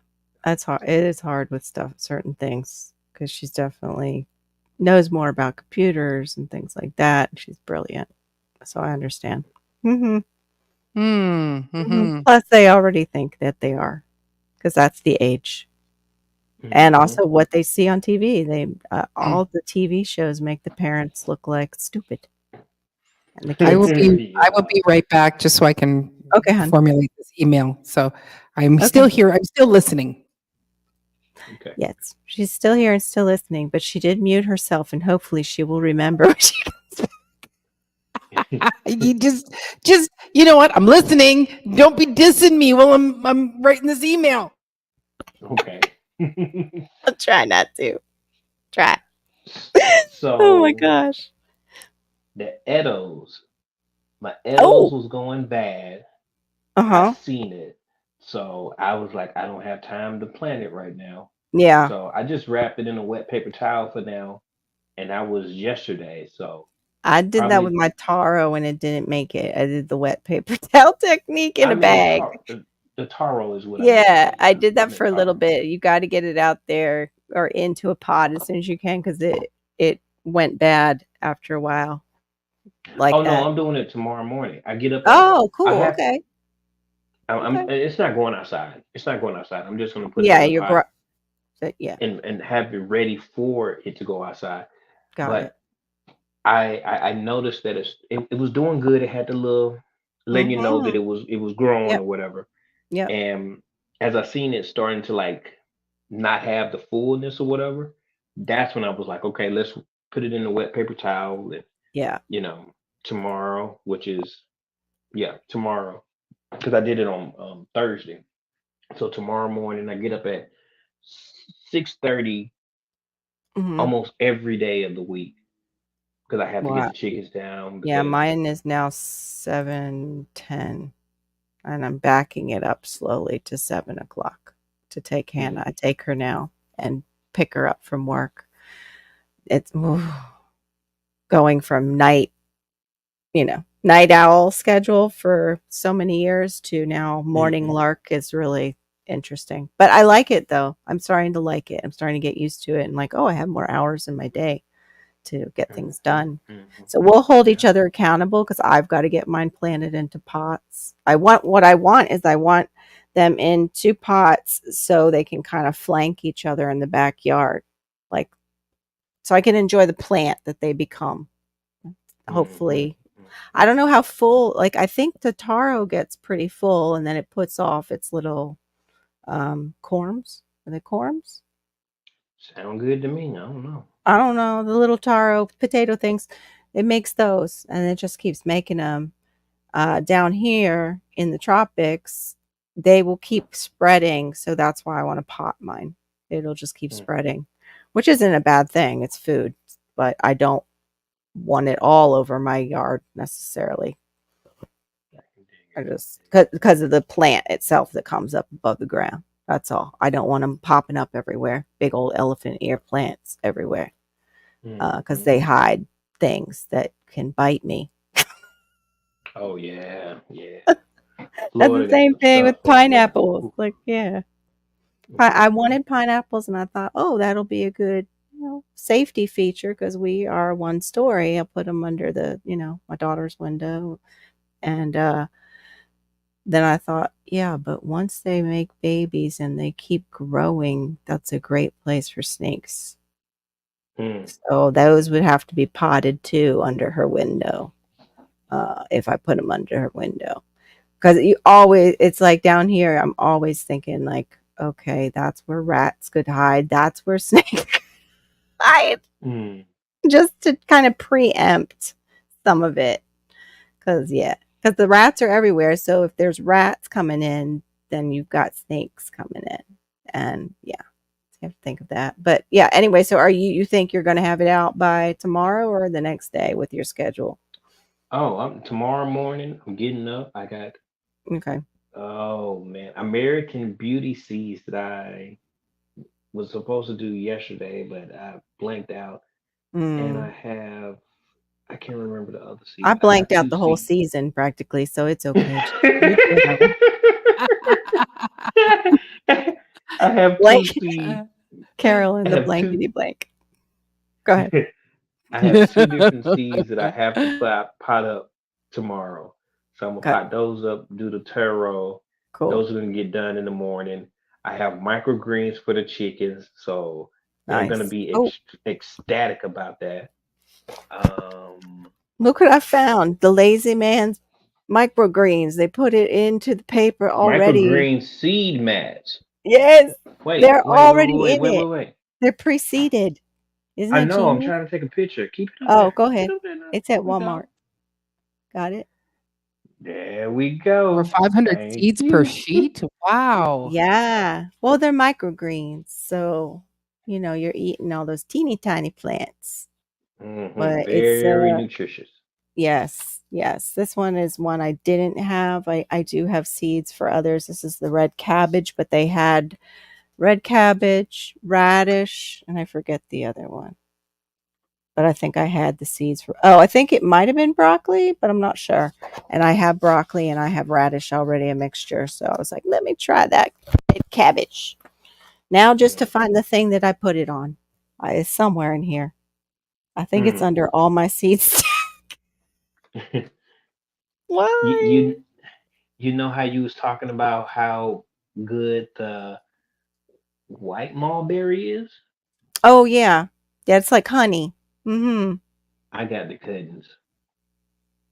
That's hard. It is hard with stuff, certain things, because she's definitely knows more about computers and things like that. She's brilliant. So I understand. Mhm. Mm. Mhm. Mhm. Plus, they already think that they are, because that's the age. And Hmm. also what they see on TV. Mm. All the TV shows make the parents look like stupid, and the I kids will do. be I will Yeah. be right back just so I can Okay, hon. formulate this email. So I'm Okay. still here. I'm still listening. Okay. Yes, she's still here and still listening, but she did mute herself, and hopefully she will remember when she. You just you know what? I'm listening. Don't be dissing me while I'm writing this email. Okay. I'll try not to. Try. Oh my So gosh. the Edos, my Oh. Edos was going bad. I Uh-huh. seen it. So I was like, I don't have time to plan it right now. Yeah. So I just wrapped it in a wet paper towel for now. And that was yesterday. So I did that with probably, my taro and it didn't make it. I did the wet paper towel technique in I a mean, bag. the taro is what I Yeah, use. I did I'm that in for a little taro. bit. You got to get it out there or into a pot as soon as you can because it went bad after a while like Oh no, that. I'm doing it tomorrow morning. I get up at, Oh, I cool. have, Okay. Okay. It's not going outside. It's not going outside. I'm just gonna put it Yeah, in the you're pot yeah, and have it ready for it to go outside. got it. But I noticed that it was doing good. It had the little letting you know that Mhm. it was growing Yep, or whatever. yep. And as I seen it starting to like not have the fullness or whatever, that's when I was like, okay, let's put it in a wet paper towel and Yeah. you know tomorrow, which is yeah tomorrow, because I did it on Thursday. So tomorrow morning I get up at 6:30 Mhm. almost every day of the week because I have to get Wow. the chickens down Yeah, because mine is now 7:10, and I'm backing it up slowly to 7 o'clock to take Hannah. I mm, take her now and pick her up from work. It's going from night owl schedule for so many years to now morning mhm, lark is really interesting. But I like it though. I'm starting to like it. I'm starting to get used to it and like, oh, I have more hours in my day to get things mhm, done. mhm. So we'll hold each Yeah. other accountable because I've got to get mine planted into pots. I want them in two pots so they can kind of flank each other in the backyard. Like so I can enjoy the plant that they become. Mhm, Hopefully. I don't know how full, like I think the taro gets pretty full and then it puts off its little corms. Are they corms? sound good to me. I don't know. I don't know. The little taro potato things. It makes those and it just keeps making them. Down here in the tropics, they will keep spreading. So that's why I want to pot mine. It'll just keep Mm, spreading, which isn't a bad thing. It's food, but I don't want it all over my yard necessarily. I can dig I it. just because of the plant itself that comes up above the ground. That's all. I don't want them popping up everywhere. Big old elephant ear plants everywhere because Mhm. they hide things that can bite me. Oh yeah, yeah. That's the Florida got same some thing stuff with over there. pineapples. Ooh. Like, yeah. I Mhm, wanted pineapples and I thought, oh, that'll be a good, safety feature because we are one story. I'll put them under my daughter's window. And then I thought, yeah, but once they make babies and they keep growing, that's a great place for snakes. mm, So those would have to be potted too under her window if I put them under her window. Because it's like down here, I'm always thinking, like, okay, that's where rats could hide. That's where snakes hide. mm. Just to kind of preempt some of it. Because the rats are everywhere. So if there's rats coming in, then you've got snakes coming in. And yeah, you have to think of that. But yeah, anyway, so you think you're going to have it out by tomorrow or the next day with your schedule? Oh, tomorrow morning. I'm getting up. I got Okay. oh man, American Beauty seeds that I was supposed to do yesterday, but I blanked out. And Mm. I can't remember the other I seeds. I blanked got out two the whole seeds. season practically, so it's okay. You do have a I have blank. two seeds. Carolyn, I the have two. blankety blank. Go ahead. I have two different seeds that I have to pot up tomorrow. So I'm gonna Okay. pot those up, do the taro. Cool. Those are gonna get done in the morning. I have microgreens for the chickens, so they're gonna Nice. be Oh, ecstatic about that. Um, look what I found. The Lazy Man's microgreens. They put it into the paper already. Microgreen seed match. Yes, Wait, they're wait, wait, already wait, in wait, it. wait, wait. They're preceded. Isn't I that know. I'm genius? trying to take a picture. Keep it up Oh, there. go Keep it ahead. up there now. It's There at we Walmart. go. Got it? There we Over go. 500 Thank seeds per you. sheet? Wow. Yeah. Well, they're microgreens. So, you're eating all those teeny tiny plants. But it's Very nutritious. yes, yes. This one is one I didn't have. I do have seeds for others. This is the red cabbage, but they had red cabbage, radish, and I forget the other one. But I think I had the seeds for I think it might have been broccoli, but I'm not sure. And I have broccoli and I have radish already, a mixture. So I was like, let me try that red cabbage. Now just to Mm, find the thing that I put it on. It's somewhere in here. I think it's mm. under all my seeds. you Why? you you know how you was talking about how good the white mulberry is? Oh yeah. Yeah, it's like honey. Mm-hmm. I got the cuttings.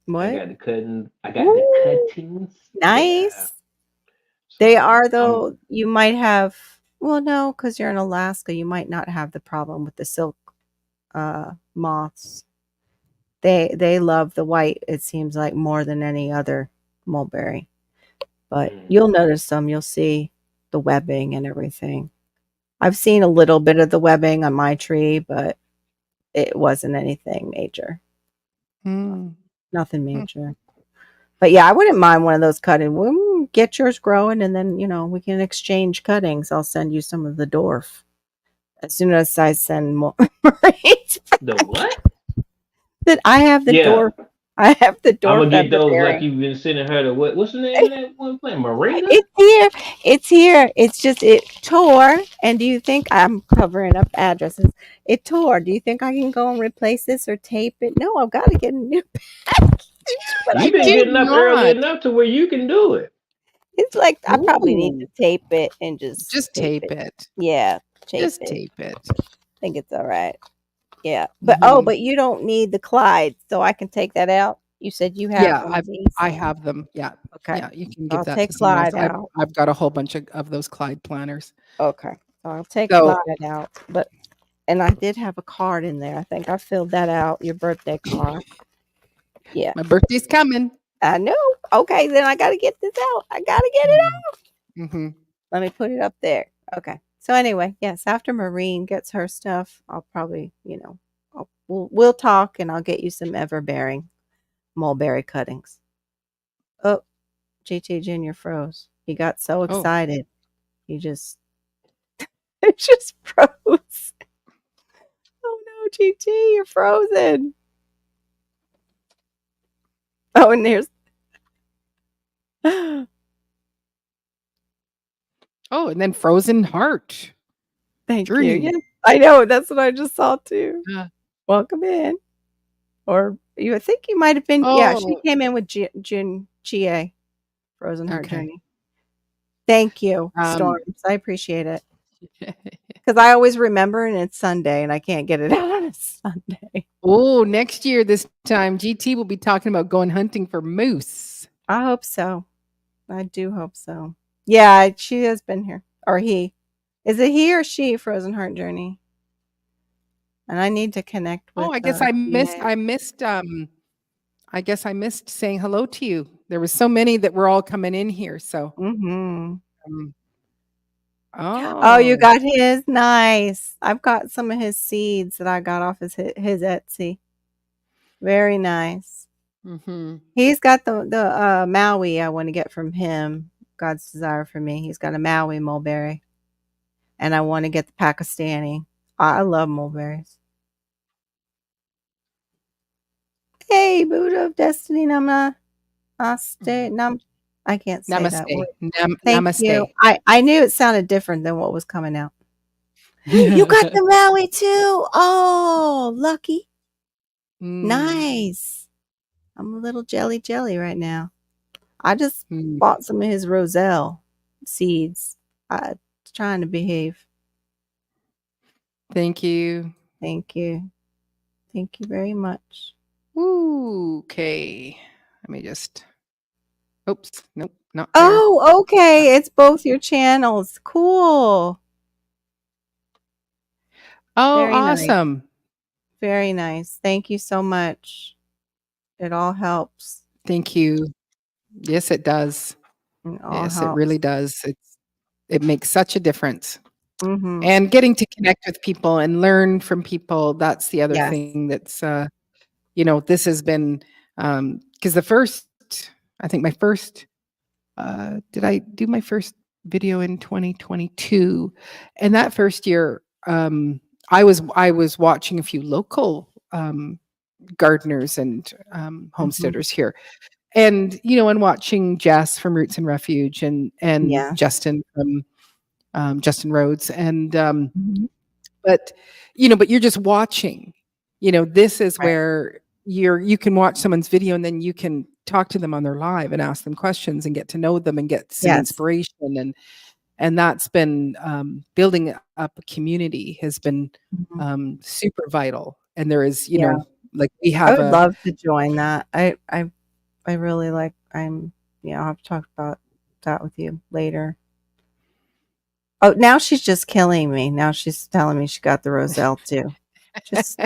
I What? got the cuttings. I got the Ooh, cuttings. Yeah. nice. They So are I'm though. You might have, well, no, because you're in Alaska, you might not have the problem with the silk moths. They love the white, it seems like, more than any other mulberry. But mm, you'll notice them. You'll see the webbing and everything. I've seen a little bit of the webbing on my tree, but it wasn't anything major. Mm. Nothing Hmm. major. But yeah, I wouldn't mind one of those cutting. We'll get yours growing, and then we can exchange cuttings. I'll send you some of the dwarf as soon as I send more. the what? That I have the Yeah, dwarf. I have the I'm dwarf gonna get those like everbearing. you've been sending her to what's the name of that one plant? Moringa? It's here. It's here. It's just it tore. And do you think I'm covering up addresses? It tore. Do you think I can go and replace this or tape it? No, I've got to get a new package. But I You've been Do don't. getting up early not. enough to where you can do it. It's like I probably need to Ooh, tape it and just just tape tape it. it. Yeah, tape Just it. tape it. I think it's all right. Yeah. But Mhm. but you don't need the Clyde, so I can take that out. You said you have Yeah, one of I these. I have them. Yeah. Okay. Yeah, you can give I'll that take to someone else. Clyde out. I've got a whole bunch of those Clyde planners. Okay. I'll take So Clyde out. But and I did have a card in there. I think I filled that out. Your birthday card. Yeah. my birthday's coming. I know. Okay, then I gotta get this out. I gotta get it out. Mm-hmm. Let me put it up there. Okay. So anyway, yes, after Maureen gets her stuff, I'll probably, we'll talk and I'll get you some everbearing mulberry cuttings. Oh, GT Junior froze. He got so Oh, excited. He just it just froze. Oh no, GT, you're frozen. Oh, and there's oh, and then Frozen Heart thank you. Journey. Yeah, I know. That's what I just saw too. Yeah. Welcome in. Or I think you might have been, yeah, she Oh, came in with Jun Chie, Frozen Heart okay. Journey. Thank you, Um, Storms. I appreciate it. Because I always remember and it's Sunday and I can't get it out on a Sunday. oh, next year this time GT will be talking about going hunting for moose. I hope so. I do hope so. Yeah, she has been here. Or he. Is it he or she, Frozen Heart Journey? And I need to connect with Oh, I guess I missed GA. I guess I missed saying hello to you. There was so many that were all coming in here. So Mm-hmm. um, Oh, you oh, got his? Nice. I've got some of his seeds that I got off his Etsy. Very nice. mm-hmm. He's got the Maui I want to get from him. God's desire for me. He's got a Maui mulberry. And I want to get the Pakistani. I love mulberries. Hey, Buddha of Destiny Nama. I can't say that Namaste. word. Thank you. Namaste. I knew it sounded different than what was coming out. You got the Maui too. Oh, lucky. Mm, Nice. I'm a little jelly right now. I just mm. bought some of his Roselle seeds. I trying to behave. Thank you. Thank you. Thank you very much. Ooh, okay. Let me just. Oops. Nope. Not there. Oh, okay. It's both your channels. Cool. Oh, Very nice. awesome. Very nice. Thank you so much. It all helps. Thank you. Yes, it does. It all Yes, it helps. really does. It makes such a difference. Mm-hmm. And getting to connect with people and learn from people, that's the other Yes. thing that's this has been because I think my first did I do my first video in 2022? And that first year, I was watching a few local gardeners and homesteaders here. And and watching Jess from Roots and Refuge and Yeah. Justin from Justin Rhodes and Mhm. but you're just watching. This is Right. where you can watch someone's video and then you can talk to them on their live and ask them questions and get to know them and get some Yes. inspiration, and that's been building up a community has been Mhm. super vital. And there is, you Yeah. know, like we I have would a love to join that. I really like. I'll have to talk about that with you later. Oh, now she's just killing me. Now she's telling me she got the Roselle too. Just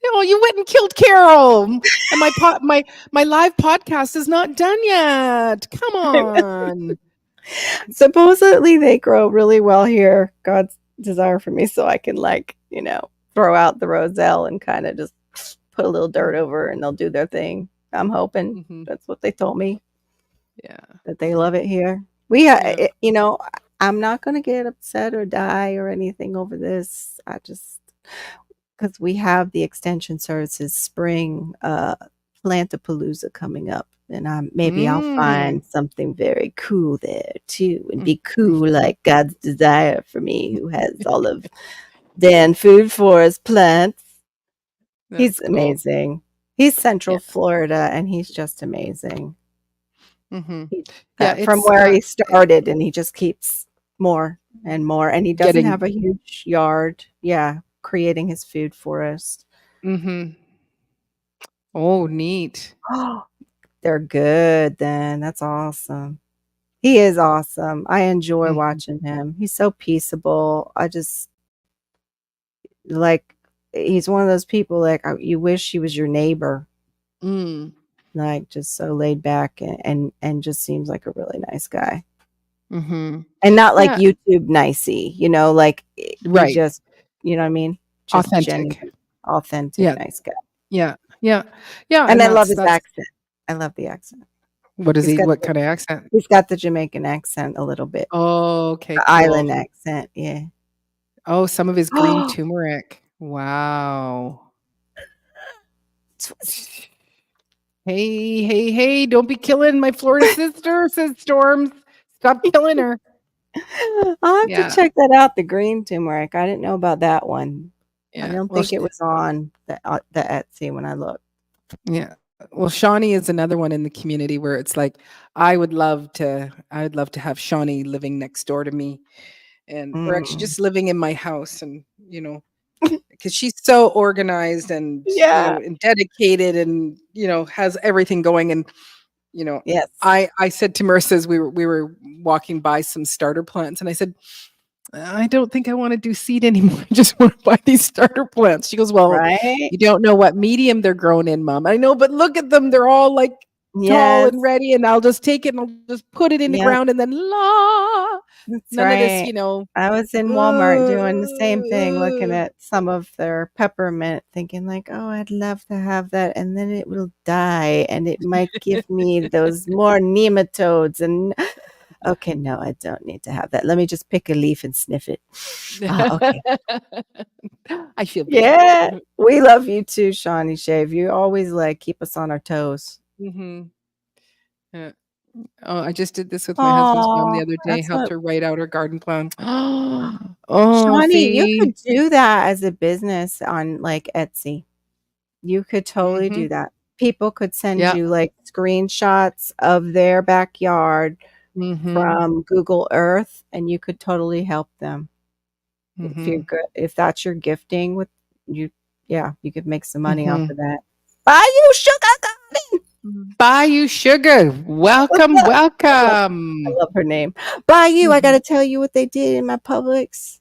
oh, you went and killed Carol, and my live podcast is not done yet. Come on. supposedly they grow really well here. God's desire for me, so I can throw out the Roselle and kind of just put a little dirt over, and they'll do their thing. I'm hoping Mhm. that's what they told me, Yeah. that they love it here. I'm not going to get upset or die or anything over this. I just, because we have the extension services spring Plantapalooza coming up, and maybe I'll find something very cool there too, and be cool like God's desire for me, who has all of Dan food forest plants. He's That's cool. amazing. He's Central Yeah. Florida, and he's just amazing. Mhm. He- Yeah, from it's, where he started, and he just keeps more and more, and he doesn't Getting- have a huge yard. Yeah, creating his food forest. Mhm. Oh, neat. They're good then. That's awesome. He is awesome. I enjoy Mhm. watching him. He's so peaceable. I just he's one of those people you wish he was your neighbor. Mm. Like, just so laid back and just seems like a really nice guy. Mhm. And not like Yeah. YouTube nicey, he Right. just, you know what I mean? Just Authentic. genuine, authentic, Yeah. nice guy. Yeah. Yeah. Yeah. And I love that's his accent. I love the accent. What is He's he? got What the- kind of accent? He's got the Jamaican accent a little bit. Oh, okay. The Cool. island accent, yeah. Oh, some of his green turmeric. Wow. Hey, don't be killing my Florida sister, says Storms. Stop killing her. I'll have Yeah. to check that out, the green turmeric. I didn't know about that one. I Yeah. don't Well, think it was on the Etsy when I looked. Yeah. Well, Shawnee is another one in the community where it's like I would love to have Shawnee living next door to me, and or actually just living in my house, and because she's so organized and Yeah. and dedicated, and has everything going. And Yes. I said to Marissa as we were walking by some starter plants, and I said, I don't think I want to do seed anymore. I just want to buy these starter plants. She goes, well, Right? you don't know what medium they're grown in, Mom. I know, but look at them. They're all like tall Yes. and ready, and I'll just take it and I'll just put it in the Yep. ground, and then That's none of this, right. I was in Walmart doing the same thing, looking at some of their peppermint, thinking like, oh, I'd love to have that. And then it will die, and it might give me those more nematodes. And okay, no, I don't need to have that. Let me just pick a leaf and sniff it. Okay. I feel bad. Yeah. We love you too, Shawnee Shave. You always keep us on our toes. Mm-hmm. Yeah. Oh, I just did this with my husband's mom the other day. Helped her write out her garden plan. Oh, Shawnee, you see? could do that as a business on Etsy. You could totally do that. People could send Yeah. you screenshots of their backyard Mhm. from Google Earth, and you could totally help them. If you're Mhm. good, if that's your gifting with you, yeah, you could make some money off Mhm. of that. Bayou Sugar Garden. Bayou Sugar. Welcome, up? welcome. I love her name. Bayou, I Mhm. got to tell you what they did in my Publix.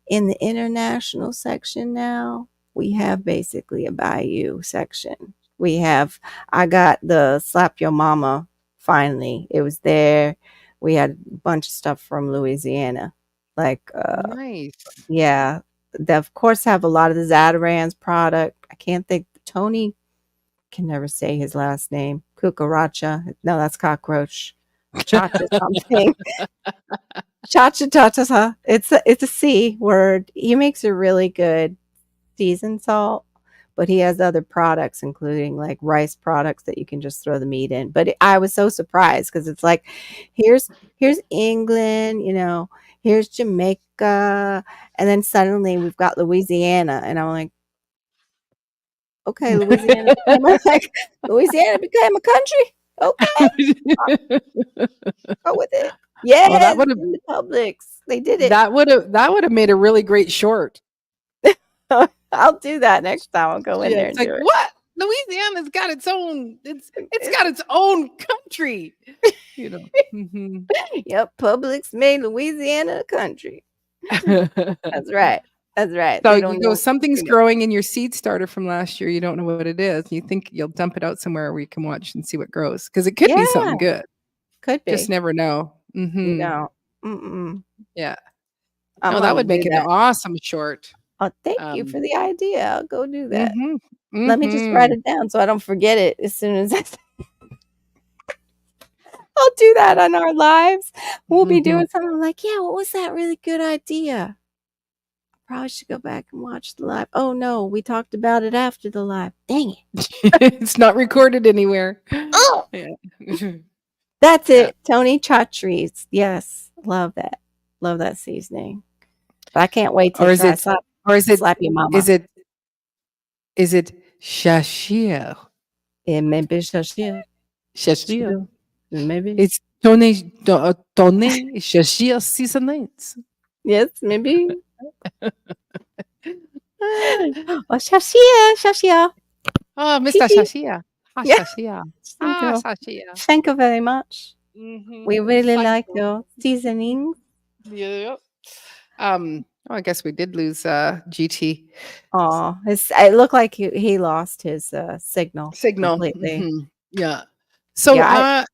In the international section now, we have basically a Bayou section. I got the Slap Your Mama finally. It was there. We had a bunch of stuff from Louisiana. Nice. Yeah. They, of course, have a lot of the Zatarans product. I can't think. Tony can never say his last name. Cucaracha. No, that's cockroach. Chacha something. Cha-cha-cha-cha. It's a C word. He makes a really good seasoned salt, but he has other products, including rice products that you can just throw the meat in. But I was so surprised because it's here's England, here's Jamaica, And then suddenly we've got Louisiana, and I'm like, okay, Louisiana became a country. Okay, go with it. Yeah, Well, that would have in the Publix. They did it. that would have made a really great short. I'll do that next time. I'll go in Yeah, there it's and like do it. what? Louisiana's got its own. It's got its own country. You know. Mhm. Yep, Publix made Louisiana a country. That's right. That's right. So They don't you go, know. something's you know. growing in your seed starter from last year. You don't know what it is. You think you'll dump it out somewhere where you can watch and see what grows, because it could be something Yeah, good. could be. Just never know. You Mhm. know. Mm-mm. Yeah. I'm No, that gonna would make do an that. awesome short. Oh, thank you for the idea. I'll go do that. Mhm. Let me just write Mhm. it down so I don't forget it as soon as I'll do that on our lives. We'll be doing something like, yeah, what was that really good idea? Probably should go back and watch the live. Oh no, we talked about it after the live. Dang it. It's not recorded anywhere. Oh, Yeah. that's Yeah. it. Tony Chatrice. Yes. Love that. Love that seasoning. But I can't wait Or to is try it slap your mama. is it Shashir? It may be Shashir. Shashir. Maybe. It's Tony Shashir seasonings. Yes, maybe. Oh, Shashir. Oh, Mr. Shashir. Yeah. Shashir. Thank you. Shashir. Thank you very much. Mhm. We really Thank like you. your seasoning. Yeah. I guess we did lose GT Oh, it looked like he lost his signal signal. completely. Mhm. Yeah. So Yeah,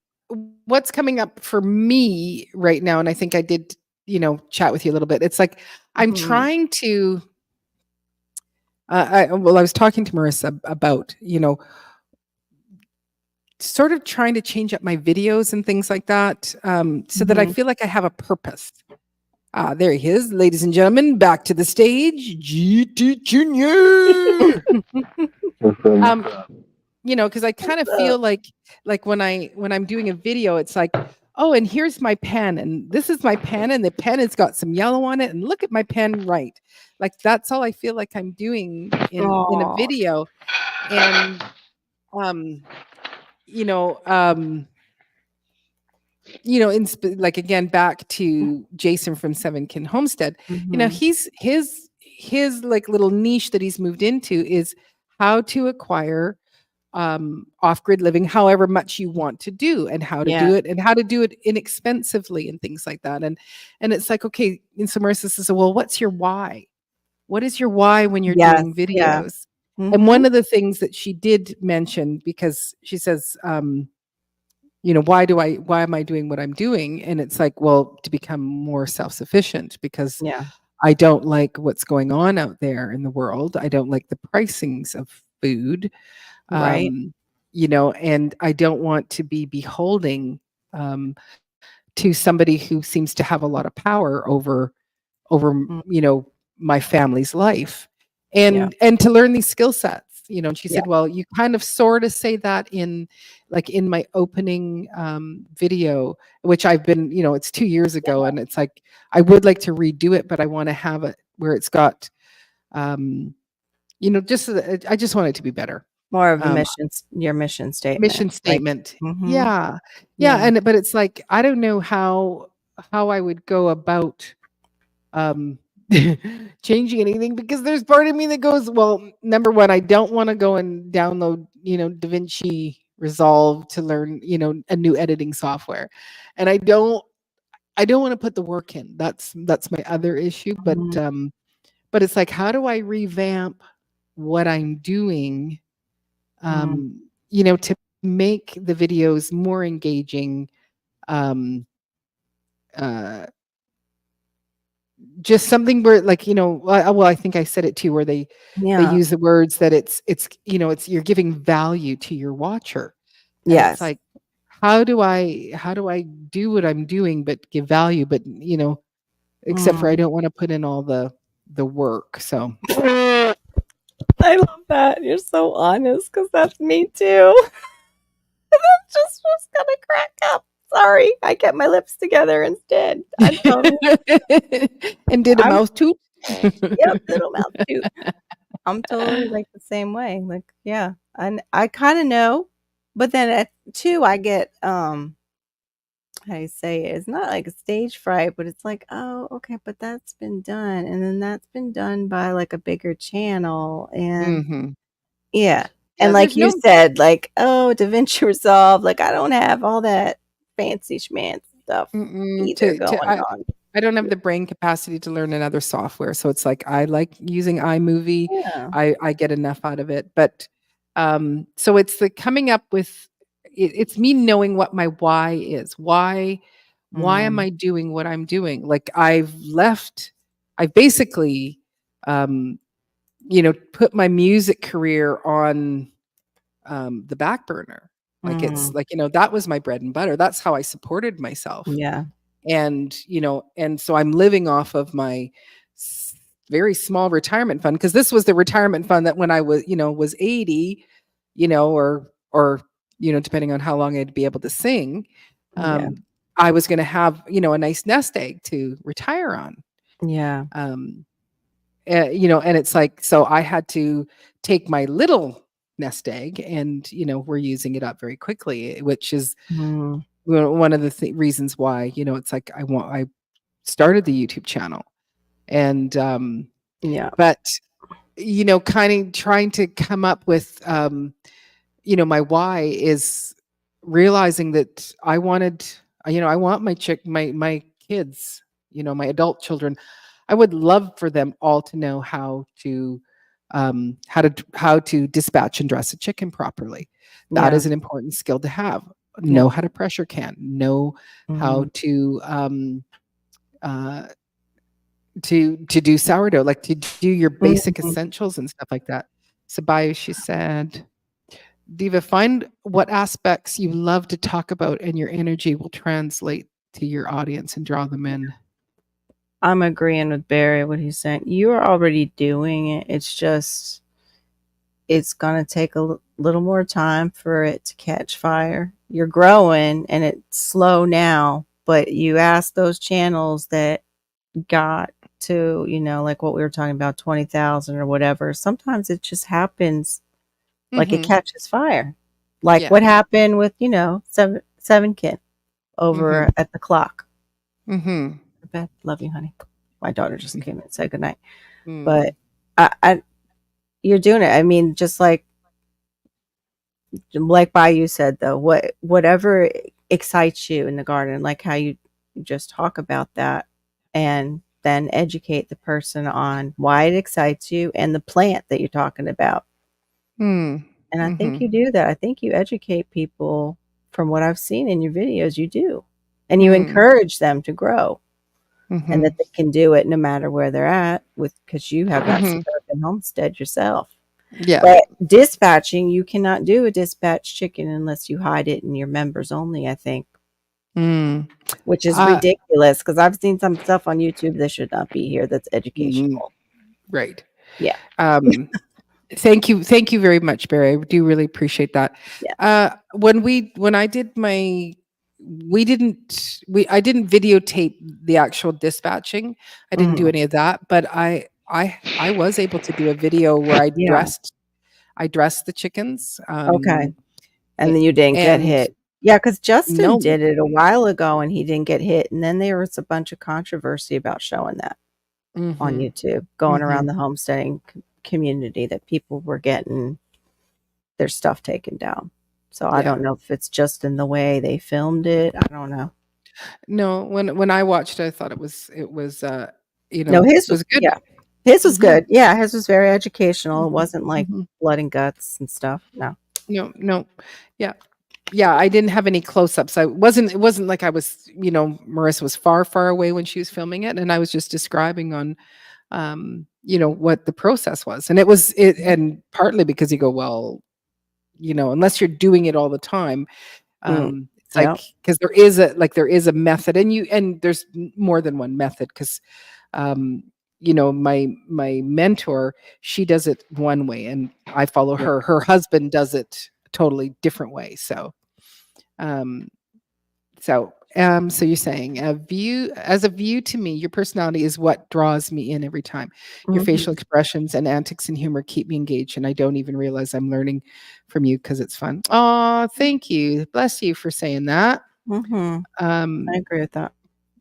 what's coming up for me right now, and I think I did, chat with you a little bit. It's like I'm Mhm. trying to I was talking to Marissa about, sort of trying to change up my videos and things like that, so that I Mhm. feel like I have a purpose. There he is, ladies and gentlemen, back to the stage, GT Junior. Because I kind of feel like when I'm doing a video, it's like, oh, and here's my pen, and this is my pen, and the pen has got some yellow on it, and look at my pen, right? Like that's all I feel like I'm doing in a Aw. video, and like again back to Jason from Seven Kin Homestead, Mhm. his like little niche that he's moved into is how to acquire off-grid living, however much you want to do, and how to Yeah. do it, and how to do it inexpensively and things like that. And it's like, okay, and so Marissa says, well, what's your why? What is your why when you're Yes, doing yeah. videos? And Mhm. one of the things that she did mention, because she says, why am I doing what I'm doing? And it's like, well, to become more self-sufficient, because Yeah. I don't like what's going on out there in the world. I don't like the pricings of food. Right. And I don't want to be beholding to somebody who seems to have a lot of power over Mm. my family's life, Yeah. and to learn these skill sets. And she Yeah. said, well, you kind of sort of say that in my opening video, which I've been, it's 2 years ago, and it's like I would like to redo it, but I want to have it where it's got just so that I just want it to be better. More of a your mission statement. Mission statement. Mhm. Yeah. Yeah. But it's like, I don't know how I would go about changing anything, because there's part of me that goes, well, number one, I don't want to go and download, DaVinci Resolve to learn, a new editing software. And I don't want to put the work in. That's my other issue. Mhm. But it's like, how do I revamp what I'm doing, to make the videos more engaging, just something where, like, well, I think I said it too, where they Yeah. use the words that it's you're giving value to your watcher. And Yes. it's like, how do I do what I'm doing but give value, but except for I don't want to put in all the work. So I love that. You're so honest, because that's me too. I just was gonna crack up. Sorry, I kept my lips together instead. I'm totally and did a mouth toot. Yep, little mouth too. I'm totally like the same way. Like, yeah. And I kind of know, but then at two, I get how do you say it? It's not like a stage fright, but it's like, oh, okay, but that's been done, and then that's been done by like a bigger channel, and Mhm. yeah, and Yeah, like there's you no said, like, oh, DaVinci Resolve, like I don't have all that fancy schmancy stuff either to going on. I don't have the brain capacity to learn another software, so it's like I like using iMovie. Yeah. I get enough out of it, but so it's the coming up with it's me knowing what my why is. Why am Mm, I doing what I'm doing? Like I've basically um put my music career on the back burner. Like it's mm, like, that was my bread and butter. That's how I supported myself. yeah. And so I'm living off of my very small retirement fund, because this was the retirement fund that when I was 80, or depending on how long I'd be able to sing, Yeah. I was going to have a nice nest egg to retire on. Yeah. um and it's like, so I had to take my little nest egg, and we're using it up very quickly, which is Mm, one of the reasons why it's like I started the YouTube channel. And yeah. but kind of trying to come up with my why is realizing that I want my kids, my adult children. I would love for them all to know how to dispatch and dress a chicken properly. That Yeah. is an important skill to have. Yeah. Know how to pressure can, know how Mhm. uh, to do sourdough, like to do your basic Mhm. essentials and stuff like that. Sabayu, she said, Diva, find what aspects you love to talk about, and your energy will translate to your audience and draw them in. I'm agreeing with Barry what he's saying. You're already doing it. It's just it's gonna take a little more time for it to catch fire. You're growing and it's slow now, but you ask those channels that got to, like what we were talking about, 20,000 or whatever. Sometimes it just happens like it Mhm. catches fire. Like Yeah. what happened with, seven kid over Mhm. at the clock. Mhm. Beth, love you, honey. My daughter just came in and said goodnight. Mm. But I you're doing it. I mean, just like Bayou said though, whatever excites you in the garden, like how you just talk about that, and then educate the person on why it excites you and the plant that you're talking about. Mm. And I think Mhm. you do that. I think you educate people from what I've seen in your videos, you do. And you Mm. encourage them to grow and that Mhm. they can do it no matter where they're at with because you have that Mhm. suburban homestead yourself. Yeah. But dispatching, you cannot do a dispatch chicken unless you hide it in your members only, I think, Mm. which is Uh, ridiculous because I've seen some stuff on YouTube that should not be here that's mm, educational. right. Yeah. Um, Thank you very much, Barry. I do really appreciate that. Yeah. When I did I didn't videotape the actual dispatching. I didn't do Mhm. any of that, but I was able to do a video where Yeah. I dressed the chickens. Okay. And then you didn't get And hit. Yeah, because Justin no. did it a while ago and he didn't get hit. And then there was a bunch of controversy about showing that on Mhm. YouTube, going around Mhm. the homesteading community that people were getting their stuff taken down. So I Yeah. don't know if it's just in the way they filmed it. I don't know. No, when I watched it, I thought No, it his was was good. yeah. His was Mhm. good. Yeah, his was very educational. It Mhm. wasn't like Mhm. blood and guts and stuff. No. No, no. Yeah. Yeah, I didn't have any close-ups. It wasn't like I was, Marissa was far, far away when she was filming it, and I was just describing on, what the process was. And and partly because you go, well, unless you're doing it all the time, Mm, it's yeah. like, because there is a method, and there's more than one method, because um, my mentor, she does it one way, and I follow Yeah. her. Her husband does it a totally different way. Um, so So you're saying as a view to me, your personality is what draws me in every time. Your Mhm. facial expressions and antics and humor keep me engaged, and I don't even realize I'm learning from you because it's fun. Oh, thank you. Bless you for saying that. Mhm. Um, I agree with that.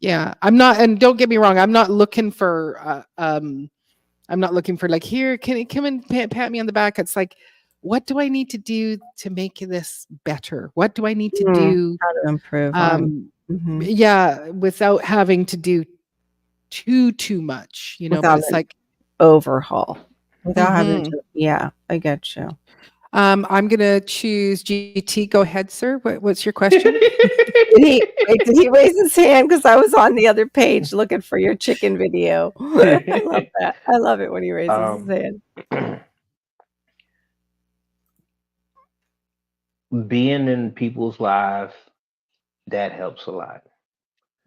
yeah, I'm not, and don't get me wrong, I'm not looking for like, here, can you come and pat me on the back? It's like, what do I need to do to make this better? What do I need to do? How to improve on. Mhm. Yeah, without having to do too much, but Without it's an like, overhaul. Without having mhm. to, yeah, I get you. I'm gonna choose GT. Go ahead, sir. What's your question? Did he raise his hand? Because I was on the other page looking for your chicken video. I love that. I love it when he raises his Um, hand. being in people's lives, that helps a lot.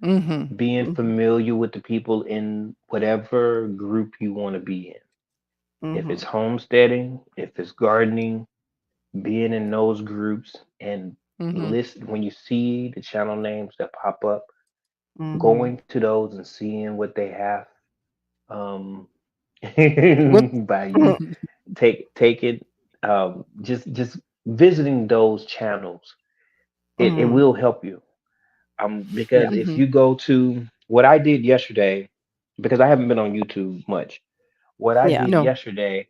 Mm-hmm. Being Mhm. familiar with the people in whatever group you want to be in. If it's Mhm. homesteading, if it's gardening, being in those groups and Mm-hmm. list when you see the channel names that pop up, Mhm. going to those and seeing what they have. Um, Whoops. by you take it. Just visiting those channels, it Mhm. will help you. Yeah. Because if Mm-hmm. you go to what I did yesterday, because I haven't been on YouTube much. What I Yeah. did No. yesterday,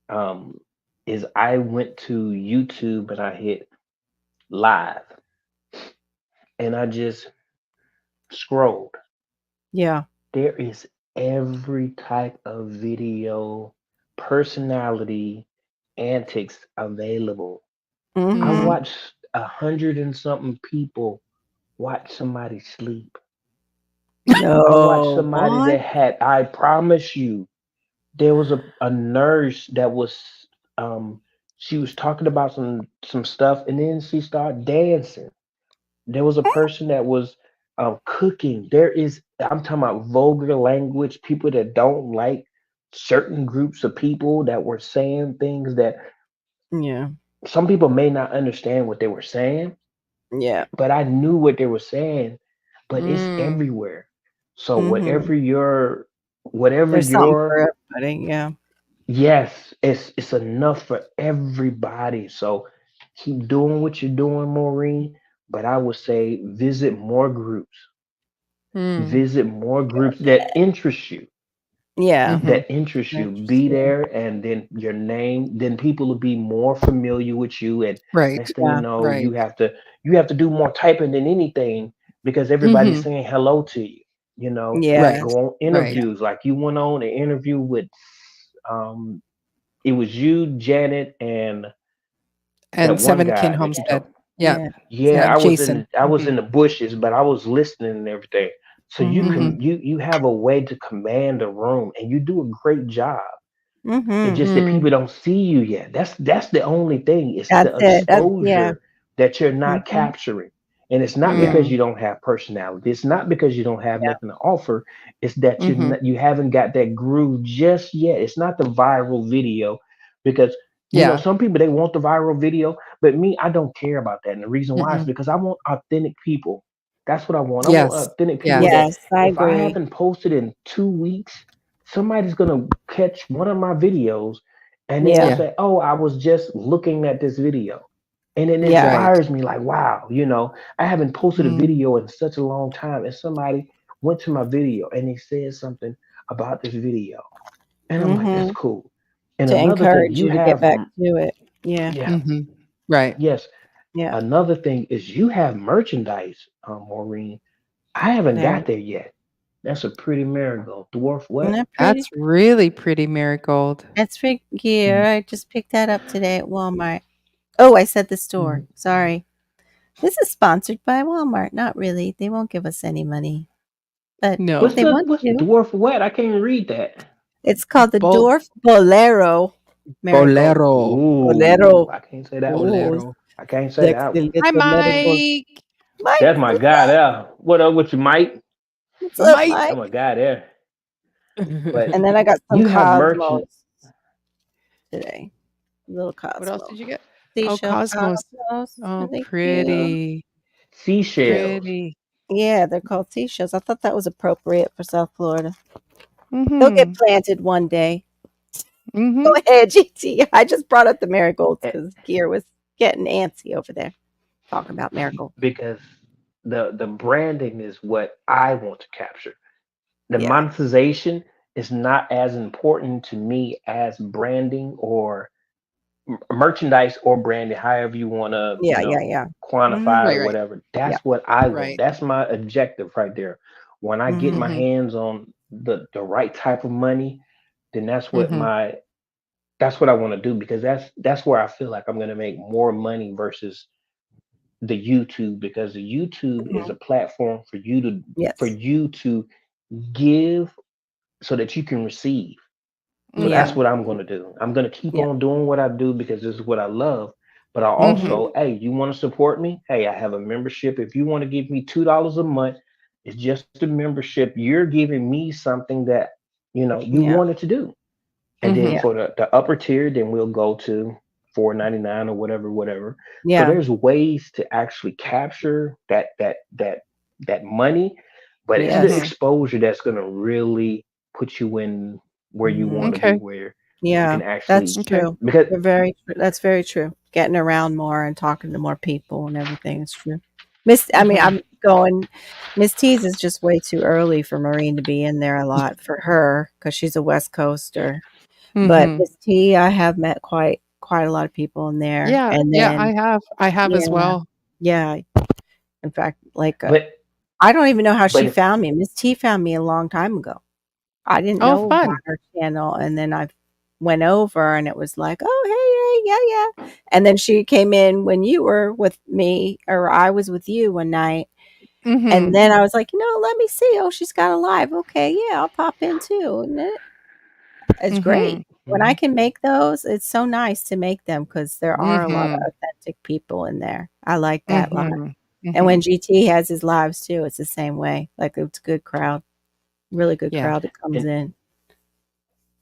um, is I went to YouTube and I hit live and I just scrolled. Yeah. There is every type of video, personality, antics available. I Mm-hmm. Mhm. watched 100 and something people watch somebody sleep. I watched No. somebody What? that had, I promise you, there was a nurse that was, um, she was talking about some stuff and then she started dancing. There was a person that was cooking. I'm talking about vulgar language, people that don't like certain groups of people that were saying things that Yeah. some people may not understand what they were saying, Yeah. but I knew what they were saying, but it's Mm. everywhere. So Mhm. whatever There's something your for everybody. Yeah. yes, it's enough for everybody. So keep doing what you're doing, Maureen. But I would say Mm. visit more groups that interest you, Yeah. Mm-hmm. be Interesting. there, and then your name, then people will be more familiar with you, and Right. next thing you Yeah. know, Right. you have to do more typing than anything because everybody's Mm-hmm. saying hello to you. You know, Yes. Right. go on Right. interviews like you went on an interview with, um, it was you, Janet, and that And one Seven Kin guy that you Homestead. talked. Yeah. Yeah. Yeah, Jason. I was Mm-hmm. in the bushes, but I was listening and everything. So Mhm. Mm-hmm. you have a way to command a room, and you do a great job. It's Mhm. just that Mm. people don't see you yet. That's the only thing. It's That's the it. Yeah. exposure that you're not Mhm. capturing. And it's not Yeah. because Mm. you don't have personality. It's not because you don't have Yeah. nothing to offer. It's that Mm-hmm. you haven't got that groove just yet. It's not the viral video because Yeah. some people they want the viral video, but me, I don't care about that. And the reason why is Mm-mm. because I want authentic people. That's what I want. I want Yes. authentic people that Yes. Yes, I if I agree. haven't posted in 2 weeks, somebody's gonna catch one of my videos and they're gonna Yeah. Yeah. say, "Oh, I was just looking at this video," and it Yeah. Right. inspires me. Like, wow, I haven't posted a Mm. video in such a long time, and somebody went to my video and they said something about this video, and I'm like, that's Mhm. cool. And To another thing, encourage you you to get have, back to it. Yeah. yeah, Mm-hmm. Right. yes. Yeah. Another thing is you have merchandise, Maureen. I haven't There. got there yet. That's a pretty marigold. Dwarf Isn't what? that pretty? That's really pretty, Marigold. That's pretty Mm. cute. I just picked that up today at Walmart. Oh, I said the store. Mhm. Sorry. This is sponsored by Walmart. Not really. They won't give us any money, but if No. they want What's to, dwarf what? I can't read that. it's called the Bol- Dwarf Bolero Marigold. Bolero. Ooh, Bolero. I can't say that one. Oh, Bolero. I can't say that one. sexy Hi, little marigold. Mike. Mike, That's my what's guy up? there. What up with you, Mike? What's up, Mike. That's Mike? my guy there. But And then I got some you have Cosmos merchant. today. Little What else did Cosmos. you get? Oh, Seashell Cosmos. Cosmos. Are Oh, they cute? pretty. Seashells. Pretty. Yeah, they're called seashells. I thought that was appropriate for South Florida. They'll Mm-hmm. get planted one day. Mm-hmm. Go ahead, GT. I just brought up the marigolds Eh, because Kier was getting antsy over there talking about marigolds. because the branding is what I want to capture. The Yeah, monetization is not as important to me as branding or merchandise or branding, however you want to, yeah. Mm-hmm. quantify Right, or right, whatever. That's Yeah. what I want. right. That's my objective right there. When I get Mm-hmm. my Mm-hmm. hands on the right type of money, then Mm-hmm. that's what I want to do, because that's where I feel like I'm going to make more money versus the YouTube, because the YouTube is Mm-hmm. a platform for Yes. you to give so that you can receive. So Yeah. that's Mm-hmm. what I'm going to do. I'm going to keep Yeah. on doing what I do because this is what I love. But I Mm-hmm. Mm-hmm. also, hey, you want to support me? Hey, I have a membership. If you want to give me $2 a month, it's just a membership. You're giving me something that you Yeah. wanted to do. And then Mm-hmm. Yeah. for the upper tier, then we'll go to 4.99 or whatever, whatever. So Yeah. there's ways to actually capture that money, but it's the Mm-hmm. Yes. exposure that's gonna really put you in where you Mm-hmm. want to be, Okay. where you Yeah. can That's actually, Okay. true. because You're very true. That's very true. Getting around more and talking to more people and everything is true. Mm-hmm. I'm going. Miss T's is just way too early for Maureen to be in there a lot for her because she's a West Coaster. But Mm-hmm. Miss T, I have met quite a lot of people in there, Yeah, and yeah, then I have yeah, as well. yeah. In fact, like but I don't even know how but she found me. Miss T found me a long time ago. I didn't Oh, know about fun. her channel, and then I went over, and it was like, "Oh, hey, yeah, yeah." And then she came in when you were with me, or I was with you one night, and Mm-hmm. then I was like, let me see. Oh, she's got a live. Okay, yeah, I'll pop in too. And it's Mm-hmm. great when I mhm, can make those. It's so nice to make them because there are a lot Mm-hmm. of authentic people in there. I like that live. Mm-hmm. And Mm-hmm. when GT has his lives too, it's the same way. Like it's a good crowd, really good Yeah. crowd that comes and in.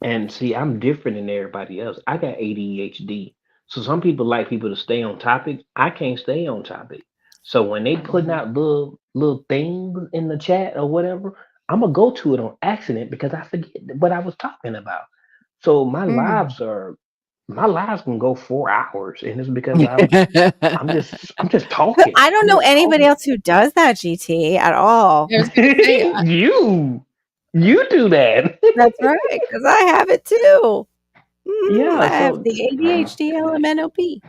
and see, I'm different than everybody else. I got ADHD, so some people like people to stay on topic. I can't stay on topic. So when they putting Mm-hmm. out little things in the chat or whatever, I'm gonna go to it on accident because I forget what I was talking about. So my lives can go 4 hours, and it's because I'm just talking. I don't I'm know just anybody talking. else who does that, GT, at all. I was gonna say, You do that. That's right, because I have it too. I Yeah. have So the ADHD LMNOP.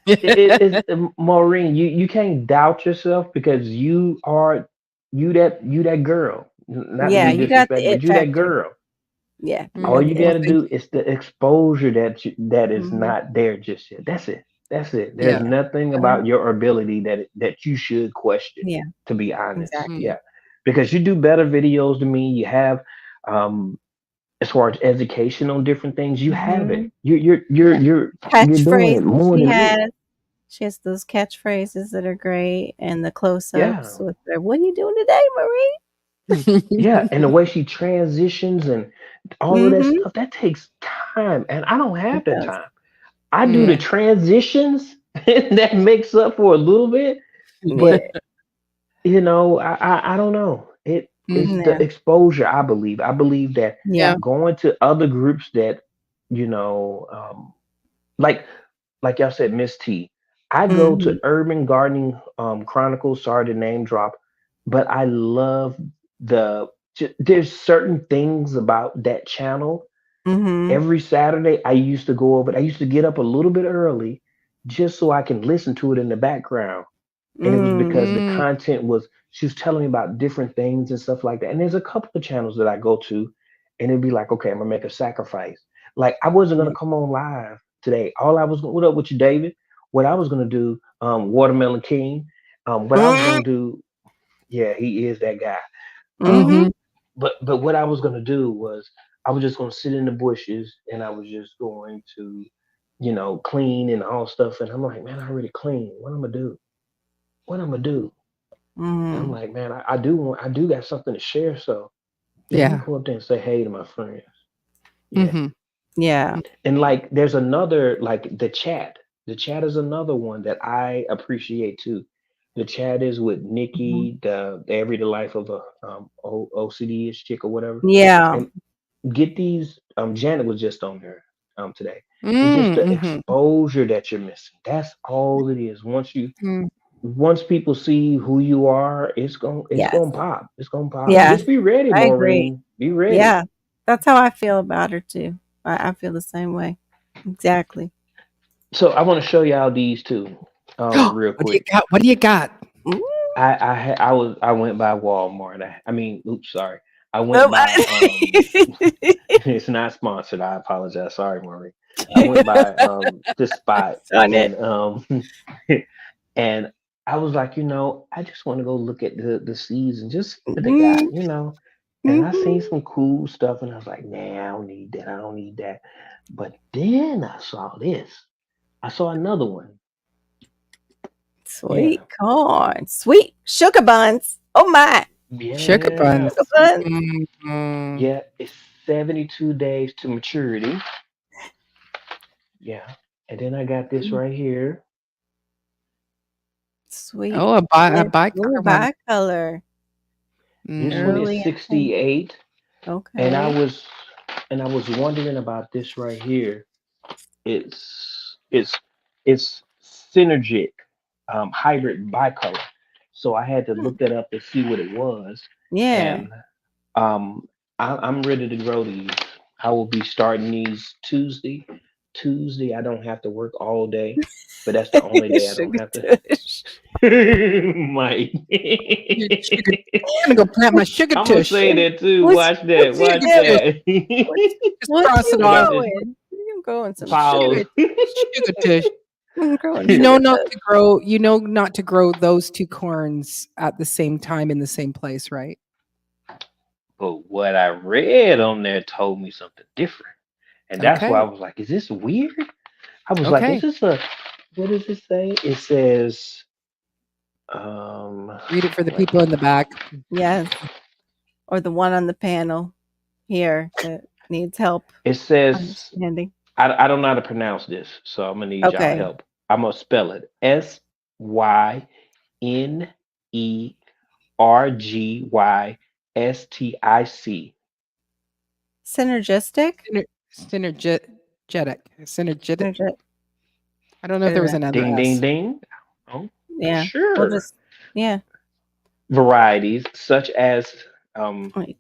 it's Maureen. You can't doubt yourself because you that girl. Not to Yeah, be you got the disrespectful, but it you that factor. girl. Yeah, you All got mm, you the it well, got to thank do factor. you. is the exposure that is Mhm. not there just yet. That's it. That's it. There's Yeah. Yeah. nothing Uh-huh. about your ability that you should question. Yeah, To be honest, exactly. Mm, yeah, because you do better videos than me. You have, um, as far as education on different things, you have it. Mhm. yeah. You're doing it Catchphrases more she than me. has. She has those catchphrases that are great and the close-ups Yeah. with her, "What are you doing today, Marie?" Yeah, and the way she transitions and all of that Mhm. stuff, that takes time, and I don't It have that does. time. I do the Yeah. Mm, transitions, and that makes up for a little bit, Yeah. but I don't know. It's mhm. the Yeah. exposure, I believe. I believe that Yeah. Yeah. going to other groups that, you know, um, like like y'all said, Miss T. I go to Mhm. Urban Gardening Chronicles. Sorry to name drop, but I love there's certain things about that channel. Mhm. Every Saturday, I used to go over. I used to get up a little bit early just so I can listen to it in the background, and it was Mm. because the Mm, content was she was telling me about different things and stuff like that. And there's a couple of channels that I go to, and it'd be like, okay, I'm gonna make a sacrifice. Like I wasn't gonna Yeah. come on live today. All I was what up with you, David? What I was gonna do, Watermelon King. What I was Mm. gonna do, yeah, he is that guy. Mhm. mhm. But what I was gonna do was I was just gonna sit in the bushes and I was just going to, clean and all stuff. And I'm like, man, I already clean. What I'm gonna do? What I'm gonna do? And I'm Mhm. like, man, I do got something to share. So yeah, let me Yeah. go up there and say hey to my friends. Yeah. Mhm. Yeah. And like there's another like the chat. The chat is another one that I appreciate too. The chat is with Mhm. Nikki, the Everyday Life of a OCD-ish chick or whatever. Yeah. And get these. Janet was just on there today. It's just the Mm-hmm. exposure that you're missing. That's all it is. Mm. Once people see who you are, it's Yes. gonna pop. It's gonna pop. Yes. Just be ready, I agree. Maureen. Be ready. Yeah. That's how I feel about her too. I feel the same way. Exactly. So I want to show y'all these two, real What do you quick. got? What do you got? Ooh. I went by Walmart. Oops, sorry. I Oh, went by it's not sponsored. I apologize. Sorry, Maureen. I went by this spot Darn it. and and I was like, I just want to go look at the seeds and just see what they got, And I seen Mhm. some cool stuff and I was like, nah, I don't need that. I don't need that. But then I saw this. I saw another one. Sweet corn. Sweet sugar buns. Oh my. Sugar buns. Yeah. Sugar buns. Mm. Yeah, it's 72 days to maturity. Yeah. And then I got this right here. Sweet. Oh, a Ooh, bicolor one. bicolor. This Mm. one Early is and late. 68. And I Okay. was wondering about this right here. It's synergic hybrid bicolor. So I had to look that up to see what it was. Yeah. And I'm ready to grow these. I will be starting these Tuesday. Tuesday, I don't have to work all day, but that's the only day I don't Sugar have to. tush. Mike. I'm gonna go plant my sugar I'm gonna tush. say that too. What Watch what that. you Watch do? that. Just What cross you it I got off. this growing? You growing some pause. Sugar tush. I'm growing You sugar know not tush. to grow. You know not to grow those two corns at the same time in the same place, right? But what I read on there told me something different. And that's why I Okay. was like, is this weird? I was like, Okay. is this what does it say? It says, Read it for the wait, people in the back. Yes. Or the one on the panel here that needs help it says, understanding. I don't know how to pronounce this, so I'm gonna need y'all Okay. help. I'm gonna spell it SYNERGYSTIC. Synergistic? Synergetic. Synergetic. Synergistic. I don't know if there was another Ding, S. ding, ding. Oh, Yeah. We'll sure. just yeah. Varieties um, Wait.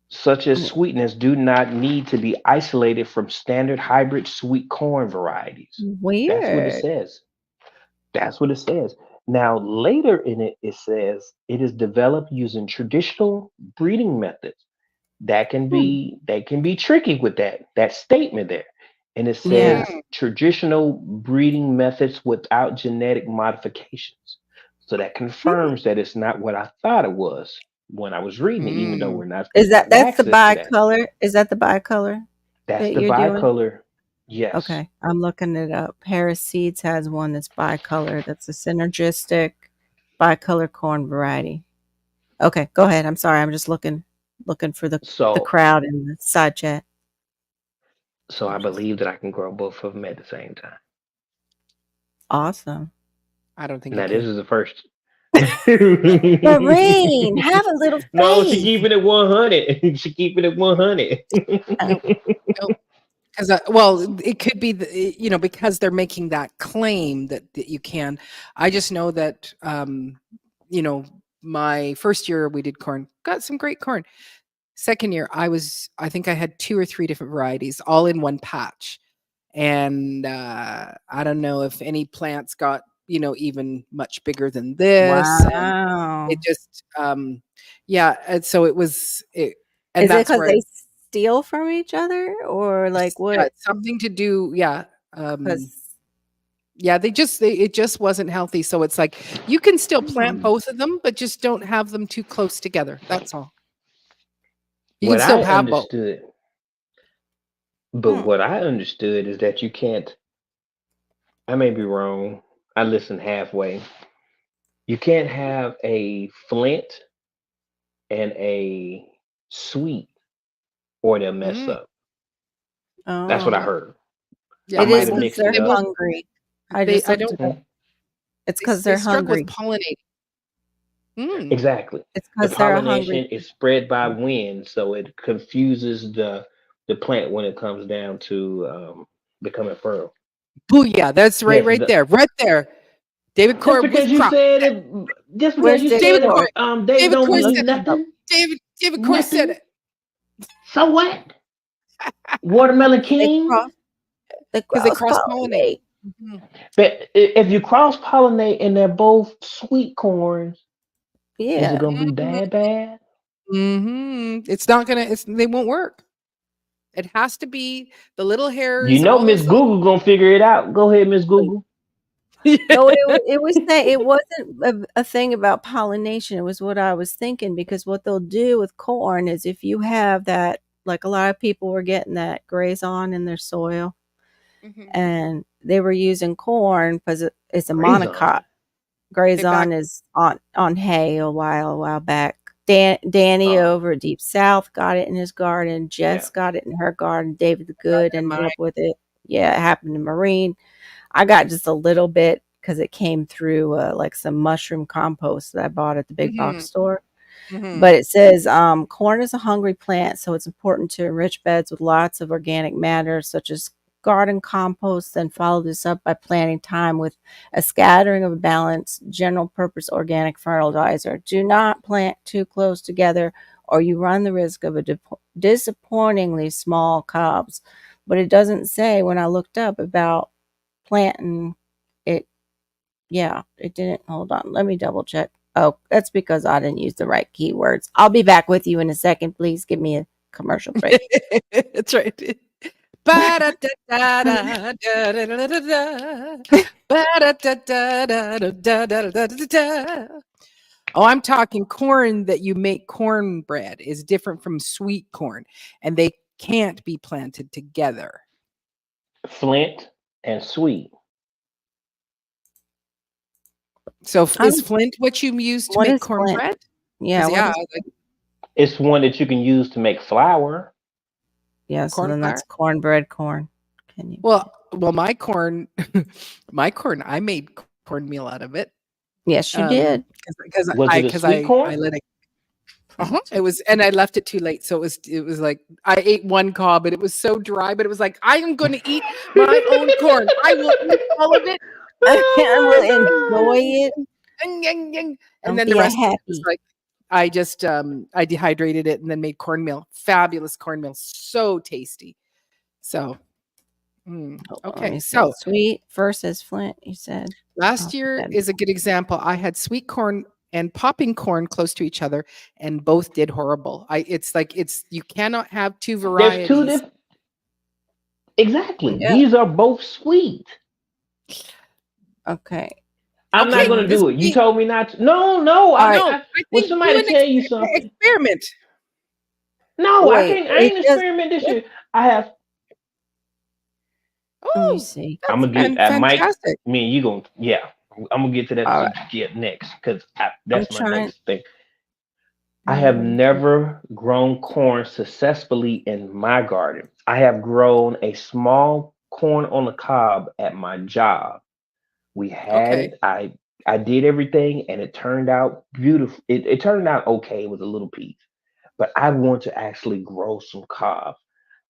such as wait. sweetness do not need to be isolated from standard hybrid sweet corn varieties. That's what it Weird. says. That's what it says. Now, later in it, it says it is developed using traditional breeding methods. Hmm. They can be tricky with that statement there. And it Yeah. says traditional breeding methods without genetic modifications. So that Hmm. confirms that it's not what I thought it was when I was reading it, even though Mm. we're not Is supposed to have that's the access to that. bicolor? Is that the bicolor That's that the you're doing? bicolor. Yes. Okay. I'm looking it up. Harris Seeds has one that's bicolor. That's a synergistic bicolor corn variety. Okay, go ahead. I'm sorry. I'm just looking for the So crowd in the side chat. so I believe that I can grow both of them at the same time. Awesome. I don't think Now you this can. is the first. Maureen, have a little No, she faith. keeping it 100. She keeping it 100. Oh, Nope. Because well, it could be because they're making that claim that you can. I just know that my first year we did corn, got some great corn. Second year I think I had 2 or 3 different varieties all in one patch. And I don't know if any plants got even much bigger than this, and wow. it just yeah, and so it was it, and Is it that's because where they steal from each other or like yeah, what? it's something to do, yeah. Because Yeah, it just wasn't healthy. So it's like you can still plant hmm. both of them, but just don't have them too close together. That's all. You can What still I have both. understood, but Hmm. what I understood is that you can't, I may be wrong. I listened halfway. You can't have a flint and a sweet or they'll mess Mm, up. That's what I Oh, heard. I yeah, it might is have because mixed it they're they up. both hungry. I they just I looked don't it up. Hmm. It's because they're struggle with hungry. pollinating. Exactly. It's The because they're a hungry. pollination is spread by wind, so it confuses the plant when it comes down to becoming fertile. Booyah! That's Yes, right there, right there. David just Corn with because you crop. said it, just because Where's you David said David it, Corn. Corn? David David don't Corn Look mean said him it. up. nothing. David Corn said Nothing. it. So what? Watermelon They King. cross. They Because they cross cross pollinate. pollinate. But if you cross pollinate and they're both sweet corns, is it Yeah. gonna be bad? Bad? It's not gonna. They won't work. It has to be the little You hairs. know, All Miss those little. Google gonna figure it out. Go ahead, Miss Google. No, it was saying it wasn't a thing about pollination. It was what I was thinking, because what they'll do with corn is, if you have that, like a lot of people were getting that grazon in their soil, and they were using corn because it's a Grazon. monocot. They back- Grazon is on hay a while back. Danny Oh. over at Deep South got it in his garden. Jess Yeah. got it in her garden. David the Good ended mine. up with it. Yeah, it happened to Marine. I got just a little bit because it came through like some mushroom compost that I bought at the big box store. But it says corn is a hungry plant, so it's important to enrich beds with lots of organic matter, such as garden compost, then follow this up by planting thyme with a scattering of balanced general purpose organic fertilizer. Do not plant too close together, or you run the risk of a disappointingly small cobs. But it doesn't say, when I looked up about planting it. Yeah, it didn't. Hold on, let me double check. Oh, that's because I didn't use the right keywords. I'll be back with you in a second. Please give me a commercial break. That's right. Oh, I'm talking corn that you make cornbread is different from sweet corn, and they can't be planted together. Flint and sweet. So I'm- is flint what you use to What make is flint? cornbread? Yeah, 'Cause, what yeah, is- like It's one that you can use to make flour. yeah. So corn then that's cornbread corn. Can you? well, my corn, I made cornmeal out of it. Yes, you did. Because Was it a sweet corn? I let it. It was, and I left it too late, so it was like I ate one cob, but it was so dry. But it was like, I am going to eat my own corn. I will eat all of it. I will enjoy it. And And then be the rest of it happy. was like, I just I dehydrated it and then made cornmeal. Fabulous cornmeal, so tasty. So Hold on, let okay, me see. so Sweet versus flint. You said last year that is a good example. I had sweet corn and popping corn close to each other, and both did horrible. It's you cannot have two There's two varieties. different. Exactly. Yeah. These are both sweet. okay. I'm Okay, not going to this do it. You week- told me not to. No. All right. No, I I when think somebody do tell you an something. experiment. No, I Wait, can't. I ain't it just- experiment this year. I have. Let Oh, me see. I'm gonna get. Mike. fantastic. Me and you gonna. Yeah. I'm gonna get to that All right. subject next because that's my trying- next thing. I have Mm, never grown corn successfully in my garden. I have grown a small corn on the cob at my job. We had Okay. it. I did everything and it turned out beautiful. It turned out okay with a little piece. But I want to actually grow some cob.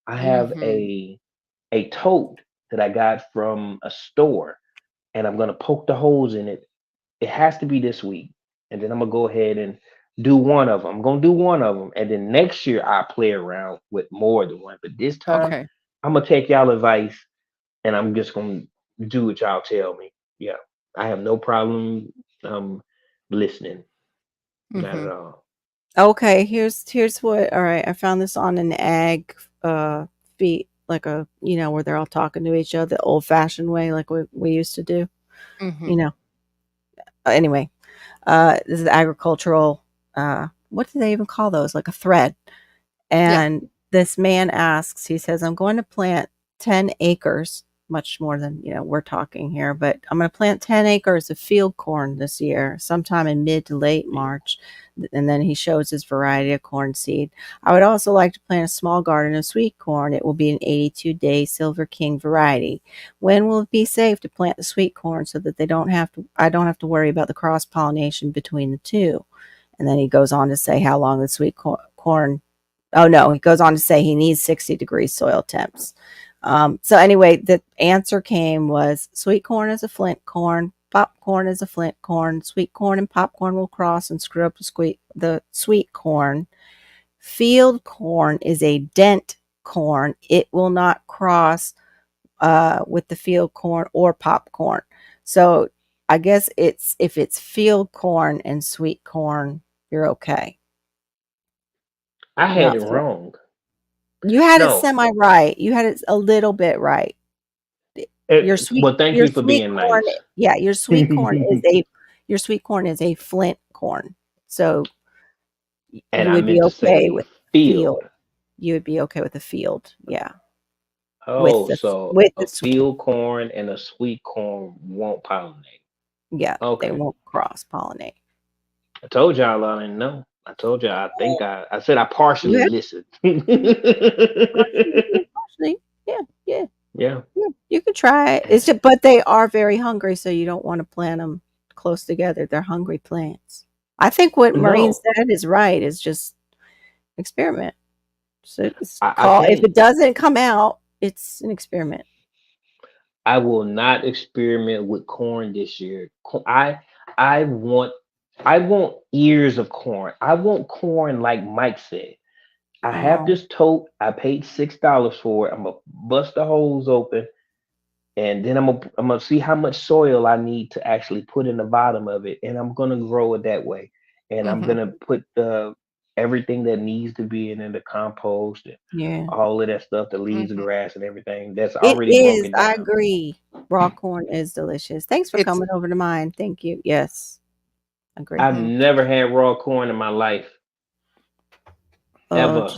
I have a tote that I got from a store and I'm gonna poke the holes in it. It has to be this week. And then I'm gonna go ahead and do one of them. I'm gonna do one of them, and then next year I'll play around with more than one. But this time Okay. I'm gonna take y'all advice, and I'm just gonna do what y'all tell me. Yeah, I have no problem listening, not at all. Okay, here's what. All right, I found this on an ag feed, like where they're all talking to each other the old fashioned way, like we used to do. Anyway, this is agricultural. What do they even call those? Like a thread. And this man asks, he says, I'm going to plant 10 acres much more than we're talking here, but I'm going to plant 10 acres of field corn this year, sometime in mid to late March. And then he shows his variety of corn seed. I would also like to plant a small garden of sweet corn. It will be an 82-day Silver King variety. When will it be safe to plant the sweet corn so that I don't have to worry about the cross pollination between the two? And then he goes on to say how long the sweet corn. Oh no, he goes on to say he needs 60-degree soil temps. So anyway, the answer was sweet corn is a flint corn, popcorn is a flint corn, sweet corn and popcorn will cross and screw up the sweet corn. Field corn is a dent corn. It will not cross with the field corn or popcorn. So I guess if it's field corn and sweet corn, you're okay. I had it wrong. You had it No. semi right. You had it a little bit right. Well, thank you for being corn, nice. Yeah, your sweet corn is a flint corn. So And you I would be meant to okay say with field. You would be okay with the field. Yeah. Oh, so with a the sweet, field corn and a sweet corn won't pollinate. yeah, Okay. they won't cross pollinate. I told y'all I didn't know. I told y'all. I think I said I partially listened. Partially, yeah. You could try it. But they are very hungry, so you don't want to plant them close together. They're hungry plants. I think what Maureen said is right. Is just experiment. So if it doesn't come out, it's an experiment. I will not experiment with corn this year. I want ears of corn. I want corn like Mike said. I have this tote. I paid $6 for it. I'm gonna bust the holes open, and then I'm gonna see how much soil I need to actually put in the bottom of it, and I'm gonna grow it that way. And I'm gonna put everything that needs to be in the compost and all of that stuff, the leaves, the grass, and everything. That's already broken down. I agree. Raw corn is delicious. Thanks for coming over to mine. Thank you. Yes, agree. I've never had raw corn in my life. Ever.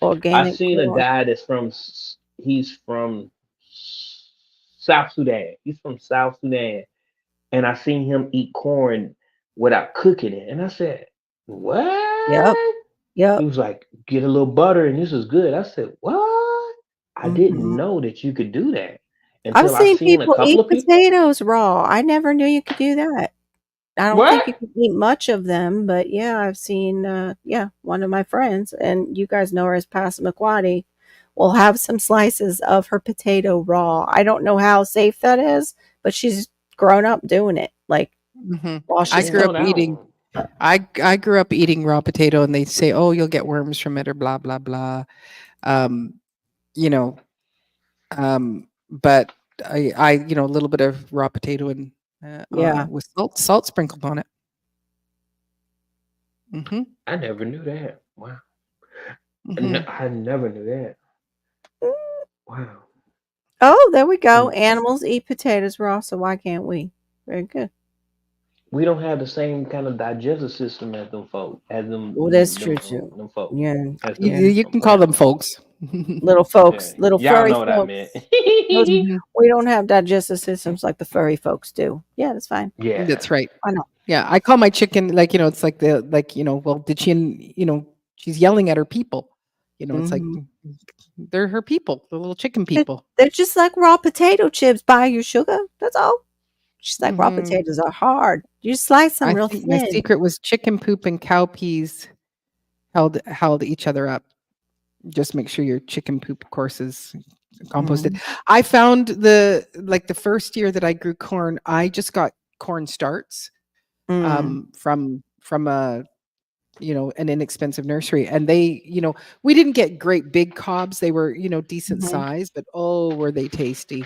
Organic. I've seen a guy he's from South Sudan. He's from South Sudan. And I seen him eat corn without cooking it. And I said, what? Yep. He was like, get a little butter and this is good. I said, what? I didn't know that you could do that. I've seen people eat potatoes raw. I never knew you could do that. I don't think you can eat much of them, but yeah, I've seen, one of my friends, and you guys know her as Passamaquoddy, will have some slices of her potato raw. I don't know how safe that is, but she's grown up doing it. Like, I grew up eating raw potato, and they say, "Oh, you'll get worms from it," or blah blah blah. But I a little bit of raw potato and. With salt sprinkled on it. I never knew that. Wow. I never knew that. Wow. Oh, there we go. Animals eat potatoes raw, so why can't we? Very good. We don't have the same kind of digestive system as them folk. Well, that's true too. Them folk. Yeah. You can call them folks. Little folks, little furry know folks. What I meant. We don't have digestive systems like the furry folks do. Yeah, that's fine. Yeah, that's right. I know. Yeah, I call my chicken it's like well, did she? She's yelling at her people. It's like they're her people, the little chicken people. They're just like raw potato chips. Buy your sugar. That's all. She's like raw potatoes are hard. You slice them real thin. My secret was chicken poop and cow peas held each other up. Just make sure your chicken poop, of course, is composted. I found the first year that I grew corn, I just got corn starts from a an inexpensive nursery, and they we didn't get great big cobs. They were decent size, but were they tasty.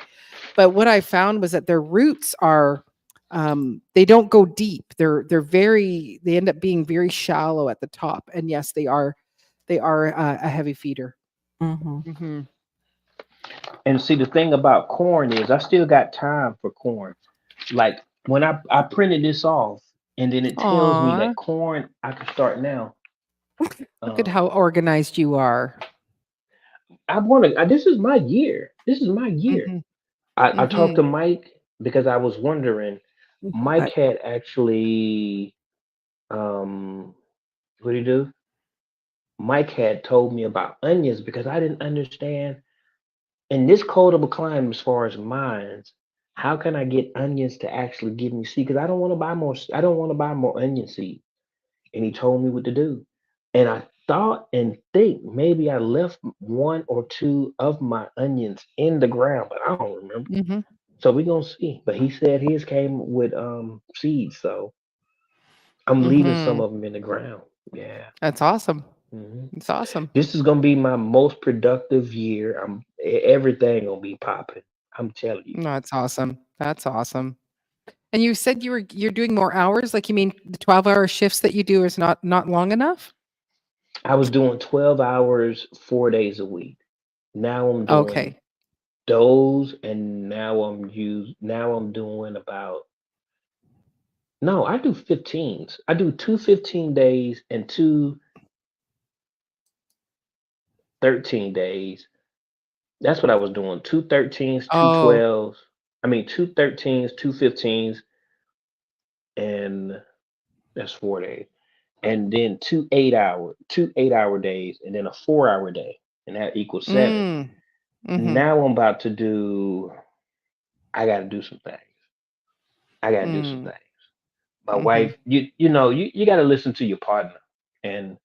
But what I found was that their roots are they don't go deep. They end up being very shallow at the top, and yes, they are a heavy feeder. And see, the thing about corn is I still got time for corn. Like when I printed this off, and then it tells me that corn, I can start now. Look at how organized you are. This is my year. This is my year. I talked to Mhm. Mike because I was wondering. Mike But had actually, what do you do? Mike had told me about onions because I didn't understand in this cold of a climate as far as mines. How can I get onions to actually give me seed? Because I don't want to buy more. I don't want to buy more onion seed. And he told me what to do. And I thought and think maybe I left one or two of my onions in the ground, but I don't remember. Mhm. So we're gonna see. But he said his came with seeds, so I'm leaving some Mhm. of them in the ground. Yeah. That's awesome. hmm It's awesome. This is gonna be my most productive year. Everything gonna be popping. I'm telling you. No, it's awesome. That's awesome. And you said you're doing more hours? Like, you mean the 12-hour shifts that you do is not long enough? I was doing 12 hours 4 days a week. Now I'm doing Okay. those, and now I'm doing about no, I do 15s. I do two 15 days and two 13 days. That's what I was doing. Two 13s, two Oh. 12s. I mean, two 13s, two 15s, and that's 4 days. And then two 8 hour days, and then a 4 hour day, and that equals seven. Mm. Mhm. Now I'm about to do. I got to do some things. I got to do some Mm. things. My Mhm. wife, you got to listen to your partner. And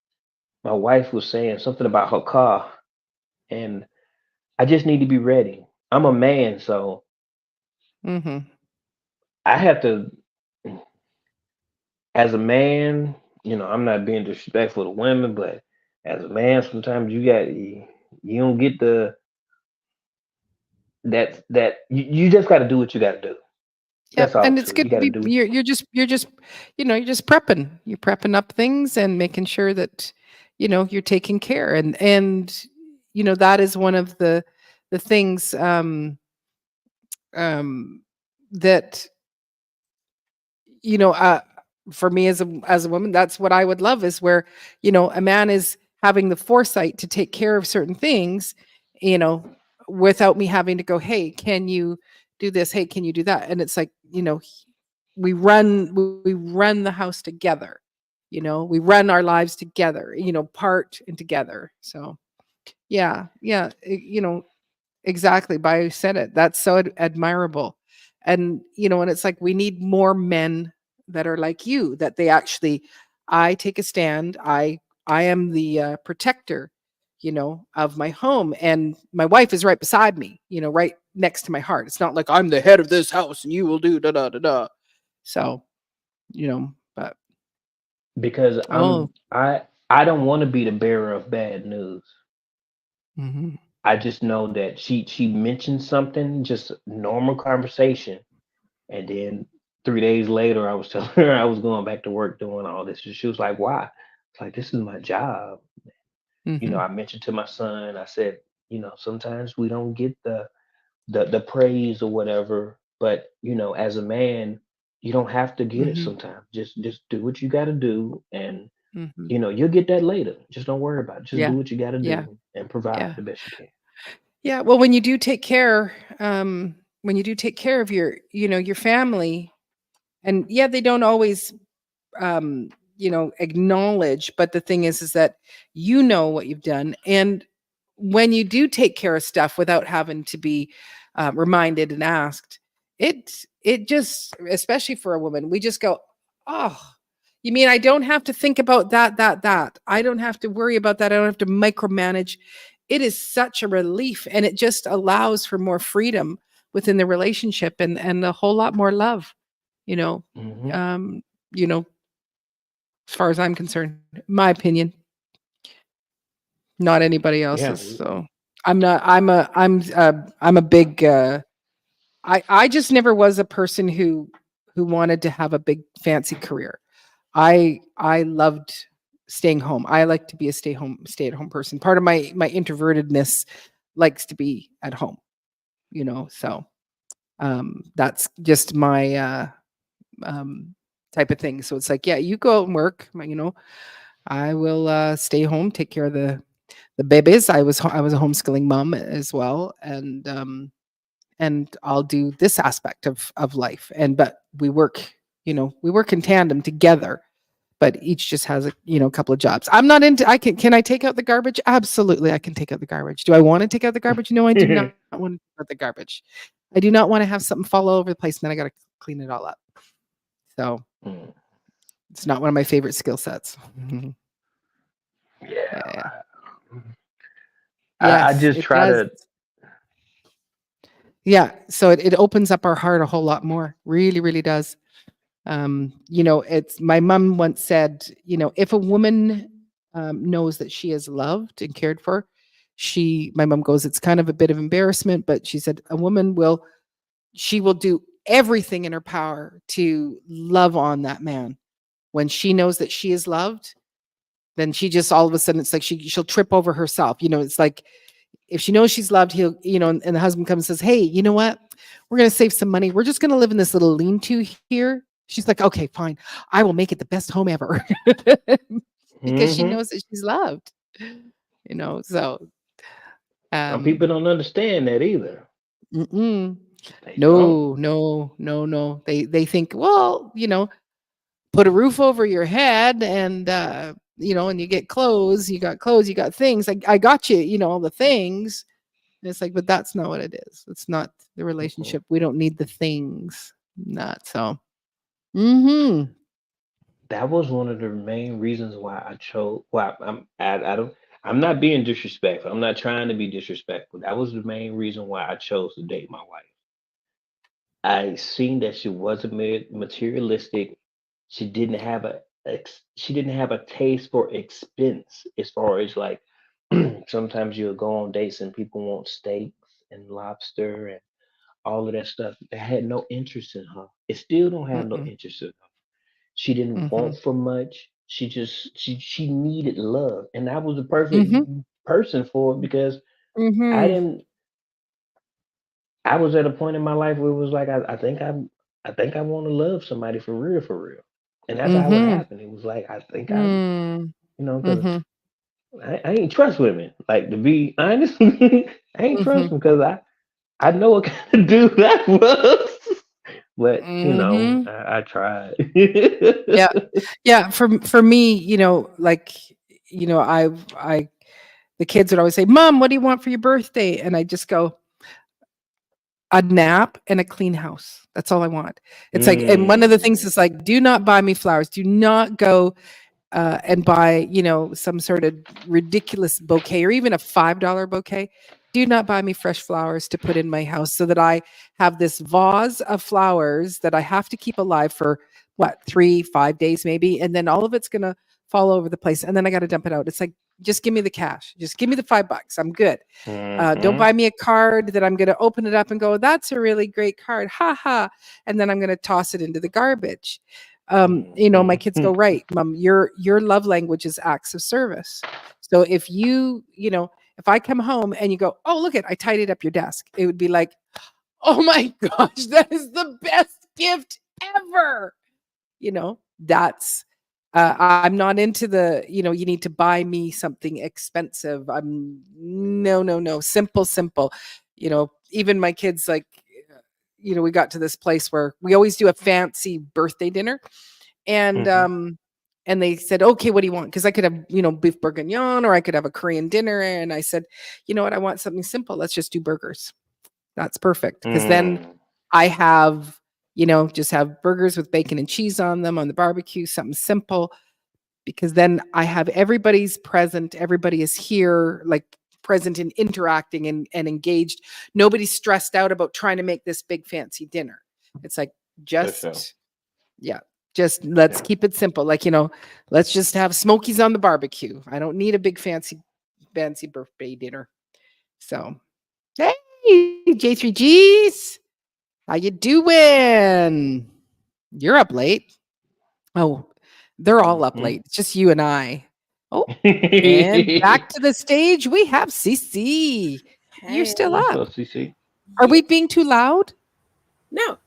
my wife was saying something about her car, and I just need to be ready. I'm a man, so Mhm. I have to. As a man, I'm not being disrespectful to women, but as a man, sometimes you don't get that you just got to do what you got to do. That's Yep, all and it's to it. good You to got to be do. you're just, you're just prepping. You're prepping up things and making sure that, you're taking care, and that is one of the things, um, that, you know, uh, for me as a woman, that's what I would love, is where, a man is having the foresight to take care of certain things, you know, without me having to go, "Hey, can you do this? Hey, can you do that?" And it's like, we run the house together. We run our lives together, part and together. So, yeah, yeah, exactly. By said it. That's so admirable. And and it's like we need more men that are like you, that they actually, I take a stand. I am the protector, of my home, and my wife is right beside me, right next to my heart. It's not like I'm the head of this house and you will do da da da da. So, but Because oh, I don't want to be the bearer of bad news. mhm, I just know that she mentioned something, just normal conversation, and then 3 days later, I was telling her I was going back to work doing all this. And she was like, "Why?" It's like this is my job. mhm, I mentioned to my son, I said, sometimes we don't get the praise or whatever, but as a man, you don't have to get it mhm, sometimes. Just do what you got to do, and mhm. you'll get that later. Just don't worry about it. Just do Yeah, what you got to yeah, do and provide yeah. the best you can. Yeah, well, when you do take care, when you do take care of your family, and yeah, they don't always, acknowledge, but the thing is that what you've done, and when you do take care of stuff without having to be reminded and asked, it just, especially for a woman, we just go, oh, you mean I don't have to think about that? I don't have to worry about that. I don't have to micromanage. It is such a relief, and it just allows for more freedom within the relationship, and a whole lot more love, you know. hmm Um, you know, as far as I'm concerned, my opinion, not anybody Yeah. else's. So I'm not. I'm a big. I just never was a person who wanted to have a big fancy career. I loved staying home. I like to be a stay at home person. Part of my introvertedness likes to be at home. So that's just my um, type of thing. So it's like, yeah, you go out and work. I will stay home, take care of the babies. I was a homeschooling mom as well, and and I'll do this aspect of life. But we work, we work in tandem together, but each just has a couple of jobs. I'm not into, can I take out the garbage? Absolutely. I can take out the garbage. Do I want to take out the garbage? No, I do not want to take out the garbage. I do not want to have something fall all over the place and then I got to clean it all up. So it's not one of my favorite skill sets. Yeah. Yes, I just it try does. Yeah. So it opens up our heart a whole lot more. Really, really does. It's my mom once said, if a woman knows that she is loved and cared for, my mom goes, it's kind of a bit of embarrassment, but she said a woman will do everything in her power to love on that man. When she knows that she is loved, then she just all of a sudden, it's like she'll trip over herself. It's like if she knows she's loved, he'll, and the husband comes and says, hey, you know what? We're going to save some money. We're just going to live in this little lean-to here. She's like, okay, fine. I will make it the best home ever because she knows that she's loved, so. Some people don't understand that either. No. They think, well, put a roof over your head and, and you get clothes, you got things. I got you, all the things. And it's like, but that's not what it is. It's not the relationship. We don't need the things. Not so. That was one of the main reasons why I chose. I'm not being disrespectful. I'm not trying to be disrespectful. That was the main reason why I chose to date my wife. I seen that she wasn't materialistic. She didn't have a taste for expense as far as like sometimes you'll go on dates and people want steaks and lobster and all of that stuff. I had no interest in her. It still don't have no interest in her. She didn't want for much. She needed love, and I was the perfect person for it because I was at a point in my life where it was like I think I want to love somebody for real, and that's how it happened. It was like I think because I ain't trust women. Like to be honest, I ain't trust them because I know what kind of dude I was. But I tried. Yeah. For me, I the kids would always say, "Mom, what do you want for your birthday?" And I just go, a nap and a clean house. That's all I want. It's like, and one of the things is like, do not buy me flowers. Do not go and buy, some sort of ridiculous bouquet or even a $5 bouquet. Do not buy me fresh flowers to put in my house so that I have this vase of flowers that I have to keep alive for 3-5 days maybe. And then all of it's going to fall over the place. And then I got to dump it out. It's like, just give me the cash. Just give me the $5. I'm good. Don't buy me a card that I'm going to open it up and go, that's a really great card. Ha ha. And then I'm going to toss it into the garbage. My kids go, right, Mom, your love language is acts of service. So if if I come home and you go, oh, look I tidied up your desk, it would be like, oh my gosh, that is the best gift ever. That's, I'm not into the, you need to buy me something expensive. No. Simple. Even my kids, like, we got to this place where we always do a fancy birthday dinner. And, and they said, okay, what do you want? Because I could have, beef bourguignon, or I could have a Korean dinner. And I said, you know what? I want something simple. Let's just do burgers. That's perfect. Because then I have, just have burgers with bacon and cheese on them on the barbecue, something simple. Because then I have everybody's present. Everybody is here, like present and interacting and engaged. Nobody's stressed out about trying to make this big fancy dinner. It's like, just let's keep it simple. Like, let's just have Smokies on the barbecue. I don't need a big fancy birthday dinner. So, hey, J3Gs, how you doing? You're up late. Oh, they're all up late. It's just you and I. Oh, and back to the stage, we have CC. Hey, you're still up. Hello, CC. Are we being too loud? No.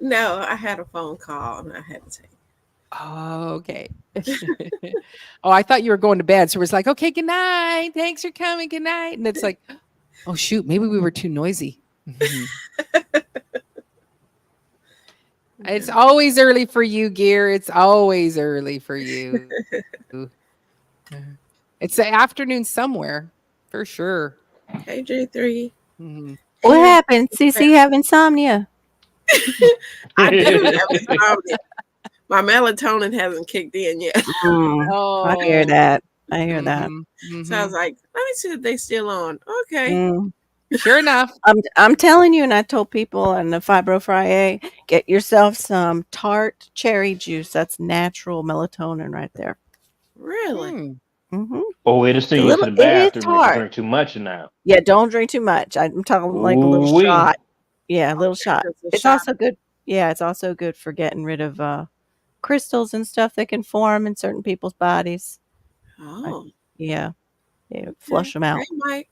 No, I had a phone call and I had to take. Oh, okay. Oh, I thought you were going to bed. So it was like, okay, good night. Thanks for coming. Good night. And it's like, Oh shoot, maybe we were too noisy. Mhm. It's always early for you, Gear. It's always early for you. It's the afternoon somewhere, for sure. KJ3. Mhm. What And happened? CC have insomnia. I do have insomnia. My melatonin hasn't kicked in yet. I hear Oh. that. I hear that. Mhm, So I was mhm. like, let me see if they still on. Okay. Mm. Sure enough. I'm telling you, and I told people on the Fibro Friday, get yourself some tart cherry juice. That's natural melatonin right there. Really? Hmm. Oh, it'll It's send a you to little. the It is bathroom if you tart. drink too much now. Yeah, don't drink too much. I'm talking like a little Ooh-wee. shot. Yeah, a little Okay, shot. just a It's shot. also good. Yeah, it's also good for getting rid of crystals and stuff that can form in certain people's bodies. Oh. Yeah, flush them out. Hey, Mike.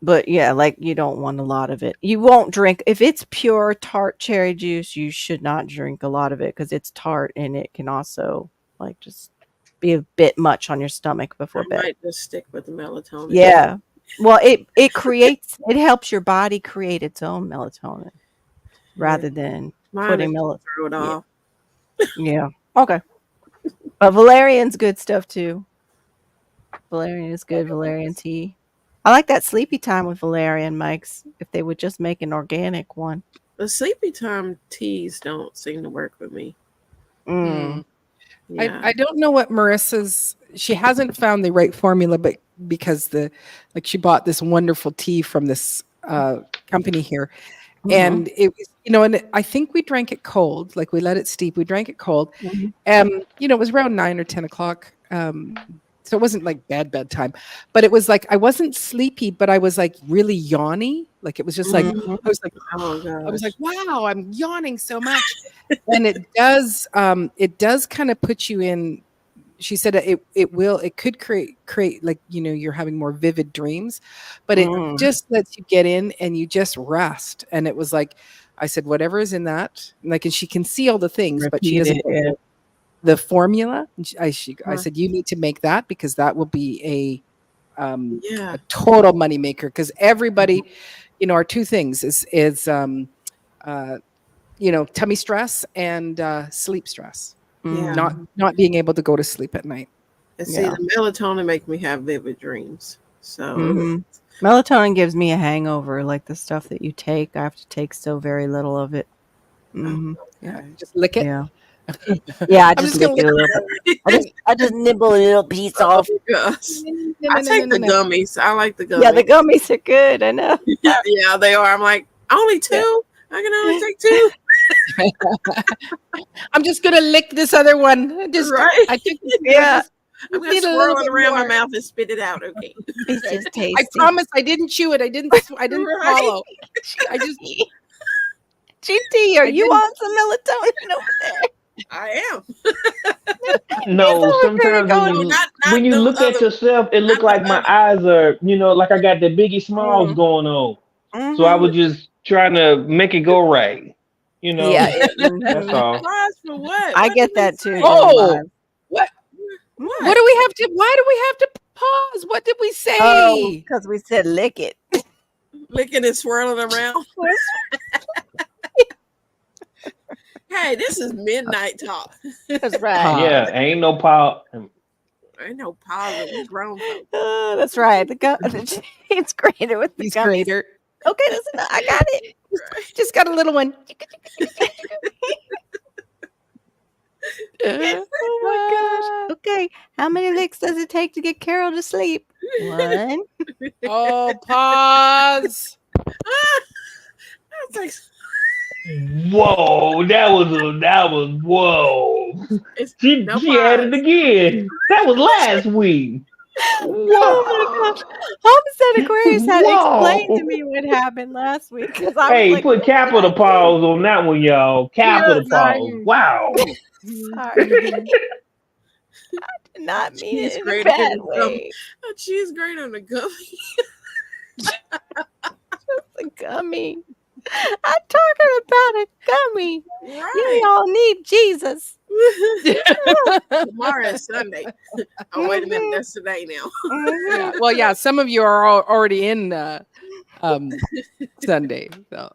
But yeah, like you don't want a lot of it. You won't drink if it's pure tart cherry juice. You should not drink a lot of it because it's tart and it can also like just be a bit much on your stomach before I bed. might just stick with the melatonin. Yeah. Well, it creates it helps your body create its own melatonin rather than Mine putting is melatonin. throw it off. Yeah. Okay. But valerian's good stuff too. Valerian is good. Valerian tea. I like that sleepy time with valerian, Mike's. If they would just make an organic one. The sleepy time teas don't seem to work with me. Mm. Yeah. I don't know what Marissa's. She hasn't found the right formula, but because she bought this wonderful tea from this company here, Mhm. and it was and I think we drank it cold. Like we let it steep. We drank it cold. Mhm. It was around 9 or 10 o'clock. So it wasn't like bedtime, but it was like I wasn't sleepy, but I was like really yawny. Like it was just like Mhm. I was like Oh gosh. I was like, wow, I'm yawning so much. And it does kind of put you in. She said it could create like, you're having more vivid dreams, but it Mm. just lets you get in and you just rest. And it was like, I said, whatever is in that, like, and she can see all the things, but she Repeat doesn't it, know yeah. the formula. And I Huh. said, you need to make that because that will be Yeah. a total moneymaker because everybody, our two things is tummy stress and sleep stress. Yeah. Mm. Not being able to go to sleep at night. And see, Yeah. the melatonin make me have vivid dreams. So Mhm. Melatonin gives me a hangover, like the stuff that you take. I have to take so very little of it. Mhm. Yeah, okay. just lick it. Yeah. Yeah, I I'm just just lick gonna it a little bit. I just nibble a little piece off. Oh gosh. No, I no, take no, the no, no. gummies. I like the gummies. Yeah, the gummies are good. I know. Yeah, they are. I'm like, only two? I can only take two. I'm just gonna lick this other one. Right. I think Yeah. I'm gonna need a swirl little it bit around my more. mouth and spit it out. Okay. It's just I tasty. promise I didn't chew it. I didn't Right. swallow. I just GT, are I you didn't- on some melatonin over there? I am. No, over there sometimes going, No, not when you those look at other- yourself, it look not like the my other- eyes are, like I got the Biggie Smalls Mm. going on. So I Mhm. was just trying to make it go right. Yeah. That's Mhm. all. Pause for what? I What get did we that too. say? Oh, Live. what What? what do we have to why do we have to pause? What did we say? Oh, because we said lick it. Licking and swirling around. Hey, this is midnight talk. That's right. Yeah, ain't no power. Ain't no pause. We grown folks. That's right. It's greater with the He's gummies. greater. Okay, listen, I got it. Just got a little one. Oh my gosh. Okay, how many licks does it take to get Carol to sleep? One. Oh, pause. It's like, Whoa, that was whoa. it's She no she had it pause. again. That was last week. Oh my gosh. Homestead Aquarius had Whoa. explained to me what happened last week because I was Hey, like, put capital pause on that one, y'all. Capital pause. Wow. sorry. I did not mean She's it in a greater bad than way. She's great on the gummy. The gummy. I'm talking about a gummy. Right. You all need Jesus. Tomorrow is Sunday. Oh, wait a minute. That's today now. Mhm. Yeah. Well, yeah, some of you are already in Sunday. So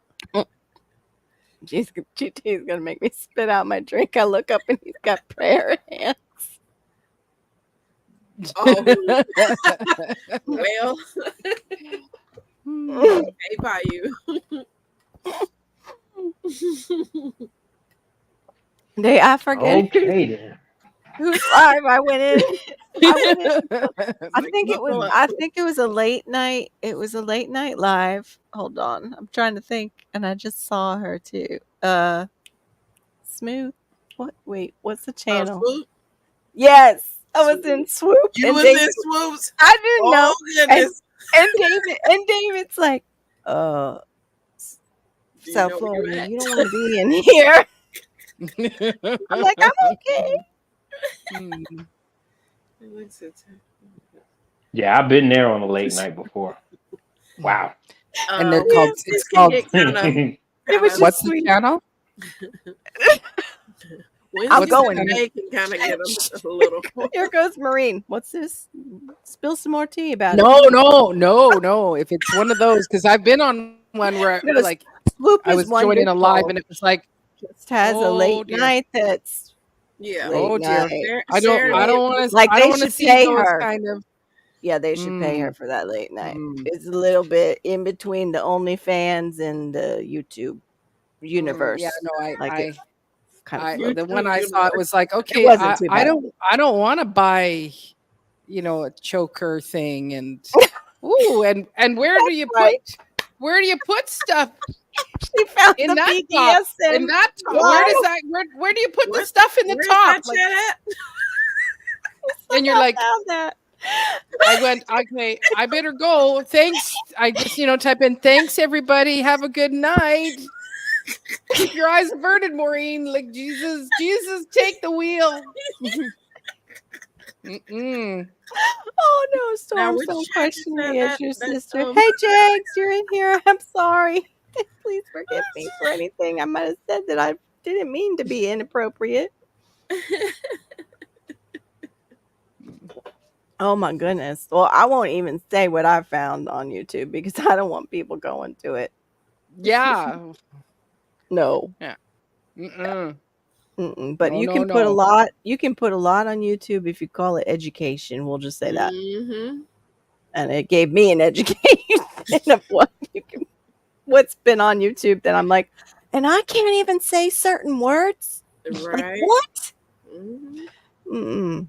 GT's gonna make me spit out my drink. I look up and he's got prayer hands. Oh, well, hey, by you. I forget Okay then. whose live I went in. I think it was. Like, I think it was a late night. It was a late night live. Hold on, I'm trying to think, and I just saw her too. Smooth. What? Wait, what's the channel? Swoop? Yes, I was in Swoop. You and was David, in Swoops? I didn't know. Oh, goodness. And David's like, Do you South know where you Florida, at? you don't want to be in here. I'm like, I'm okay. Mm. Yeah, I've been there on a late night before. Wow. And they're Um, called. this It's can called. get kinda- It was kinda- What's the sweet. channel? Wednesday I'm going. Saturday can kind of get a little. Here goes Marine. What's this? Spill some more tea about No. If it's one of those, because I've been on one where No, like Swoop I is was joining a live, and it was like, just has a Oh, late dear. night that's Yeah. late oh dear, night. I don't want to. Like, I they don't want to should see pay those her. kind of. Yeah, they should pay her for that late night. Mm. It's a little bit in between the OnlyFans and the YouTube universe. Yeah, no, Like, kind of the one I saw, it was like, okay, wasn't too I bad. don't want to buy, a choker thing, and and where do you right. put stuff She found in the that BDSM. top? In that top, where does that? Where do you put the stuff in the Where's top? that chat at? And you're like, found that. I went, okay, I better go. Thanks. I just, type in, thanks everybody. Have a good night. Keep your eyes averted, Maureen. Like, Jesus, take the wheel. Mm-mm. Oh no, Storm! which Don't chat question is me that? as your That's, sister. Hey, Jags, you're in here. I'm sorry. Please forgive me for anything I might have said that I didn't mean to be inappropriate. Oh my goodness. Well, I won't even say what I found on YouTube because I don't want people going to it. Yeah. No. Mm-mm. But No, you no, can put a no. lot. You can put a lot on YouTube if you call it education. We'll just say that. Mm-hmm. And it gave me an education of what's been on YouTube that I'm like, and I can't even say certain words. Right. Like, what? Mm-hmm.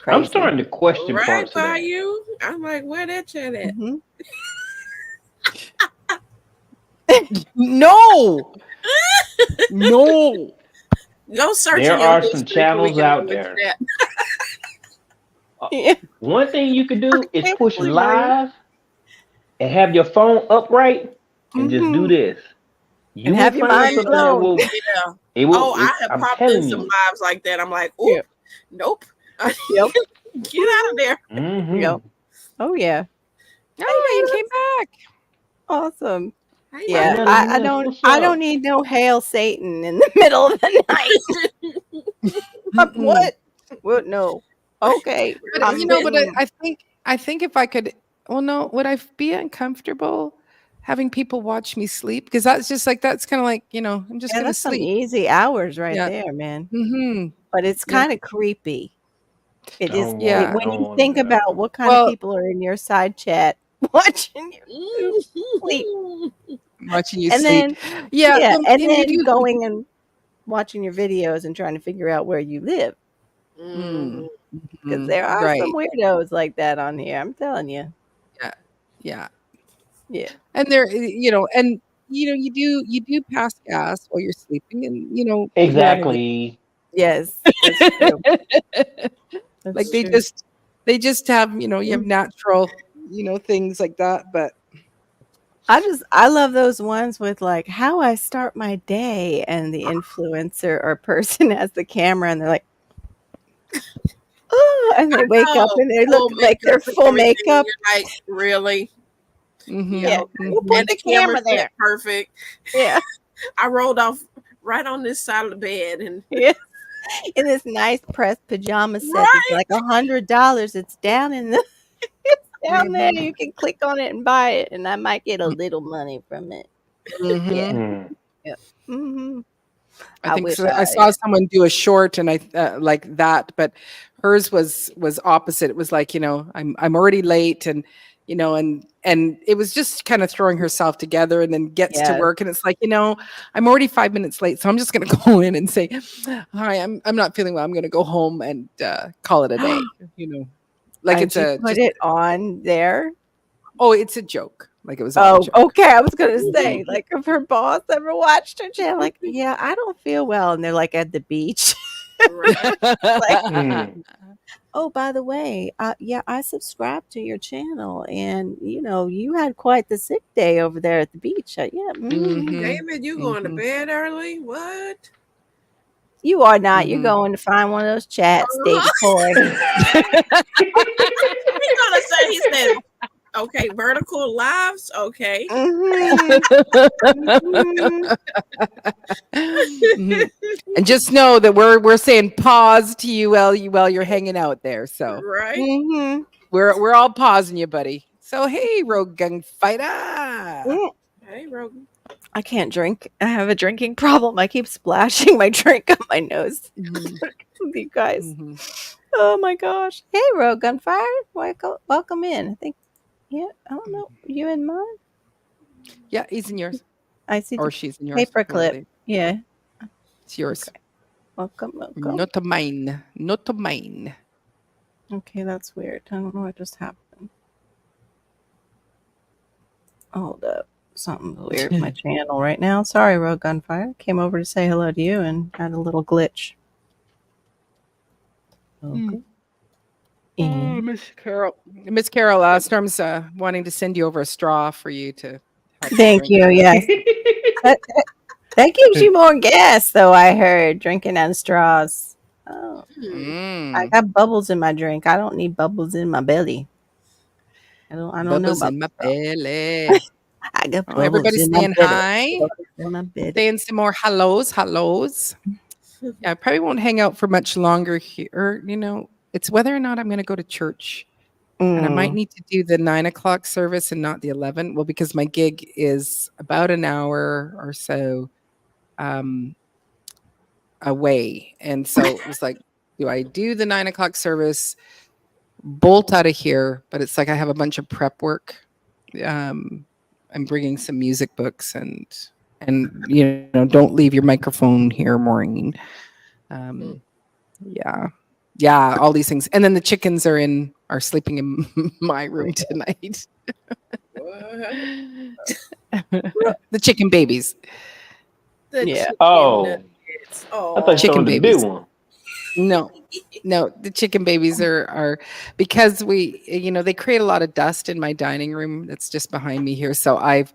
I'm starting to question Right parts of by that. you. I'm like, where that chat at? Mhm. No. No. Go search. There in your are history some so we channels can out know which there. chat. Yeah. One thing you could do is can't push believe live and have your phone upright and just do Mhm. this. You And will have your find mind something that blown. will. Yeah. It will. Oh, I have I'm popped in telling some you. lives like that. I'm like, oh, Yeah. nope. Yep. Get out of there. Mhm. Yep. Oh yeah. Oh, you came back. Awesome. Hey, Yeah. Nutty I Nuts, don't. what's I up? don't need no hail Satan in the middle of the night. Mm-mm. What? What? No. Okay. But I'm getting- I think if I could, well, no, would I be uncomfortable having people watch me sleep? Because that's just like, that's kind of like, I'm just yeah, gonna that's some sleep. easy hours right Yeah. there, man. Mm-hmm. But it's Yeah. kind of creepy. It I is. don't Yeah. want- I When don't you wanna think do that. about what kind Well- of people are in your side chat watching you, sleep. Watching you and sleep. then Yeah. and you then do- going and watching your videos and trying to figure out where you live Mm. because there are right. some weirdos like that on here. I'm telling you. Yeah. Yeah. And there, you do pass gas while you're sleeping, and you're out of it. Exactly. Yes. That's true. That's Like they true. just have, you have natural, things like that. But I love those ones with like how I start my day and the influencer or person has the camera and they're like, oh, and they wake up and they look like they're full makeup. You're like, really? mhm, Yeah. mhm. Who put And the camera there? fit perfect. Yeah. I rolled off right on this side of the bed, and Yeah. In this nice pressed pajama set that's like $100. It's down in the down there. Mhm. You can click on it and buy it, and I might get a little money from it. Mhm. Yeah. Mm. Hmm. I I think wish so. I saw someone do a short and I like that, but hers was opposite. It was like, I'm already late and and it was just kind of throwing herself together and then gets to Yeah. work and it's like, I'm already 5 minutes late, so I'm just going to go in and say, "Hi, I'm not feeling well. I'm going to go home and call it a day." Like And it's she a put just it on there. oh, it's a joke. Like it was all a Oh, joke. okay. I was gonna say, Mhm. like, if her boss ever watched her channel, like, yeah, I don't feel well, and they're like at the beach. Right. Like, Mm. oh, by the way, yeah, I subscribed to your channel, and you had quite the sick day over there at the beach. Yeah, Mhm. David, you going to Mhm. bed early? What? you are not. You're Mhm. going to find one of those chats, David Uh-huh. Ford. He's gonna say he said, okay, vertical lives. Okay. Mhm, mhm. Mhm. And just know that we're saying pause to you while you're hanging out there. So Right. Mhm. we're all pausing you, buddy. So hey, Rogue Gunfighter. Mm. Hey, Rogan. I can't drink. I have a drinking problem. I keep splashing my drink on my nose. Mhm. You guys. Mhm. Oh my gosh. Hey, Rogue Gunfire. Welcome in. I think, yeah, I don't know. You in mine? Yeah, he's in yours. I see Or the she's in yours. paperclip. Yeah. It's yours. Welcome. Not mine. Not mine. Okay, that's weird. I don't know what just happened. Hold up. Something's weird with my channel right now. Sorry, Rogue Gunfire. Came over to say hello to you and had a little glitch. Okay. Oh, Miss Carol. Miss Carol, Storm's wanting to send you over a straw for you to help Thank drink. you. Yes. That gives you more gas, though, I heard, drinking out of straws. Oh, I Mm. got bubbles in my drink. I don't need bubbles in my belly. I don't know Bubbles about in my that. belly. I got Oh, bubbles everybody's in my saying belly. hi. Bubbles in my belly. Saying some more hellos. Yeah, I probably won't hang out for much longer here. It's whether or not I'm going to go to church. And I might Mm. need to do the 9 o'clock service and not the 11. Well, because my gig is about an hour or so away. And so it was like, do I do the 9 o'clock service, bolt out of here? But it's like I have a bunch of prep work. I'm bringing some music books and don't leave your microphone here, Maureen. Yeah, all these things. And then the chickens are sleeping in my room tonight. What? The chicken babies. The Yeah. chicken Oh, nuggets. I thought Oh. you Chicken told the big babies. one. No, the chicken babies are because they create a lot of dust in my dining room that's just behind me here. So I've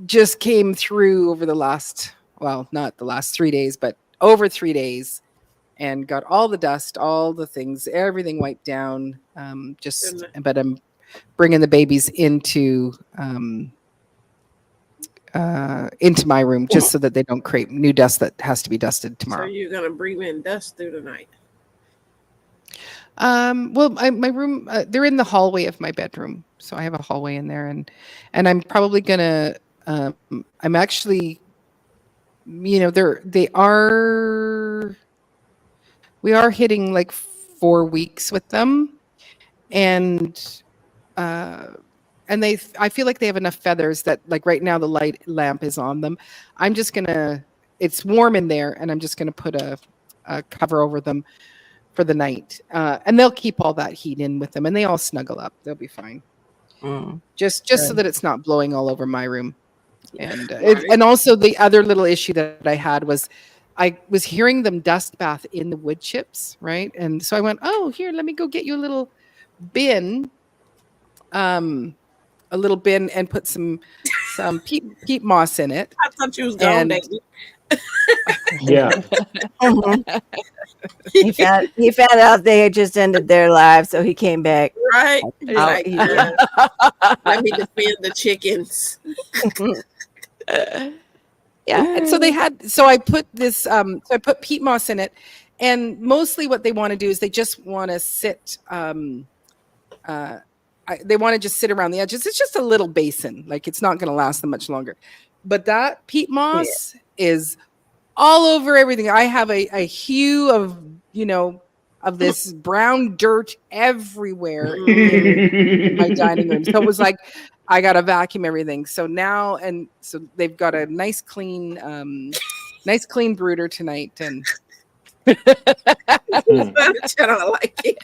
just came through over the last, well, not the last 3 days, but over 3 days and got all the dust, all the things, everything wiped down. But I'm bringing the babies into my room just so that they don't create new dust that has to be dusted So tomorrow. you're gonna breathe in dust through the night. Well, my room, they're in the hallway of my bedroom, so I have a hallway in there, and I'm probably gonna. I'm actually, they are. We are hitting like 4 weeks with them, and I feel like they have enough feathers that like right now the light lamp is on them. I'm just gonna. It's warm in there, and I'm just gonna put a cover over them for the night, and they'll keep all that heat in with them, and they all snuggle up. They'll be fine. Mm. Just so that it's not blowing all over my room. And Right. and also the other little issue that I had was I was hearing them dust bath in the wood chips, right? And so I went, oh, here, let me go get you a little bin, and put some peat moss in it. I thought you was gone, And David. Yeah. Mhm. He found out they had just ended their lives, so he came back. Right? He's Out like, here. let me defend the chickens. Yeah, and so I put this I put peat moss in it, and mostly what they want to do is they just want to sit they want to just sit around the edges. It's just a little basin. Like it's not going to last them much longer. But that peat moss is all over everything. I have a hue of, of this brown dirt everywhere in my dining room. So it was like, I got to vacuum everything. So now, and so they've got a nice clean brooder tonight. And I don't like it.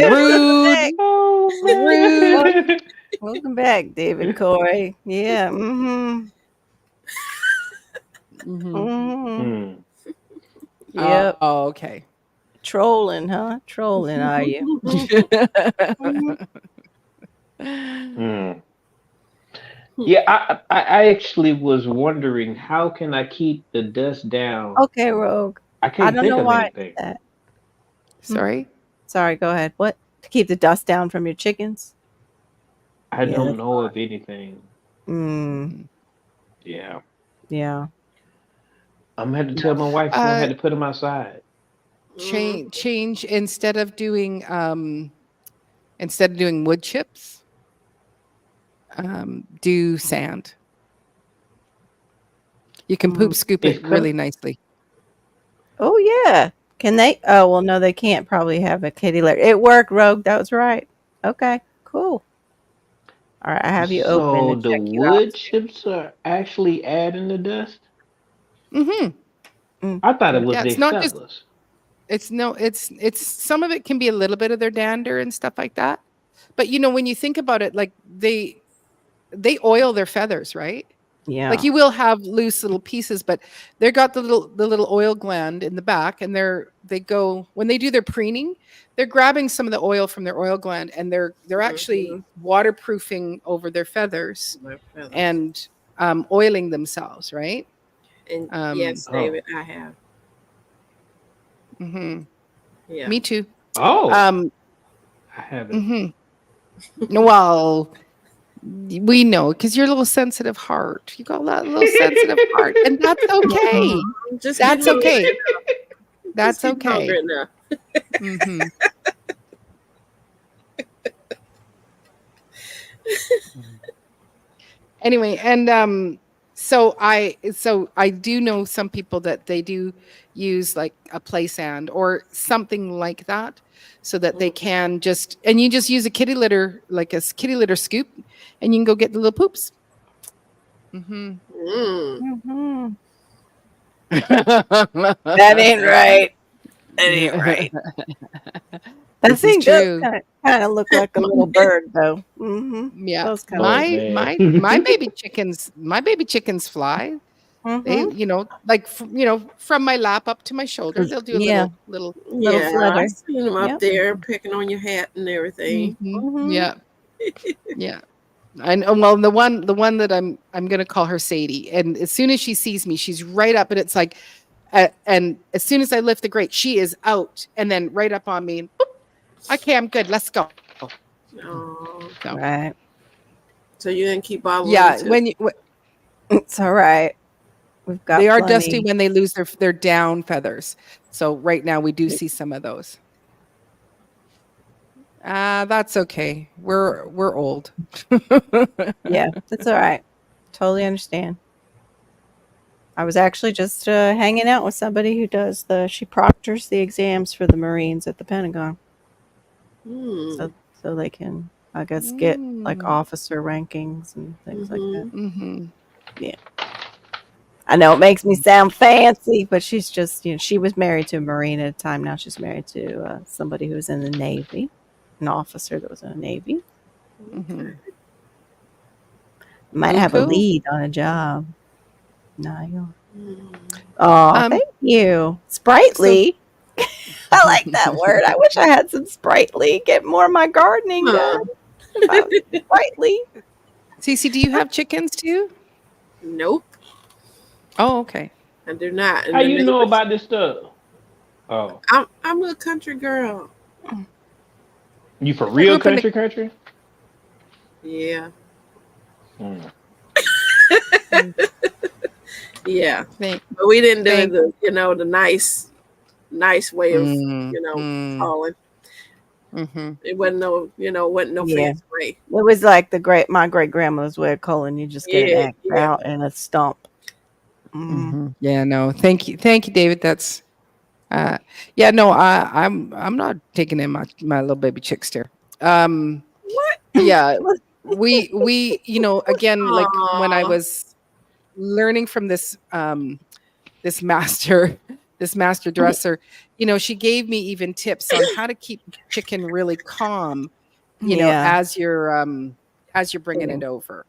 Rude. Welcome back, David Corey. Yeah. Yep. Oh, okay. Trolling, huh? Trolling, are you? Yeah, I actually was wondering, how can I keep the dust down? Okay, Rogue. I can't don't think know of why anything. that. Sorry. Sorry, go ahead. What? To keep the dust down from your chickens? I don't know of anything. Yeah. Yeah. I'm gonna have to tell my wife she's gonna have to put them outside. Change instead of doing wood chips, do sand. You can poop scoop it really nicely. Oh yeah. Can they? Oh well, no, they can't probably have a kitty litter. It worked, Rogue. That was right. Okay, cool. All right, I have you open. So to the check you wood out. chips are actually adding the dust? Mm-hmm. I thought it was It's their not just. feathers. It's some of it can be a little bit of their dander and stuff like that. But when you think about it, like they oil their feathers, right? Yeah. Like you will have loose little pieces, but they've got the little oil gland in the back, and they go when they do their preening, they're grabbing some of the oil from their oil gland, and they're actually waterproofing over their feathers and oiling themselves, right? And yes, David, I have. Mm-hmm. Yeah. Me too. Oh. I haven't. Well, we know because you're a little sensitive heart. You got that little sensitive heart, and that's okay. That's okay. That's okay. Anyway, and so I do know some people that they do use like a play sand or something like that, so that they can and you just use a kitty litter, like a kitty litter scoop, and you can go get the little poops. That ain't right. That ain't right. That thing does kind of look like a little bird, though. Yeah, my baby chickens fly. They, like from my lap up to my shoulder, they'll do a little flutter. I've seen them up there picking on your hat and everything. Yeah. I know. Well, the one that I'm gonna call her Sadie, and as soon as she sees me, she's right up, and it's like, and as soon as I lift the grate, she is out, and then right up on me. And, boop, okay, I'm good. Let's go. Oh, right. So you didn't keep bothering. Yeah, it's all right. We've got. They are dusty when they lose their down feathers. So right now we do see some of those. That's okay. We're old. Yeah, that's all right. Totally understand. I was actually just hanging out with somebody who does she proctors the exams for the Marines at the Pentagon. So they can, I guess, get like officer rankings and things like that. Yeah. I know it makes me sound fancy, but she's just, she was married to a Marine at a time. Now she's married to somebody who was in the Navy, an officer that was in the Navy. Might have a lead on a job. No. Oh, thank you. Sprightly. I like that word. I wish I had some sprightly. Get more of my gardening done. Sprightly. Cece, do you have chickens too? Nope. Oh, okay. I do not. How you know about this stuff? Oh, I'm a country girl. You for real country? Yeah. Yeah. But we didn't do the nice nice way of, Mm, calling. mm-hmm. It wasn't no Yeah. fancy way. It was like my great grandmother's way of calling. You just get an Yeah, X yeah. out and a stump. Yeah, no, thank you, David. That's yeah, no, I'm not taking in my little baby chickster. What? Yeah, we again, like when I Aw. was learning from this this master dresser, she gave me even tips on how to keep chicken really calm, Yeah. as you're bringing it over.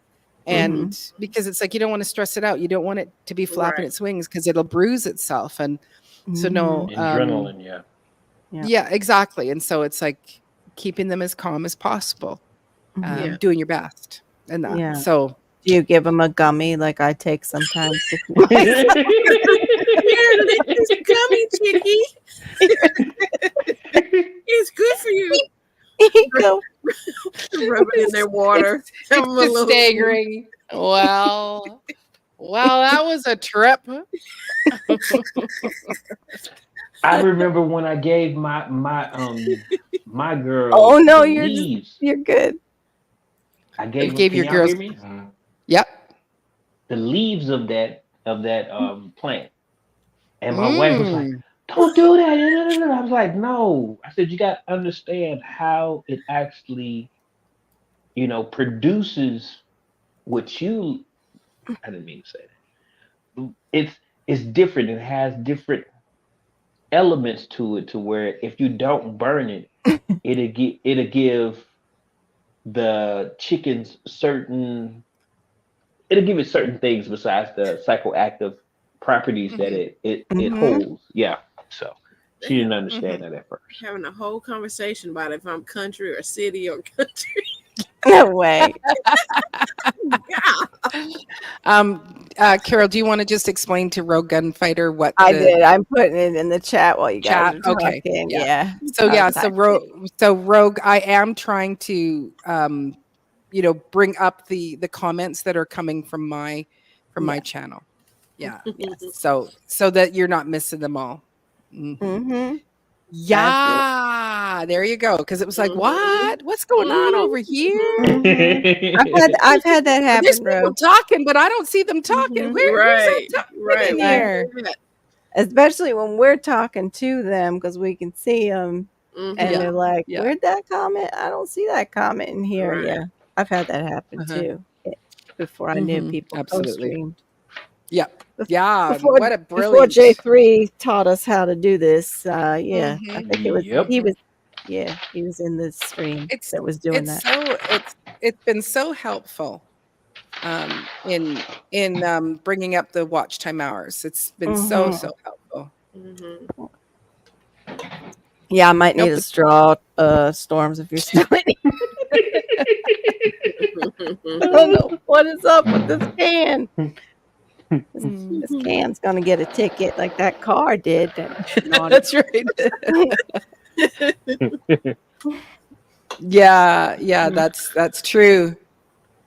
And because it's like you don't want to stress it out, you don't want it to be flapping Right. its wings because it'll bruise itself. And so no, Adrenaline, yeah. yeah, exactly. And so it's like keeping them as calm as possible, Yeah. doing your best, and that. Yeah. So Do you give them a gummy like I take sometimes? Here, lick this gummy, chickie. It's good for you. Go. Rub it in their water. Have 'em a it's little- staggering. Well, that was a trip. I remember when I gave my girl. Oh no, the you're leaves. you're good. I gave Gave can your y'all girls- hear me? Yep. The leaves of that plant, and my wife was like, "Don't do that." I was like, "No." I said, "You got to understand how it actually, produces what you." I didn't mean to say that. It's different. It has different elements to it, to where if you don't burn it, it'll give the chickens certain. It'll give it certain things besides the psychoactive properties that it holds. Yeah. So she didn't understand that at first. Having a whole conversation about if I'm country or city or country. No way. Carol, do you want to just explain to Rogue Gunfighter what I did. I'm putting it in the chat while you guys Chat, are okay, talking. yeah. Yeah. So yeah, I'll so Rogue, I am trying to bring up the comments that are coming from my channel. Yeah. So that you're not missing them all. Yeah, there you go. Because it was like, what's going on over here? I've had that happen. There's people talking, but I don't see them talking. Who's Right. right in here? Especially when we're talking to them because we can see them and they're like, "Where'd that comment? I don't see that comment in here." Right. Yeah, I've had that happen too. Before I knew people Absolutely. co-streamed. Yep. Yeah. Before, what a before brilliant. J3 taught us how to do this. I think it was Yep. he was in the stream that was doing that. It's been so helpful in bringing up the watch time hours. It's been so helpful. Yeah, I might need to straw storms if you're smelling. I don't know what is up with this can. This can's gonna get a ticket like that car did. That's right. Yeah, that's true.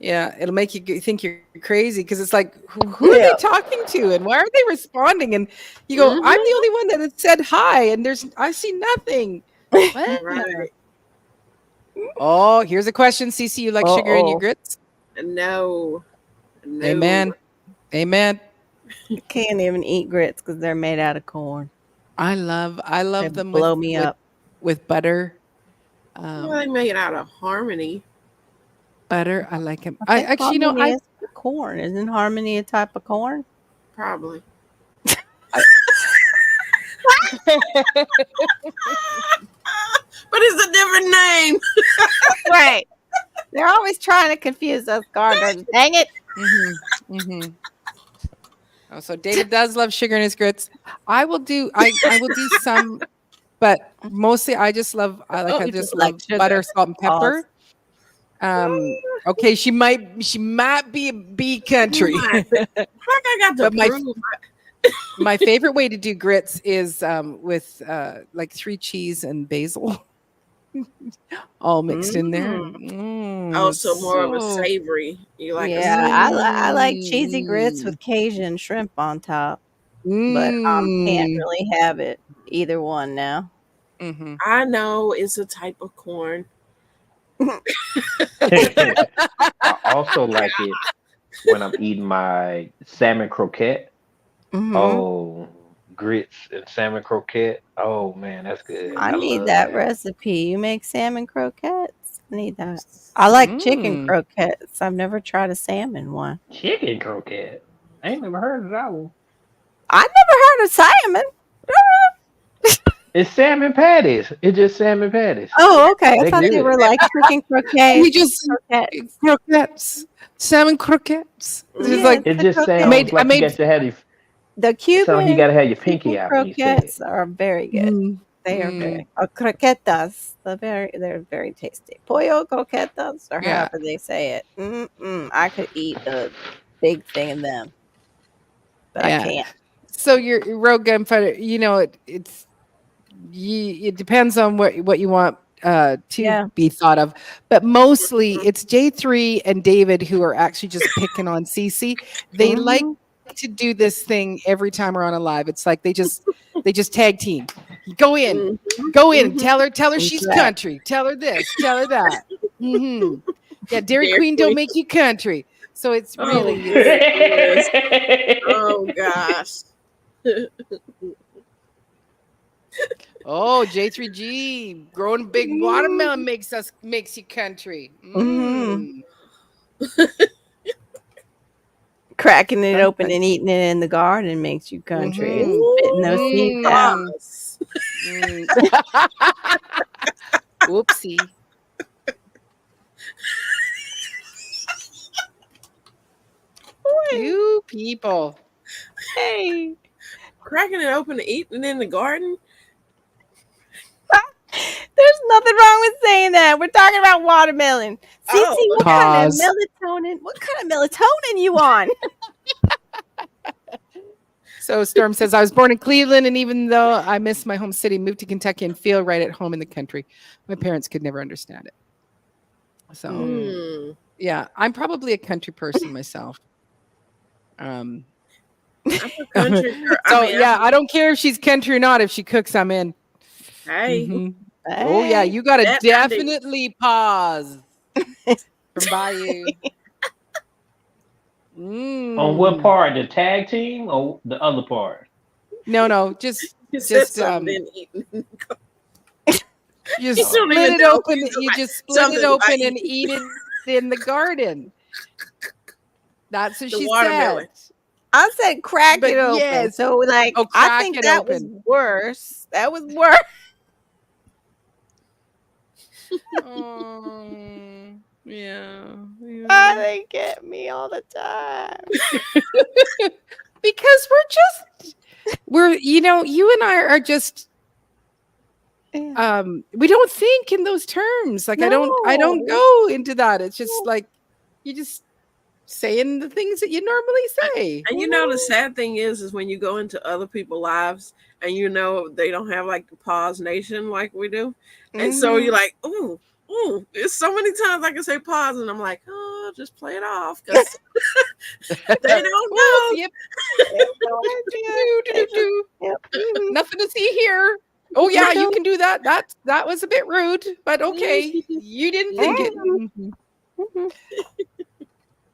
Yeah, it'll make you think you're crazy because it's like, who are they talking to and why aren't they responding? And you go, I'm the only one that has said hi, and I see nothing. What? Right. Oh, here's a question, CC. You like sugar in your grits? No. Amen. You can't even eat grits because they're made out of corn. I love They them. blow me up with butter. Well, they made out of Harmony. Butter, I like them. I actually, corn. Isn't Harmony a type of corn? Probably. But it's a different name. Right. They're always trying to confuse us gardeners. Dang it. Oh, so David does love sugar in his grits. I will do some, but mostly I just love butter, salt, and pepper. Okay, she might be a bee country. I got to prove. My favorite way to do grits is with like 3 cheese and basil, all mixed in there. Also, more of a savory. You like? Yeah, I like cheesy grits with Cajun shrimp on top, but can't really have it either one now. Mhm. I know it's a type of corn. I also like it when I'm eating my salmon croquette. Hmm. Oh, grits and salmon croquette. Oh man, that's good. I I need love that that. recipe. You make salmon croquettes? I need that. I like chicken Mm. croquettes. I've never tried a salmon one. Chicken croquette. I ain't never heard of that one. I never heard of salmon. It's salmon patties. It's just salmon patties. Oh, okay. I They thought they good. were like chicken You croquettes. just Croquettes. croquettes, salmon croquettes. It's just Yeah, like It the just croquettes. I sounds made. I like you made. got to have your. The It sounds like you Cuban got to have your chicken pinky out when you say it. croquettes are very good. Mm, They are mm, very croquetas. They're very tasty. Pollo croquetas, or yeah, however they say it. I could eat a big thing of them, but I yeah. can't. So your road gunfighter, it depends on what you want to Yeah. be thought of, but mostly it's J3 and David who are actually just picking on Cece. They like Mhm. to do this thing every time we're on a live. It's like they just tag team. Go in, Mhm. tell her she's Exactly. country. Tell her this, tell her that. Yeah, Dairy Dairy Queen don't Queen. make you country. So it's Oh really goodness. Oh gosh. oh, J3G growing a big watermelon makes you country. Mhm. Cracking it open and eating it in the garden makes you country. It's spitting those seeds out. Pause. Whoopsie. You people. Hey, Cracking it open and eating it in the garden. there's nothing wrong with saying that. We're talking about watermelon. Cece, Oh, what kind of Pause. melatonin? What kind of melatonin you on? So Storm says, I was born in Cleveland, and even though I miss my home city, moved to Kentucky and feel right at home in the country. My parents could never understand it. So Hmm. yeah, I'm probably a country person myself. I'm a country girl. So I mean, yeah, I don't care if she's country or not. If she cooks, I'm in. hey, Mhm. Oh yeah, Hey. you got to That I do. definitely pause from Bayou. On what part? The tag team or the other part? No, just you said just something eating. you You just don't split even it know. open. You just You like just split it something open like and eat it in the garden. That's what the she watermelon. said. I said crack But it open. yes. So like Oh, I crack think it that was open. worse. That was worse. Yeah. They get me all the time. Because you and I are just we don't think in those terms. Like I don't No. go into that. It's just like you just saying the things that you normally say. And you know the sad thing is when you go into other people's lives and you know they don't have like the pause nation like we do, and so you're like, ooh, there's so many times I can say pause, and I'm like, oh, just play it off because they don't know. Yep. Yep. Nothing to see here. Oh yeah, you can do that. That was a bit rude, but okay. You didn't think it.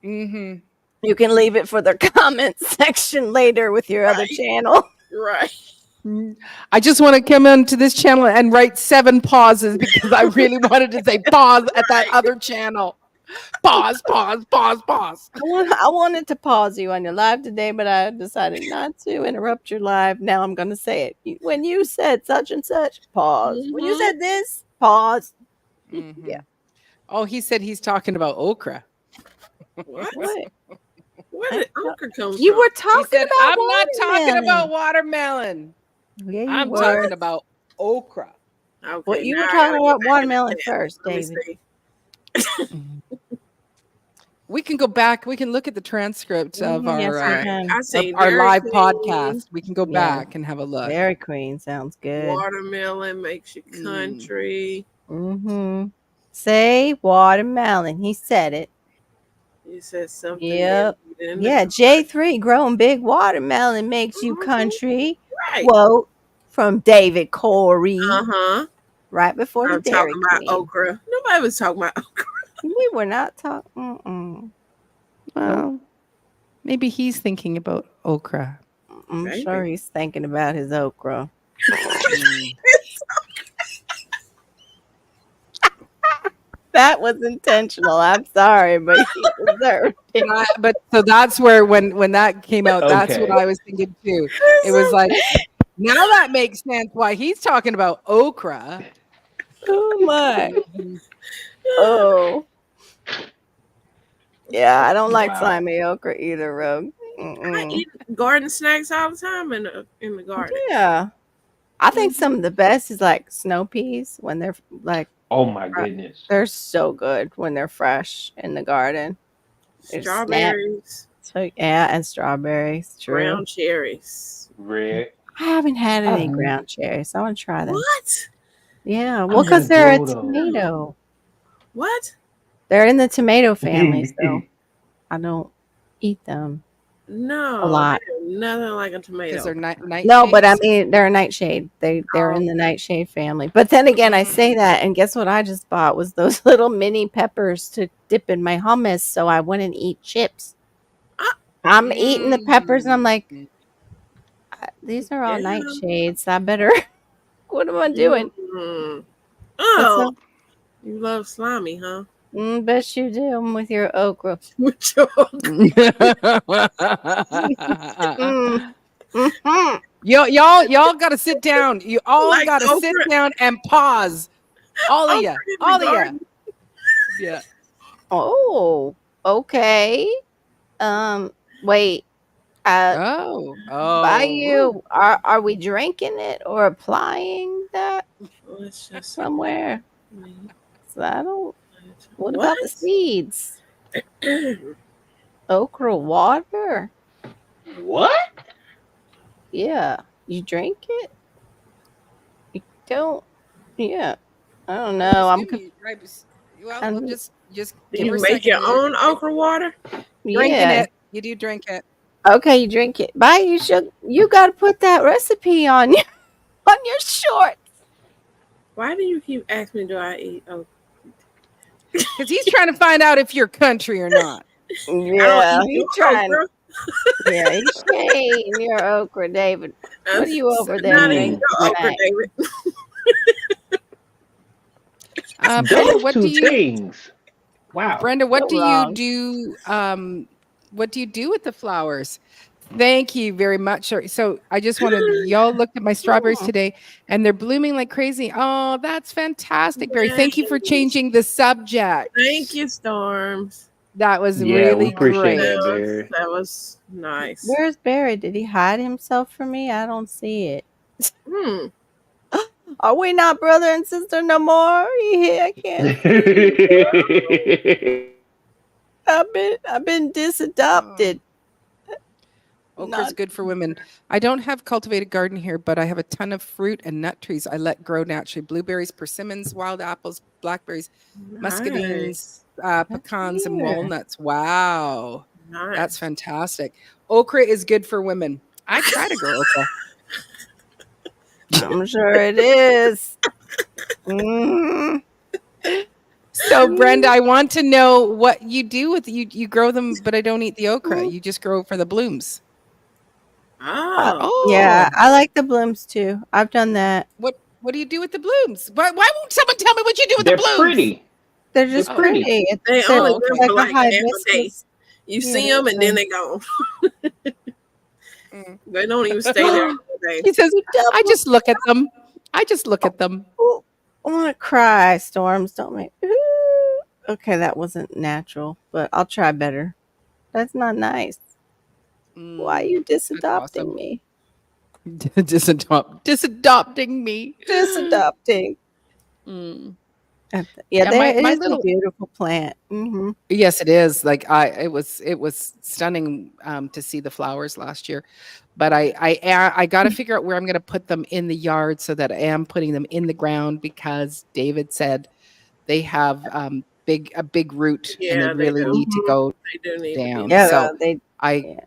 Mm-hmm. You can leave it for the comment section later with your other Right. channel. Right. I just want to come onto this channel and write 7 pauses because I really wanted to say pause at that other channel. Pause. I wanted to pause you on your live today, but I decided not to interrupt your live. Now I'm going to say it. When you said such and such, pause. When you said this, pause. Mhm. Yeah. Oh, he said he's talking about okra. What? What? Where did okra come You from? were He talking said, about I'm not talking watermelon." about watermelon. Yeah, you I'm were. talking about okra. Okay, Well, you now were I talking gotta go about back and watermelon look at it. first, Let me David. see. We can go back. We can look at the transcript of Mhm, yes, our we can. I of seen our Dairy live Queen, podcast. We can go Yeah. back and have a look. Dairy Queen sounds good. Watermelon makes you country. Mm-hmm. Say watermelon. He said it. You said something. Yep. in Yeah, the J3 growing big watermelon makes you Mhm. country. Right. Quote from David Corey Uh-huh. right before the I'm Dairy talking about Queen. okra. Nobody was talking about okra. We were not talking. Well, Maybe he's thinking about okra. I'm Maybe. sure he's thinking about his okra. That was intentional. I'm sorry, but he deserved it. But so that's where when that came out, that's what Okay. I was thinking too. It was like, now that makes sense why he's talking about okra. Oh my. Oh. Yeah, I don't like Wow. slimy okra either, Rogue. I eat garden snacks all the time in the garden. Yeah. I think some of the best is like snow peas when they're like, Oh my goodness. they're so good when they're fresh in the garden. They snap. Strawberries, So yeah, and strawberries. True. ground cherries. Red. I haven't had any Uh-huh. ground cherries. I want to try them. What? Yeah, I'm well, because gonna they're a grow those. tomato. What? They're in the tomato family, so I don't eat them. No, A lot. they are nothing like a tomato. Because they're night No, but I shades. mean they're a nightshade. They're in the nightshade family. But then again, I say that, and guess what? I just bought was those little mini peppers to dip in my hummus, so I wouldn't eat chips. I'm eating the peppers, and I'm like, these are all Yeah. nightshades. I better. What am I doing? Mm. What's Oh, up? you love slimy, huh? Bet you do. I'm with your okra. With your Mm. Mhm. Y'all got to sit down. You all Like got to sit okra. down and pause. All of Okra you. in the All of you. garden. Yeah. Oh, okay. Wait. Oh. By you, are we drinking it or applying that Let's just somewhere? So I don't. What What? about the seeds? Okra water? What? Yeah, you drink it. You don't. Yeah, I don't know. I'm. Well, I'm- we'll just Do give you her a make your second here. own okra water? Drinking Yeah. it. You do drink it. Okay, you drink it. Bye. You should. You got to put that recipe on your shorts. Why do you keep asking me, do I eat okra? Because he's trying to find out if you're country or not. Yeah, he's your trying. okra. Yeah, he's eating your okra, David. What are you over there Not drinking eating your okra, tonight? David. Brenda, Those what two do you things. Wow. Brenda, what You're do wrong. you do? What do you do with the flowers? Thank you very much. So I just wanted y'all looked at my strawberries today, and they're blooming like crazy. Oh, that's fantastic, Barry. Thank you for changing the subject. Thank you, Storms. That was Yeah, we really appreciate great. that, Barry. That was nice. Where's Barry? Did he hide himself from me? I don't see it. Hmm. Are we not brother and sister no more? You here? I can't. I've been disadopted. Okra's Not- good for women. I don't have cultivated garden here, but I have a ton of fruit and nut trees I let grow naturally. Blueberries, persimmons, wild apples, blackberries, muscadines, pecans, and weird. walnuts. Wow. Nice. That's fantastic. Okra is good for women. I try to grow okra. I'm sure it is. Mm. So Brenda, I want to know what you do with you grow them, but I don't eat the okra. You just grow for the blooms. Oh. Yeah, I like the blooms too. I've done that. What do you do with the blooms? Why won't someone tell me what you do with They're the blooms? pretty. They're just They're pretty. pretty. They They're only okay. live like for a like half a day. hibiscus. You Yeah, see them and then they gone. They don't even stay there all day. He says, I just look at them. I just look at them. Ooh, I want to cry. Storms, don't make. Ooh. Okay, that wasn't natural, but I'll try better. That's not nice. Why are you disadopting awesome. me? Disadopting me. Disadopting. Mm. Yeah, Yeah, it my is little- a beautiful plant. Mm-hmm. Yes, it is. Like it was stunning to see the flowers last year, but I got to figure out where I'm going to put them in the yard so that I am putting them in the ground because David said they have a big root and Yeah, they they really do. need to go They do need to down. be. Yeah, So they. I Yeah.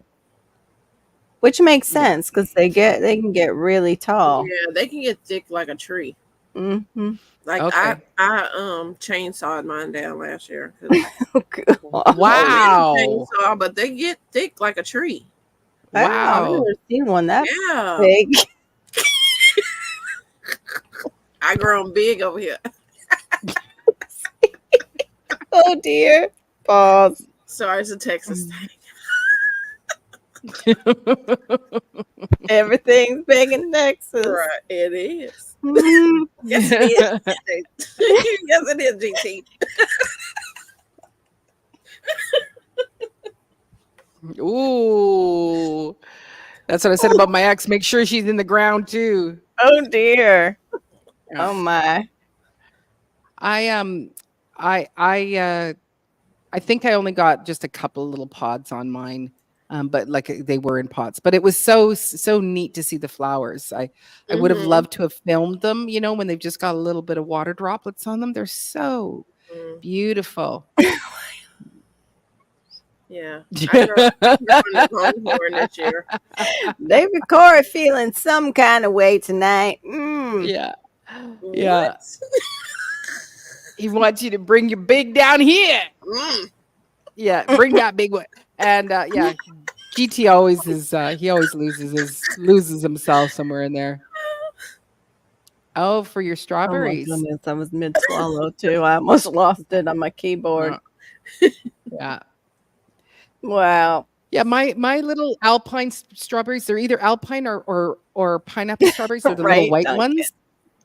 which makes Yeah. sense because they can get really tall. Yeah, they can get thick like a tree. Mm-hmm. Like Okay. I chainsawed mine down last year. 'Cause Wow. chainsaw, but they get thick like a tree. Wow, I've Wow. never seen one that Yeah, big. I grown big over here. Oh dear. Pause. Sorry, it's a Texas thing. Everything's big in Texas. Right, it is. Mhm. Yes, it is. Yes, it is, GT. Ooh. That's what I said about my ex. Make sure she's in the ground too. Oh dear. Yeah. Oh my. I think I only got just a couple little pods on mine. But like they were in pots. But it was so neat to see the flowers. I would have Mhm. loved to have filmed them, when they've just got a little bit of water droplets on them. They're so beautiful. Yeah. I grew a longhorn this year. David Corey feeling some kind of way tonight. Mm. Yeah. Yeah. What? He wants you to bring your big down here. Yeah, bring that big one. And yeah, GT always is he always loses himself somewhere in there. Oh, for your Oh my strawberries. goodness, I was mid swallow too. I almost lost it on my keyboard. Yeah. Wow. Yeah, my little alpine strawberries, they're either alpine or pineapple strawberries. They're the little Right, white Duncan. ones.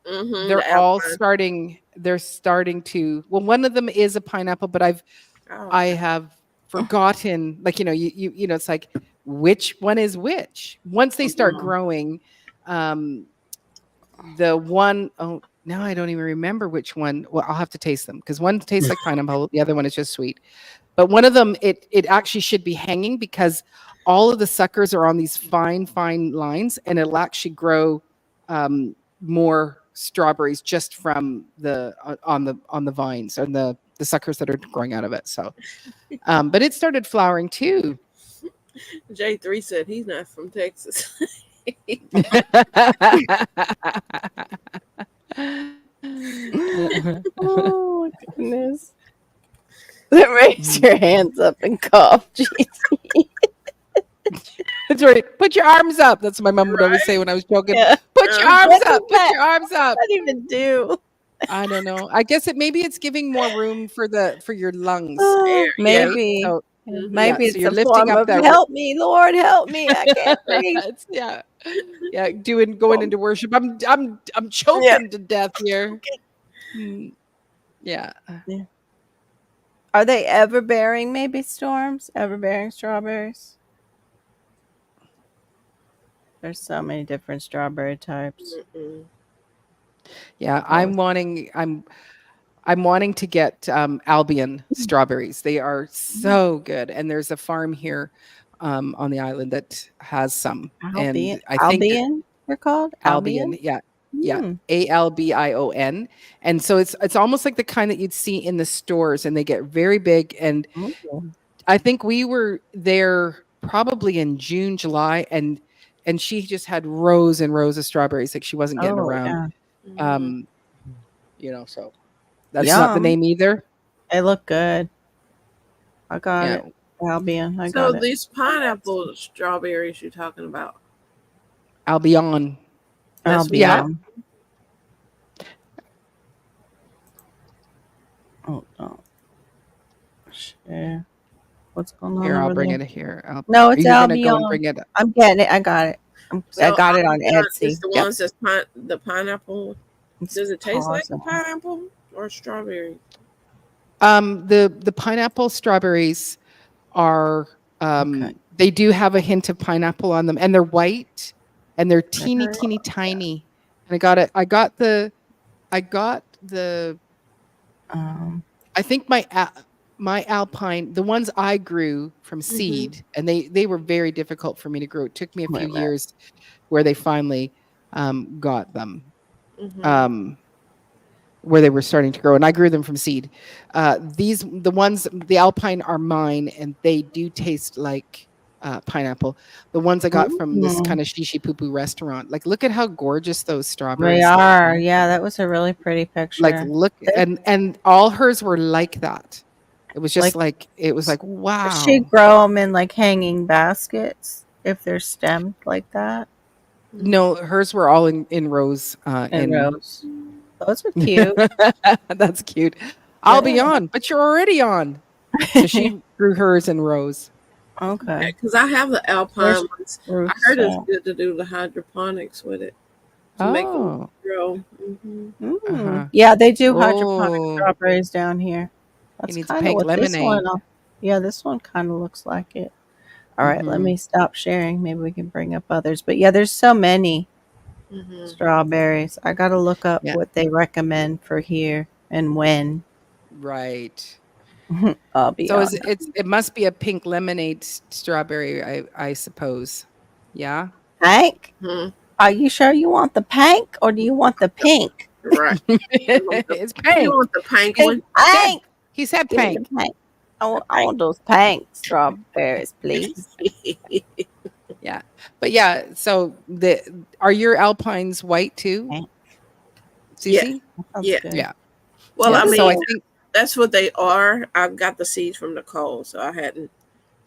Mhm, They're the all Alpine. they're starting to, well, one of them is a pineapple, but Oh, I have forgotten, like, you it's like, which one is which? Once they start Mhm. growing, the one, oh, now I don't even remember which one. Well, I'll have to taste them because one tastes like pineapple, the other one is just sweet. But one of them, it actually should be hanging because all of the suckers are on these fine lines, and it'll actually grow more strawberries just from the on the vines and the suckers that are growing out of it. So, but it started flowering too. J3 said he's not from Texas. Oh my goodness. Raise your hands up and cough. Jeez. That's right. Put your arms up. That's what my mom would always say when I was joking. Yeah. Put your arms What up. is Put that? your arms up. What even do? I don't know. I guess maybe it's giving more room for your lungs. Yeah. Maybe. So, Mhm. Maybe yeah, it's so you're a lifting form up of that. help me, Lord, help me. I can't breathe. Yeah, going into worship. I'm choking to death here. Yeah. Are they ever bearing maybe storms? Ever bearing strawberries? There's so many different strawberry types. Mm-mm. Yeah, I'm wanting to get Albion strawberries. They are so good, and there's a farm here on the island that has some. Albion. And I think Albion, they're called? Albion, yeah, Mm. Albion, and so it's almost like the kind that you'd see in the stores, and they get very big. And Ooh. I think we were there probably in June, July, and she just had rows and rows of strawberries, like she wasn't getting Oh, around. yeah. Mhm. So that's not the Yum. name either. They look good. I got Yeah. it. Albion. I So got it. these pineapple strawberries you're talking about. Albion. That's Albion. Oh, no. Shit. What's going on? Here, I'll over bring there? it here. No, Are it's you gonna go Albion. and bring it? I'm getting it. I got it. I So got it on Albion Etsy. is the Yep. ones that's the pineapple. Does it taste like a pineapple or strawberry? The pineapple strawberries are Okay. they do have a hint of pineapple on them, and they're white, and they're teeny Okay. tiny. And I got the I think my alpine, the ones I grew from seed, and they were very difficult for me to grow. It took me a Wait a few minute. years where they finally got them. Mhm. Where they were starting to grow, and I grew them from seed. The alpine are mine, and they do taste like pineapple. The ones I got from this Mm. kind of shishi poo poo restaurant. Like, look at how gorgeous those They strawberries are. look. Yeah, that was a really pretty Like, picture. look, They- and all hers were like that. It was just Like, it was like, does she wow. grow them in like hanging baskets if they're stemmed like that No, hers were all in rows. in In rows? Those are cute. That's cute. I'll be Yeah. on, but you're already on. So she grew hers in rows. Okay. Because I have the Where's alpine ones. I Ruth's heard it's at? good to do the hydroponics with it to make them Oh, grow. uh-huh. Yeah, they do hydroponic Oh, strawberries down here. he That's needs kind of pink what this lemonade. one. Yeah, this one kind of looks like it. All right, let Mhm. me stop sharing. Maybe we can bring up others. But yeah, there's so many strawberries. I got to look up Yeah, what they recommend for here and when. right. I'll be So honest. it must be a pink lemonade strawberry, I suppose. Yeah. Pink? Mhm. Are you sure you want the pink or do you want the pink? Right. It's You pink. want the pink He one? Pink! he said Give me pink. the pink. I want those pink strawberries, please. Yeah. But yeah, so are your alpines white too? Pink. Yeah. Cece? That sounds Yeah. good. Yeah. Well, Yeah. I So I mean, think that's what they are. I've got the seeds from Nicole, so I hadn't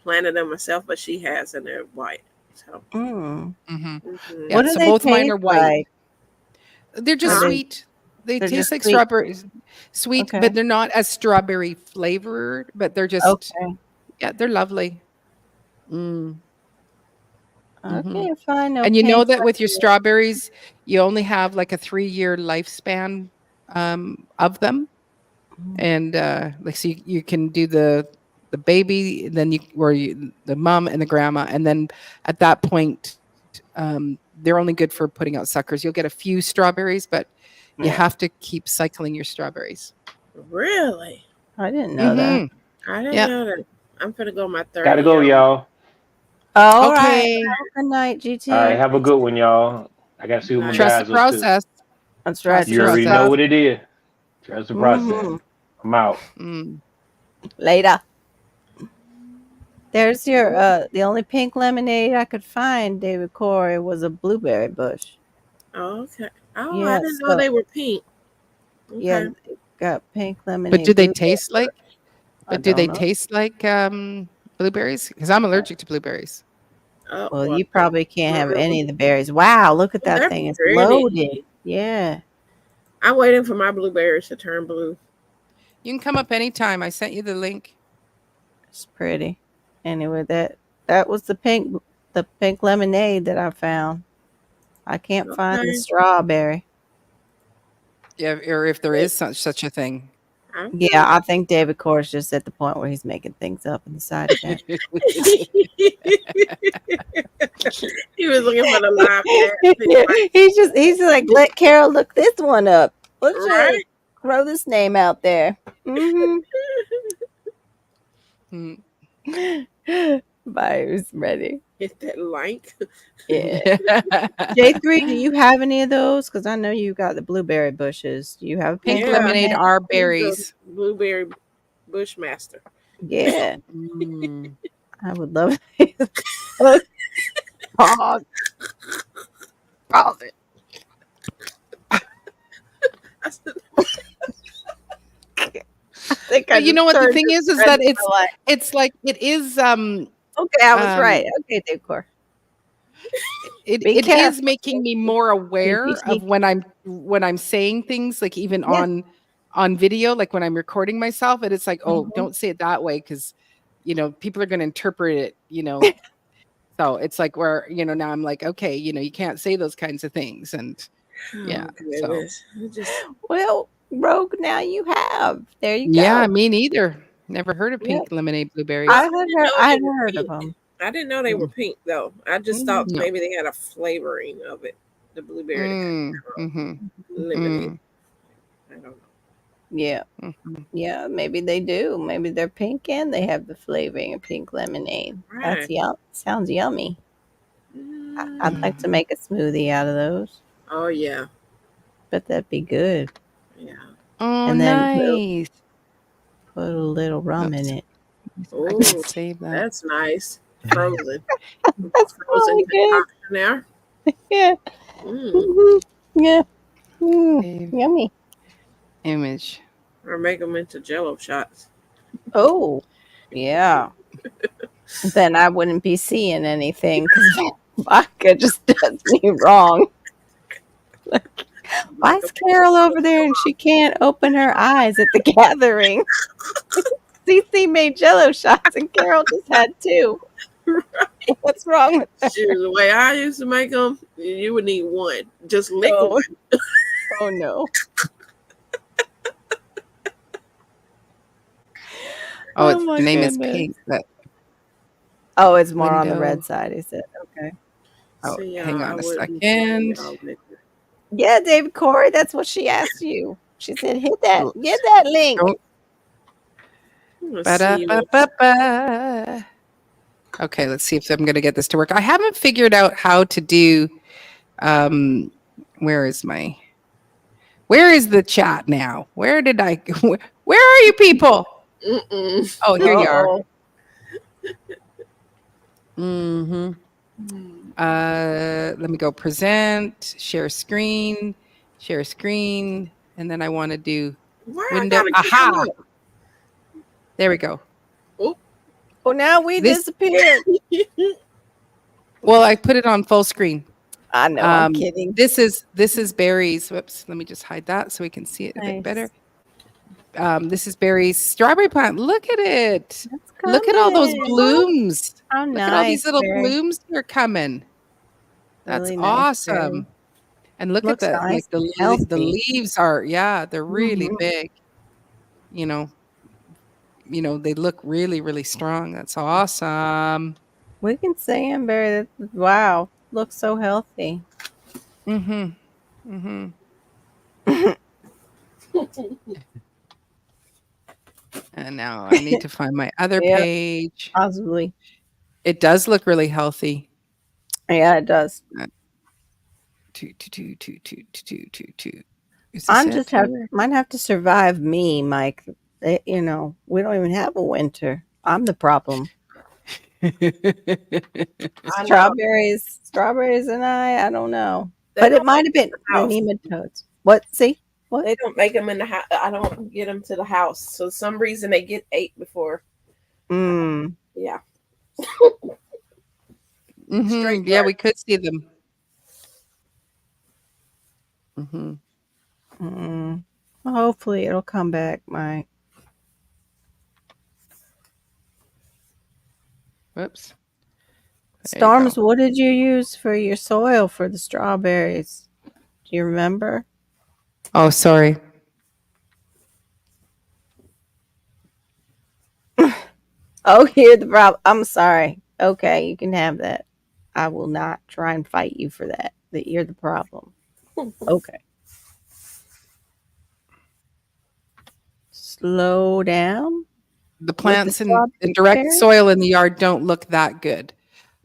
planted them myself, but she has, and they're white. So, Mm. mhm. mhm. Yeah, What do so they both mine taste are white. like? They're just Are they? sweet. They They're taste just like sweet. strawberries. Sweet, Okay. but they're not as strawberry flavored, but they're just Okay. yeah, they're lovely. Mm. Okay, fine. No And you know pink. that with your strawberries, you only have like a 3-year lifespan of them. And like so you can do the baby, then the mom and the grandma, and then at that point they're only good for putting out suckers. You'll get a few strawberries, but you Yeah. have to keep cycling your strawberries. Really? I didn't know that. Mm-hmm. I didn't Yeah. know that. I'm gonna go my third Gotta go, year. y'all. All right. Okay. Good night, GT. All right, have a good one, y'all. I gotta see what my Nice. Trust the guys up to. process. That's right. Trust the You already process. know what it is. Trust the process. Mhm. I'm out. Mm. Later. There's your the only pink lemonade I could find, David Corey, was a blueberry bush. Oh, okay. Oh, Yeah, I didn't know so they were pink. Okay. yeah, it got pink lemonade. But do they blueberry taste like? bush. I But do they don't know. taste like blueberries? Because I'm allergic to blueberries. Oh, Well, you probably can't have any of the berries. Wow, look at that thing. It's pretty. loaded. Yeah. I'm waiting for my blueberries to turn blue. You can come up anytime. I sent you the link. It's pretty. Anyway, that was the pink lemonade that I found. I can't find the Okay. strawberry. Yeah, or if there is such a thing. Okay. Yeah, I think David Corey's just at the point where he's making things up and decided that. He was looking for the live he's like, let Carol look this one up. Let's just Right? throw this name out there. Mm-hmm. Bye, who's ready? Hit that like. Yeah. J3, do you have any of those? Because I know you got the blueberry bushes. Do you have a Pink Yeah. lemonade are He's berries. a blueberry bushmaster. Yeah, Mm. I would love it. Pause. Pause it. I think I But you know just what the turned thing this is red that in my life. it's like it is Okay, I was right. Okay, Dave Core. it Be is careful. making me more aware TPT. of when I'm saying things, like even Yeah. on video, like when I'm recording myself, and it's like, oh, Mhm. don't say it that way, because people are going to interpret it, so it's like where now I'm like, okay, you can't say those kinds of things, and yeah, Oh, goodness. It just Well, Rogue, now you have. There you yeah, go. me neither. Never heard of Yep. pink lemonade blueberries. I know had they were heard of pink. them. I didn't know they were pink though. I just thought No. maybe they had a flavoring of it. The blueberry Mhm. lemonade. Mm. I don't know. Yeah. Mhm. Yeah, maybe they do. Maybe they're pink and they have the flavoring of pink lemonade. That's Right. yum. Sounds yummy. I'd like to Mm. make a smoothie out of those. Oh yeah. Bet that'd be good. Yeah. Oh, And then nice. put a little rum in Oops. it. I Oh, can save that. that's nice. Frozen. That's Frozen really good. concoction there. Yeah. Mm. Mhm. Yeah. Save Yummy. image. Or make them into Jello shots. Oh, yeah. Then I wouldn't be seeing anything because vodka just does me wrong. Why Like a is Carol over there and she can't open her eyes at the gathering? Cece made Jello shots and Carol just had two. What's wrong with her? shoot, the way I used to make them, you would need one. Just liquid Oh. one. Oh no. Oh, Oh its my name is goodness. pink. But Oh, it's more on the window. red side, is it? Okay. Oh, See, hang I on a wouldn't second. y'all liquid. Yeah, David Corey, that's what she asked you. She said, hit that, get that link. Don't- Let's see what- Ba-da-ba-ba-ba. Okay, let's see if I'm going to get this to work. I haven't figured out how to do. Where is the chat now? Where did I? Where are you people? Mm-mm. Oh, here you are. Uh-oh. Mm-hmm. Let me go present, share screen, and then I want to do Why window. I gotta Aha! get There we go. Oh, now we This- disappeared. Well, I put it on full screen. I know, I'm kidding. This is Barry's. Whoops, let me just hide that so we can see it a bit Nice. better. This is Barry's strawberry plant. Look at it. That's Look at all those coming. blooms. How Look nice. at all these little Barry. blooms that are coming. That's Really nice, Barry. awesome. And look Looks at that. nice Like the and healthy. the leaves are, they're really Mhm. big. You know, they look really, really strong. That's awesome. We can see him, Barry. Wow, looks so healthy. Mm-hmm. Mm-hmm. And now I need to find my other Yep. page. Possibly. It does look really healthy. Yeah, it does. Two. Is this I'm it? just might have to survive me, Mike. We don't even have a winter. I'm the problem. I know. Strawberries, and I don't know. But it might have been the house. nematodes. What? See? What? They don't make them in the house. I don't get them to the house. So some reason they get ate before. Mm. Yeah. Mhm, Straight yeah, dark. we could see them. Mm-hmm. Mm. Well, hopefully it'll come back, Mike. Whoops. There you Storms, go. what did you use for your soil for the strawberries? Do you remember? Oh, sorry. Oh, here's the problem. I'm sorry. Okay, you can have that. I will not try and fight you for that. That you're the problem. Okay. Slow down. The plants in strawberry direct berries? soil in the yard don't look that good.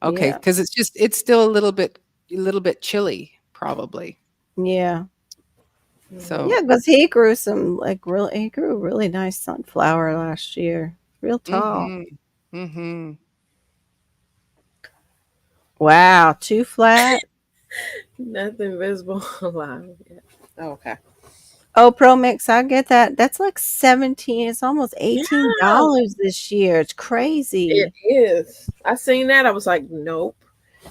Okay, Yeah. because it's still a little bit chilly, probably. Yeah. So Yeah, because he grew he grew really nice sunflower last year. Real tall. Mm-hmm. Wow, too flat. Nothing visible alive yet. Okay. Oh, Pro Mix, I get that. That's like 17. It's almost $18 this year. It's crazy. It is. I seen that. I was like, nope.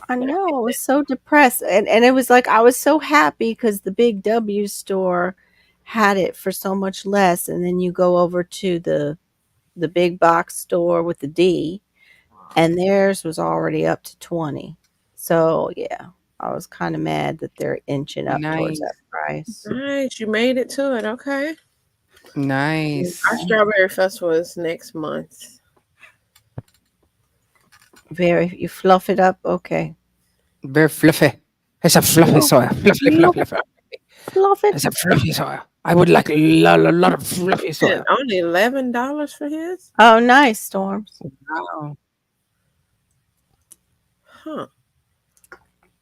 I know. I was so depressed. And it was like I was so happy because the Big W store had it for so much less. And then you go over to the big box store with the D, and theirs was already up to 20. So yeah, I was kind of mad that they're inching up towards that price. Nice. You made it to it. Okay. Nice. Our strawberry festival is next month. You fluff it up. Okay. Very fluffy. It's a fluffy soil. Fluffy. Fluff it. It's a fluffy soil. I would like a lot of fluffy soil. And only $11 for his? Oh, nice, Storms. Wow. Huh.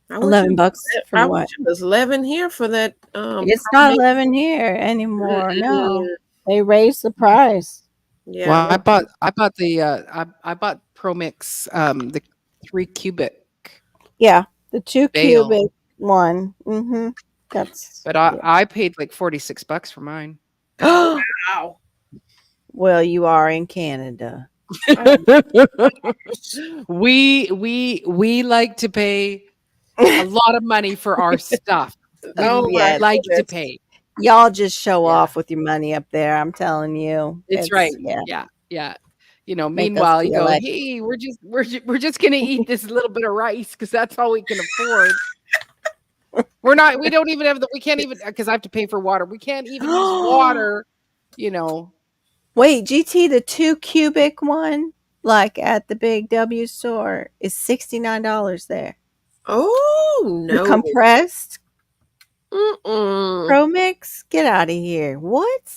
$11 for I what? wish it was 11 here for that. It's not 11 here anymore. No, they raised the price. Yeah. Well, I bought the I bought Pro Mix 3 cubic Yeah, the 2 bale. cubic one. Mm-hmm. That's But yeah. I paid like $46 for mine. Wow. Well, you are in Canada. We like to pay a lot of money for our stuff. We Oh my Yeah, like to goodness. pay. y'all just show Yeah. off with your money up there. I'm telling you, It's right. yeah. Yeah. Make us Meanwhile, you feel go, like hey, we're just gonna eat this little bit of rice because that's all we can afford. We don't even have we can't even, because I have to pay for water. We can't even use water, you know. Wait, GT, the 2 cubic one, like at the Big W store, is $69 there. Oh The no. compressed Mm-mm. Pro Mix? Get out of here. What?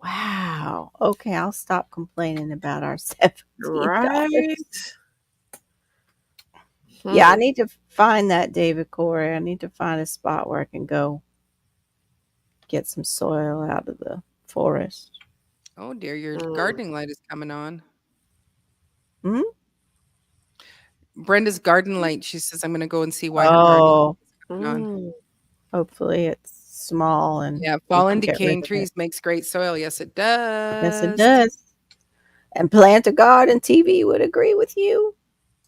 Wow. Okay, I'll stop complaining about our $17. Right. Yeah, I need to find that, David Corey. I need to find a spot where I can go get some soil out of the forest. Oh dear, your gardening light is coming on. Hmm? Brenda's garden light. She says, I'm gonna go and see why her garden Oh, is coming on. Mm. hopefully it's small and Yeah, we fallen can get rid decaying of it. trees makes great soil. Yes, it does. Yes, it does. And Plant a Garden TV would agree with you.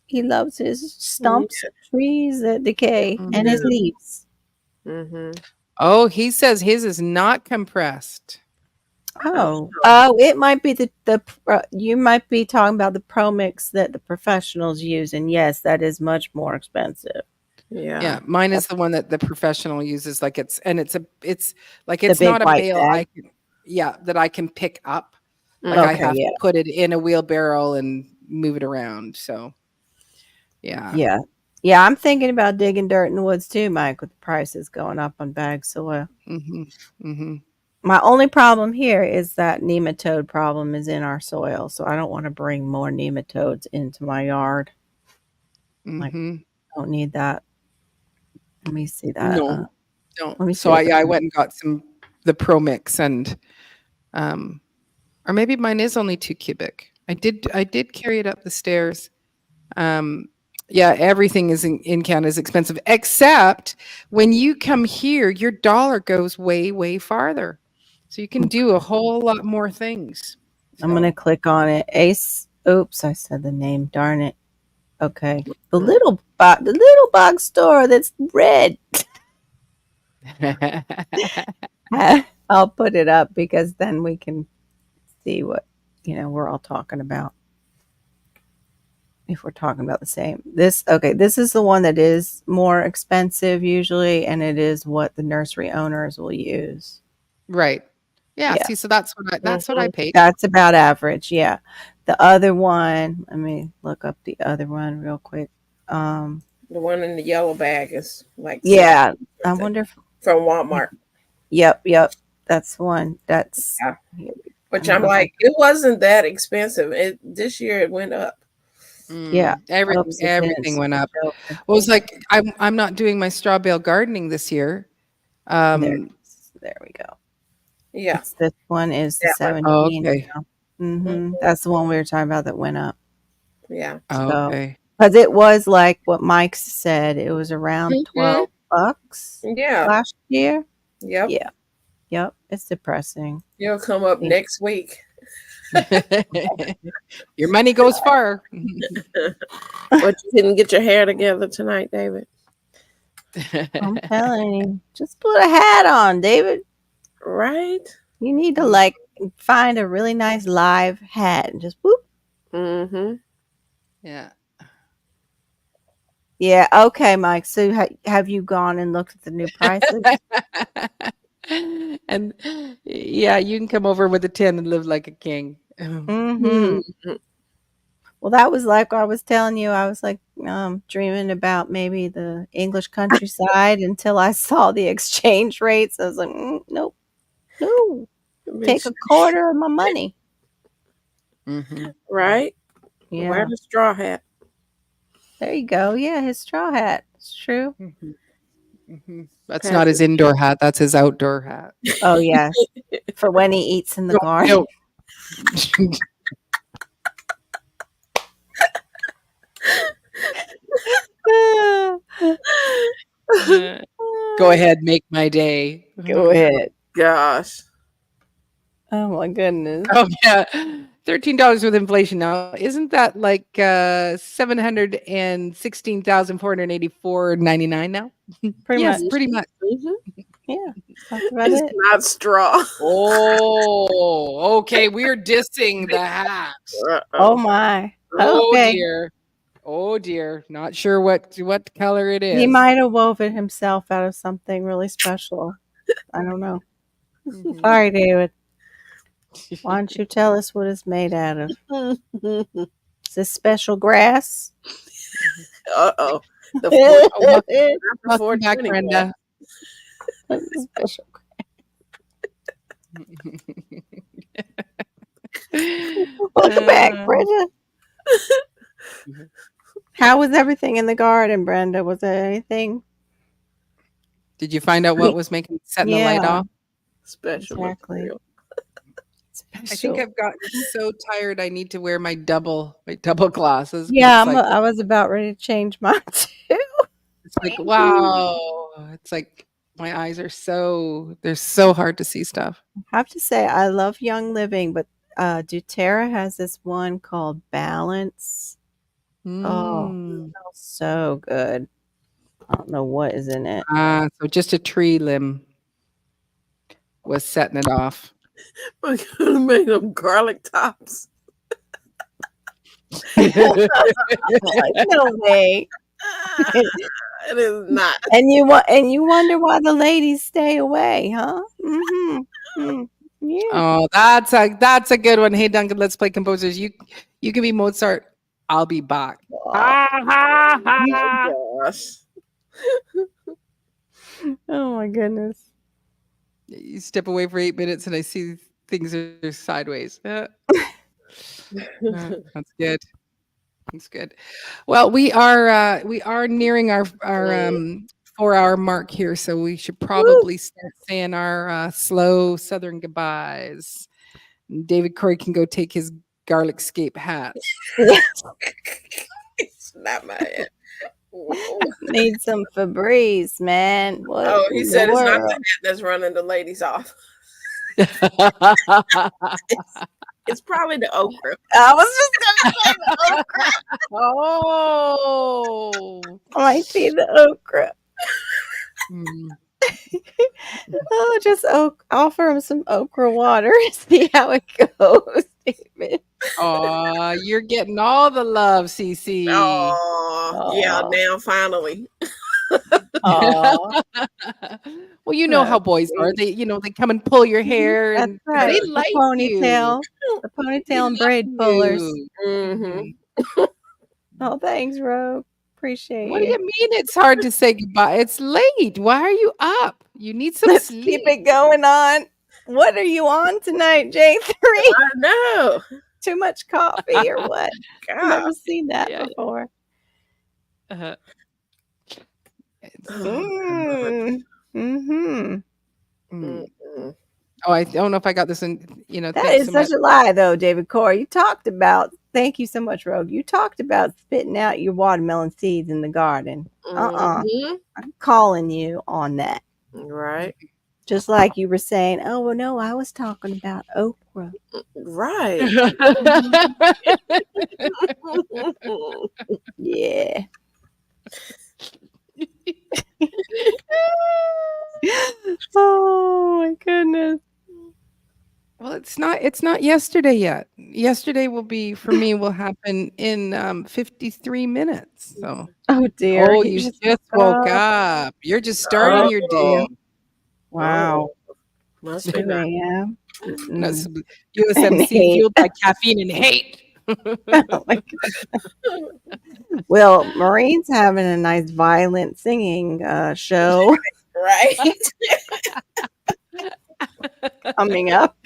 He loves his stumps of trees that decay and his Mhm. leaves. Mm-hmm. Oh, he says his is not compressed. Oh, it might be you might be talking about the Pro Mix that the professionals use, and yes, that is much more expensive. Yeah, mine is the one that the professional uses. Like it's like The it's big not a white bale bag. that I can pick up. Like Okay, I have yeah. to put it in a wheelbarrow and move it around. So yeah. Yeah, I'm thinking about digging dirt in the woods too, Mike, with the prices going up on bag soil. My only problem here is that nematode problem is in our soil, so I don't want to bring more nematodes into my yard. Like, I don't need that. Let me see that. No, Let me see. So I went and got the Pro Mix, and or maybe mine is only 2 cubic. I did carry it up the stairs. Yeah, everything is in Canada is expensive, except when you come here, your dollar goes way, way farther. So you can do a whole lot more things. I'm going to click on it. Ace. Oops, I said the name. Darn it. Okay. The little box store that's red. I'll put it up because then we can see what, we're all talking about. If we're talking about the same. This is the one that is more expensive usually, and it is what the nursery owners will use. Right. Yeah. See, so that's what I paid. That's about average. Yeah. The other one, let me look up the other one real quick. The one in the yellow bag is like I wonder if from Walmart. Yep. That's one. That's which I'm like, it wasn't that expensive. This year it went up. Yeah. Everything went up. Well, it was like I'm not doing my straw bale gardening this year. There we go. Yeah. This one is the 17. Oh, okay. That's the one we were talking about that went up. Yeah. So, okay. because it was like what Mike said, it was around $12 last year. Yep. Yeah. Yep. It's depressing. It'll come up next week. Your money goes far. But you didn't get your hair together tonight, David. I'm telling you, just put a hat on, David. Right? You need to find a really nice live hat and just whoop. Mm-hmm. Yeah. Yeah. Okay, Mike. So have you gone and looked at the new prices? And yeah, you can come over with a 10 and live like a king. Well, that was like I was telling you. I was like dreaming about maybe the English countryside until I saw the exchange rates. I was like, nope, no, take a quarter of my money. Right? Yeah. Wear the straw hat. There you go. Yeah, his straw hat. It's true. That's not his indoor hat. That's his outdoor hat. Oh, yes. For when he eats in the garden. Go ahead, make my day. Go ahead. Gosh. Oh my goodness. Oh yeah, $13 with inflation now. Isn't that like 716,484.99 now? Pretty Yes, much. pretty much. Mhm. Yeah. That's about It's it. not straw. Oh, okay. We're dissing the hat. Oh Uh-oh. my. Oh Okay. dear. Oh dear. Not sure what color it is. He might have woven himself out of something really special. I don't know. Mhm. Sorry, David. Why don't you tell us what it's made out of? Is this special grass? Uh-oh. The Welcome back, 420 Brenda. Special. Welcome back, Brenda. How was everything in the garden, Brenda? Was there anything? Did you find out what was setting the light Yeah. off? special Exactly. material. I think I've gotten so tired. I need to wear my double glasses. 'Cause Yeah, it's like, I was about ready to change mine too. it's like wow. It's like my eyes are they're so hard to see stuff. I have to say, I love Young Living, but doTERRA has this one called Balance. Oh, Mm. so good. I don't know what is in it. So just a tree limb was setting it off. We're gonna make them garlic tops. No way. It is not. And you wonder why the ladies stay away, huh? Mm-hmm. Yeah. Oh, that's a good one. Hey Duncan, let's play composers. You can be Mozart. I'll be Bach. Gosh. Oh my goodness. You step away for 8 minutes and I see things are sideways. That's good. That's good. Well, we are nearing our 4-hour mark here, so we should probably start saying our slow Southern goodbyes. And David Corey can go take his garlic scape hat. It's not my head. Need some Febreze, man. What Oh, he in said the it's not the world? hat that's running the ladies off. It's probably the okra. I was just gonna say the okra. Oh. Might be the okra. Mm. Oh, just offer him some okra water and see how it goes, David. Aw, you're getting all the love, CC. Oh, yeah, Aw. now finally. Aw. Well, you know how That's boys are. sweet. They come and pull your hair That's and right. they The like ponytail. The They ponytail and love braid pullers. you. Mm-hmm. Oh, thanks, Rogue. Appreciate What do you. you mean it's hard to say goodbye? It's late. Why are you up? You need some Let's sleep. keep it going on. What are you on tonight, J3? I know. Too much coffee or what? I've God. never seen that Yeah. before. Uh-huh. Mm. Mm-hmm. Mm. Mm-mm. Oh, I don't know if I got this in, That thanks is so much. such a lie, though, David Corey. You talked about, thank you so much, Rogue. You talked about spitting out your watermelon seeds in the garden. Mhm. I'm calling you on that. Right. Just like you were saying, oh, well, no, I was talking about okra. Right. Yeah. Oh, my goodness. Well, it's not yesterday yet. Yesterday will happen in 53 minutes. So, Oh, dear. oh, He you just just woke woke up. up. You're just starting your day. Wow. Must be 2 nice. a.m. No, Mm. USMC hate. fueled by caffeine and hate. Oh my God. Well, Maureen's having a nice violent singing show Right. coming up.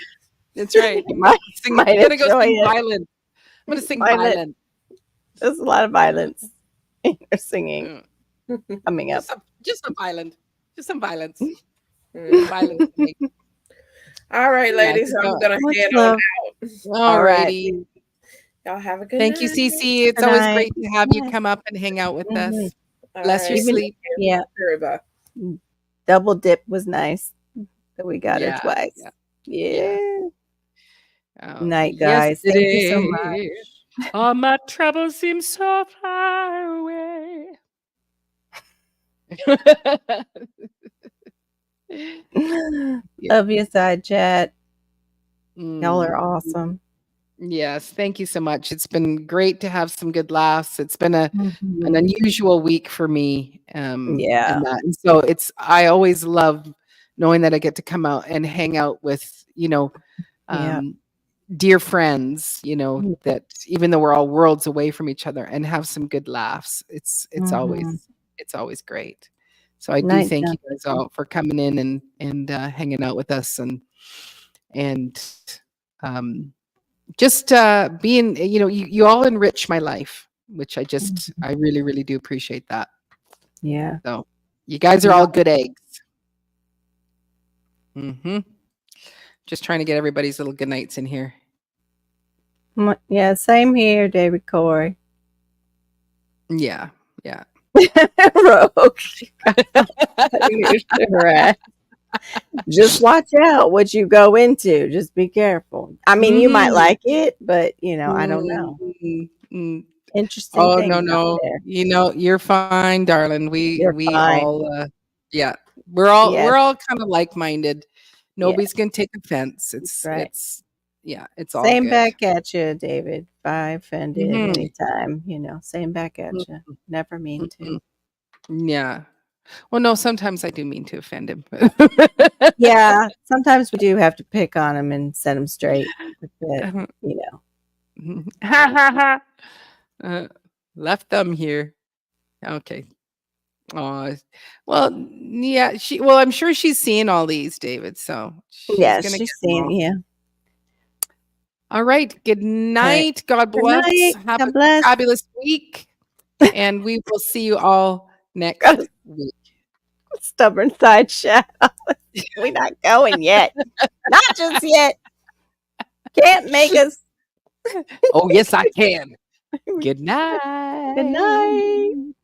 That's right. Might I'm might gonna go enjoy sing it. violent. I'm gonna sing Violent. violent. There's a lot of violence in your singing Mm. coming up. Just some violent. Just some violence. Mm. Violence. All right, Yeah, ladies. so- I'm gonna Much head love. on. All righty. Y'all have a good Thank you, night. CC. It's Good always night. great to have you come up and hang out with us. Mhm. All Bless your right. Even sleep. yeah, Sure, bye. double dip was nice that we got her Yeah, twice. yeah, yeah. Yeah. Oh, Night, guys. Thank you so yesterday, all my troubles seem so far away. much. Love you, side chat. Y'all are Mm, awesome. yes, thank you so much. It's been great to have some good laughs. It's been an Mhm. unusual week for me, Yeah. in that. And so I always love knowing that I get to come out and hang out with, Yeah. dear friends, Mm. that even though we're all worlds away from each other and have some good laughs. It's Mhm. always great. So I do Night, thank you guys Jennifer. all for coming in and hanging out with us and um just being, you all enrich my life, which Mhm. I really, really do appreciate that. Yeah. So you guys are We all all good eggs. Hmm. Just trying to get everybody's little good nights in here. Yeah, same here, David Corey. Yeah, yeah. Rogue. Right. Just watch out what you go into. Just be careful. I mean, you might Mhm. like it, but I don't know. Mm, mm. Interesting Oh, no, things out no. there. You're fine, darling. You're We fine. all, yeah, Yes, we're all kind of like-minded. yes, Nobody's gonna take offense. right. Yeah, it's all Same good. back at you, David. If I offended Mhm, anytime, same back at you. mhm, Never mean to. mhm. Yeah. Well, no, sometimes I do mean to offend him. Yeah, sometimes we do have to pick on him and set him straight. But, Mhm. Ha, ha, ha. Left thumb here. Okay. Oh, well, yeah, I'm sure she's seeing all these, David, so she's yeah, gonna get she's them seen all. yeah. All right. Good All right. night. God Good bless. night. Have a God bless. fabulous week. And we will see you all next week. Stubborn side chat. We're not going yet. Not just yet. Can't make us. Oh, yes, I can. Good night. Good night.